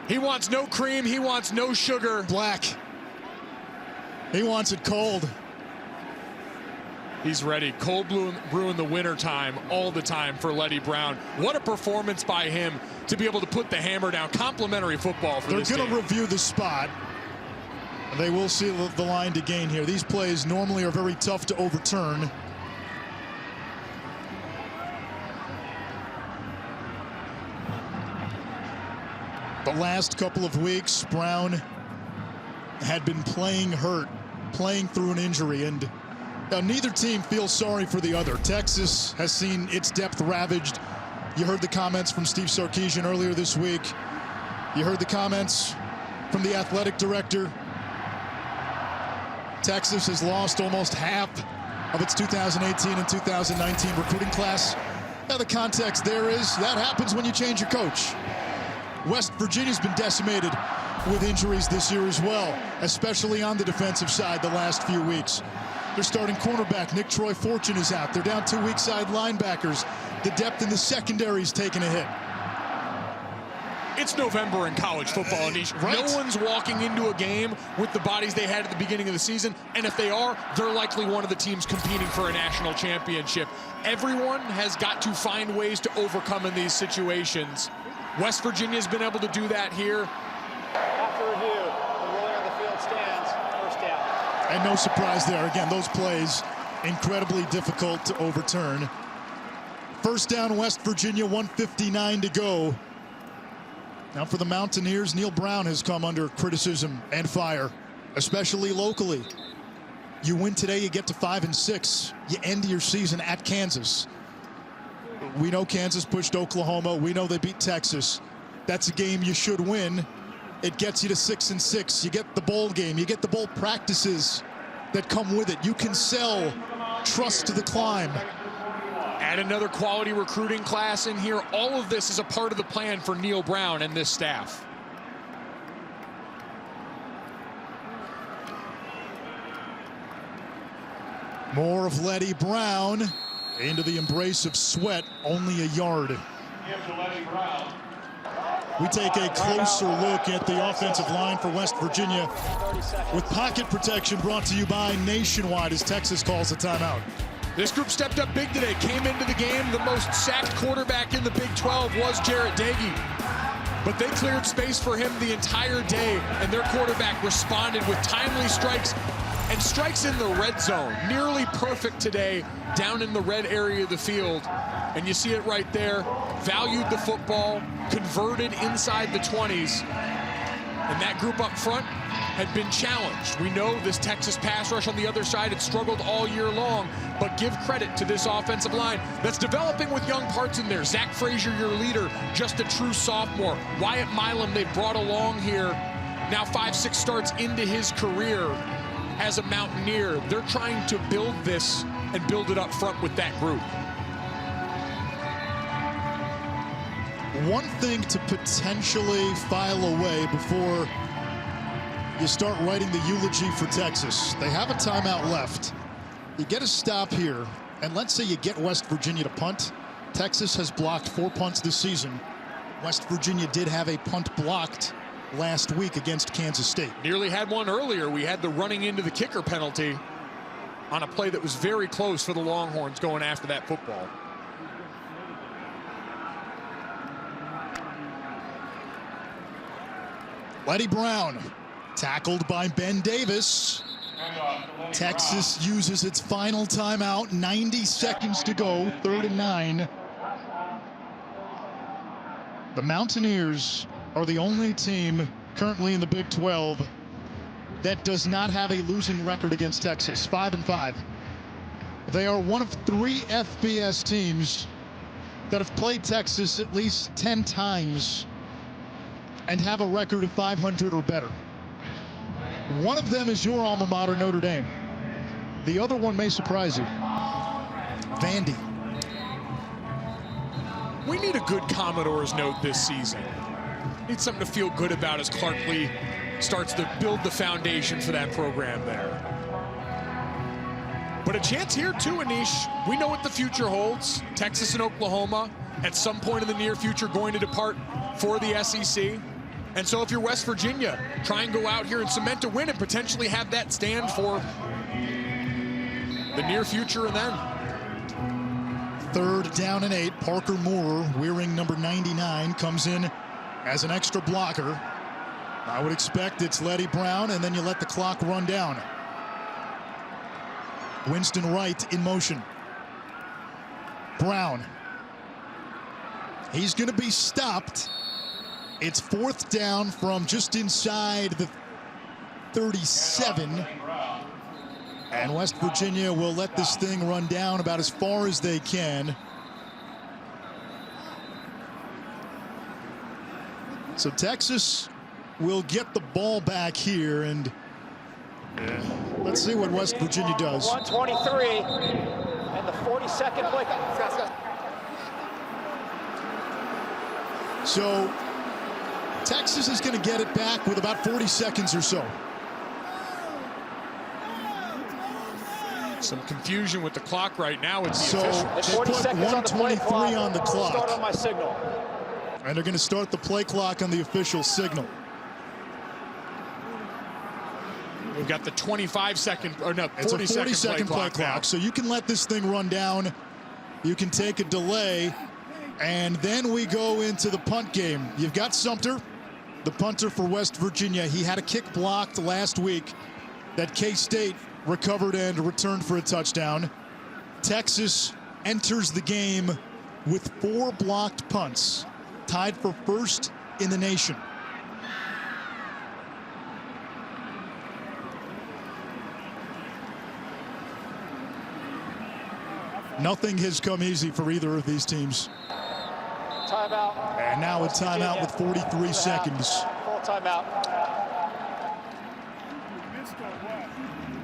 B: He wants no cream. He wants no sugar.
A: Black. He wants it cold.
B: He's ready. Cold brew in the wintertime, all the time for Letty Brown. What a performance by him to be able to put the hammer down. Complimentary football for this team.
A: They're going to review the spot. They will see the line to gain here. These plays normally are very tough to overturn. The last couple of weeks, Brown had been playing hurt, playing through an injury, and now neither team feels sorry for the other. Texas has seen its depth ravaged. You heard the comments from Steve Sarkisian earlier this week. You heard the comments from the athletic director. Texas has lost almost half of its 2018 and 2019 recruiting class. Now the context there is that happens when you change your coach. West Virginia's been decimated with injuries this year as well, especially on the defensive side the last few weeks. Their starting cornerback, Nick Troy Fortune, is out. They're down 2 weak side linebackers. The depth in the secondary's taken a hit.
B: It's November in college football, Anish.
A: Right.
B: No one's walking into a game with the bodies they had at the beginning of the season, and if they are, they're likely one of the teams competing for a national championship. Everyone has got to find ways to overcome in these situations. West Virginia's been able to do that here.
D: After review, the ruling on the field stands. 1st down.
A: And no surprise there. Again, those plays incredibly difficult to overturn. 1st down, West Virginia, 1:59 to go. Now for the Mountaineers, Neil Brown has come under criticism and fire, especially locally. You win today, you get to 5-6. You end your season at Kansas. We know Kansas pushed Oklahoma. We know they beat Texas. That's a game you should win. It gets you to 6-6. You get the bowl game. You get the bowl practices that come with it. You can sell trust to the climb.
B: Add another quality recruiting class in here. All of this is a part of the plan for Neil Brown and this staff.
A: More of Letty Brown into the embrace of sweat, only a yard. We take a closer look at the offensive line for West Virginia with pocket protection brought to you by Nationwide as Texas calls a timeout.
B: This group stepped up big today, came into the game. The most sacked quarterback in the Big 12 was Jarrett Daggy. But they cleared space for him the entire day, and their quarterback responded with timely strikes and strikes in the red zone. Nearly perfect today down in the red area of the field. And you see it right there. Valued the football, converted inside the 20s. And that group up front, had been challenged. We know this Texas pass rush on the other side had struggled all year long, but give credit to this offensive line that's developing with young parts in there. Zach Frazier, your leader, just a true sophomore. Wyatt Milam, they brought along here, now 5-6 starts into his career as a Mountaineer. They're trying to build this and build it up front with that group.
A: One thing to potentially file away before you start writing the eulogy for Texas. They have a timeout left. You get a stop here, and let's say you get West Virginia to punt. Texas has blocked 4 punts this season. West Virginia did have a punt blocked last week against Kansas State.
B: Nearly had one earlier. We had the running into the kicker penalty on a play that was very close for the Longhorns going after that football.
A: Letty Brown, tackled by Ben Davis. Texas uses its final timeout, 90 seconds to go, 3rd and 9. The Mountaineers are the only team currently in the Big 12 that does not have a losing record against Texas, 5-5. They are one of 3 FBS teams that have played Texas at least 10 times and have a record of 500 or better. One of them is your alma mater, Notre Dame. The other one may surprise you. Vandy.
B: We need a good Commodores note this season. Need something to feel good about as Clark Lee starts to build the foundation for that program there. But a chance here too, Anish. We know what the future holds. Texas and Oklahoma at some point in the near future going to depart for the SEC. And so if you're West Virginia, try and go out here and cement a win and potentially have that stand for the near future and then.
A: 3rd down and 8. Parker Moore, wearing number 99, comes in as an extra blocker. I would expect it's Letty Brown, and then you let the clock run down. Winston Wright in motion. Brown. He's going to be stopped. It's 4th down from just inside the 37. And West Virginia will let this thing run down about as far as they can. So Texas will get the ball back here, and let's see what West Virginia does.
D: 1:23 and the 42nd play.
A: So Texas is going to get it back with about 40 seconds or so.
B: Some confusion with the clock right now. It's
A: So they put 1:23 on the clock.
D: Start on my signal.
A: And they're going to start the play clock on the official signal.
B: We've got the 25-second, or no, 40-second
A: It's a 40-second play clock. So you can let this thing run down. You can take a delay. And then we go into the punt game. You've got Sumter, the punter for West Virginia. He had a kick blocked last week that K-State recovered and returned for a touchdown. Texas enters the game with 4 blocked punts, tied for 1st in the nation. Nothing has come easy for either of these teams.
D: Timeout.
A: And now a timeout with 43 seconds.
D: Full timeout.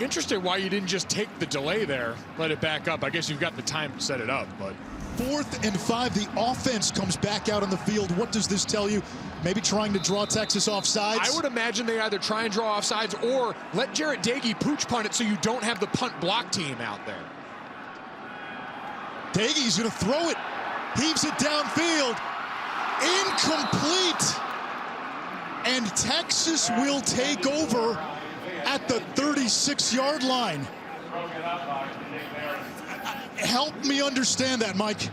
B: Interesting why you didn't just take the delay there, let it back up. I guess you've got the time to set it up, but.
A: 4th and 5, the offense comes back out on the field. What does this tell you? Maybe trying to draw Texas off sides?
B: I would imagine they either try and draw off sides or let Jarrett Dagey pooch punt it so you don't have the punt block team out there.
A: Dagey's going to throw it. Heaves it downfield. Incomplete. And Texas will take over at the 36-yard line. Help me understand that, Mike.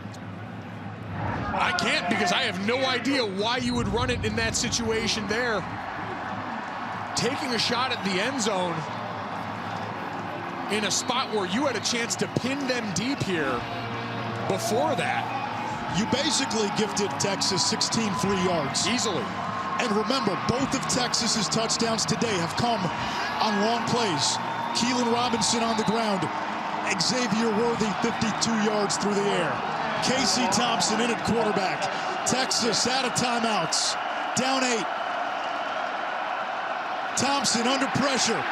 B: I can't, because I have no idea why you would run it in that situation there. Taking a shot at the end zone in a spot where you had a chance to pin them deep here before that.
A: You basically gifted Texas 16 free yards.
B: Easily.
A: And remember, both of Texas's touchdowns today have come on long plays. Keelan Robinson on the ground. Xavier Worthy, 52 yards through the air. Casey Thompson in at quarterback. Texas out of timeouts. Down 8. Thompson under pressure.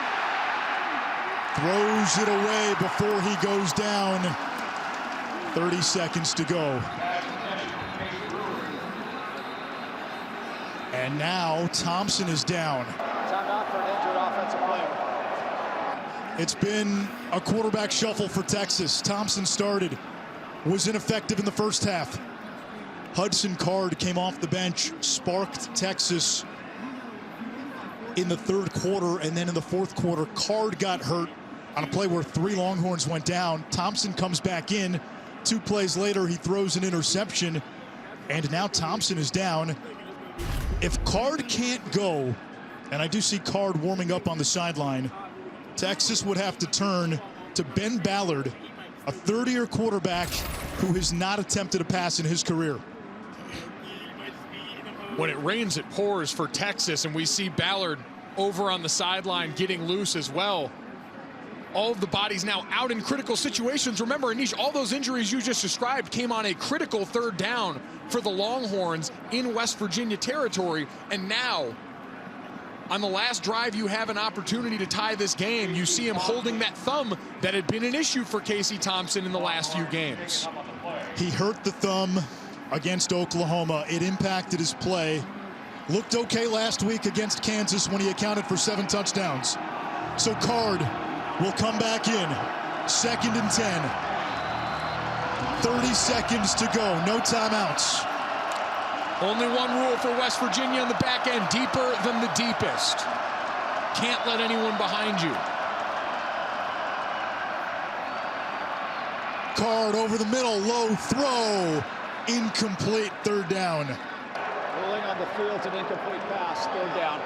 A: Throws it away before he goes down. 30 seconds to go. And now Thompson is down.
D: Timeout for an injured offensive player.
A: It's been a quarterback shuffle for Texas. Thompson started, was ineffective in the first half. Hudson Card came off the bench, sparked Texas in the third quarter, and then in the fourth quarter, Card got hurt on a play where 3 Longhorns went down. Thompson comes back in. 2 plays later, he throws an interception, and now Thompson is down. If Card can't go, and I do see Card warming up on the sideline, Texas would have to turn to Ben Ballard, a third-year quarterback who has not attempted a pass in his career.
B: When it rains, it pours for Texas, and we see Ballard over on the sideline getting loose as well. All of the bodies now out in critical situations. Remember, Anish, all those injuries you just described came on a critical third down for the Longhorns in West Virginia territory. And now, on the last drive, you have an opportunity to tie this game. You see him holding that thumb that had been an issue for Casey Thompson in the last few games.
A: He hurt the thumb against Oklahoma. It impacted his play. Looked okay last week against Kansas when he accounted for 7 touchdowns. So Card will come back in. 2nd and 10. 30 seconds to go. No timeouts.
B: Only one rule for West Virginia in the back end: deeper than the deepest. Can't let anyone behind you.
A: Card over the middle, low throw. Incomplete, 3rd down.
D: Ruling on the field's an incomplete pass, 3rd down.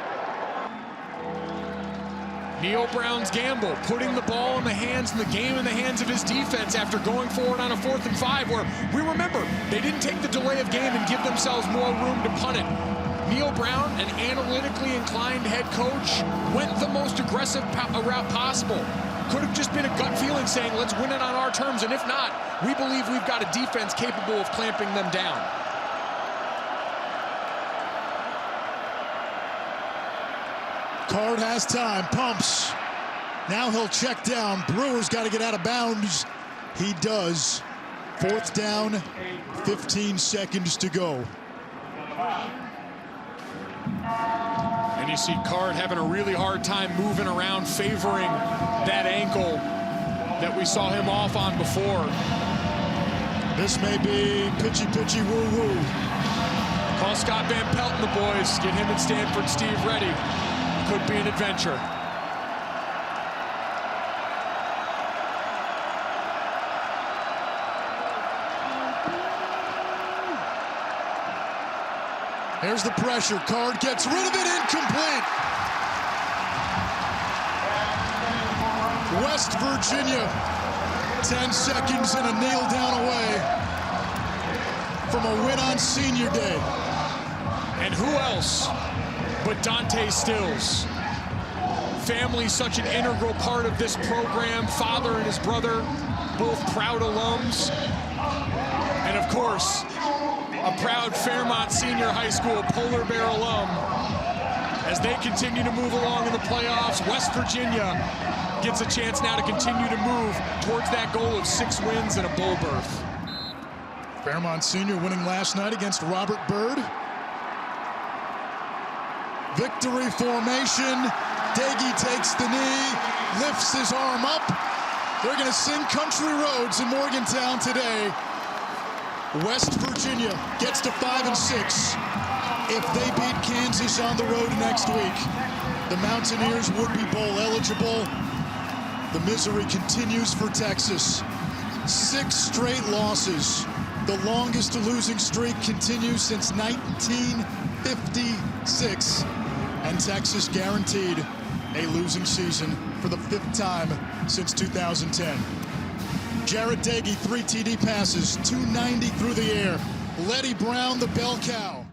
B: Neil Brown's gamble, putting the ball in the hands and the game in the hands of his defense after going forward on a 4th and 5, where we remember they didn't take the delay of game and give themselves more room to punt it. Neil Brown, an analytically inclined head coach, went the most aggressive route possible. Could have just been a gut feeling saying, let's win it on our terms, and if not, we believe we've got a defense capable of clamping them down.
A: Card has time, pumps. Now he'll check down. Brewer's got to get out of bounds. He does. 4th down, 15 seconds to go.
B: And you see Card having a really hard time moving around, favoring that ankle that we saw him off on before.
A: This may be pitchy woo-woo.
B: Call Scott Van Pelt and the boys. Get him and Stanford Steve ready. Could be an adventure.
A: There's the pressure. Card gets rid of it. Incomplete. West Virginia, 10 seconds and a kneel down away from a win on Senior Day.
B: And who else but Dante Stills? Family, such an integral part of this program. Father and his brother, both proud alums. And of course, a proud Fairmont Senior High School Polar Bear alum. As they continue to move along in the playoffs, West Virginia gets a chance now to continue to move towards that goal of 6 wins and a bowl berth.
A: Fairmont Senior winning last night against Robert Byrd. Victory formation. Daggy takes the knee, lifts his arm up. They're going to sing Country Roads in Morgantown today. West Virginia gets to 5-6 if they beat Kansas on the road next week. The Mountaineers would be bowl eligible. The misery continues for Texas. 6 straight losses. The longest losing streak continues since 1956. And Texas guaranteed a losing season for the 5th time since 2010. Jarrett Daggy, 3 TD passes, 290 through the air. Letty Brown, the bell cow.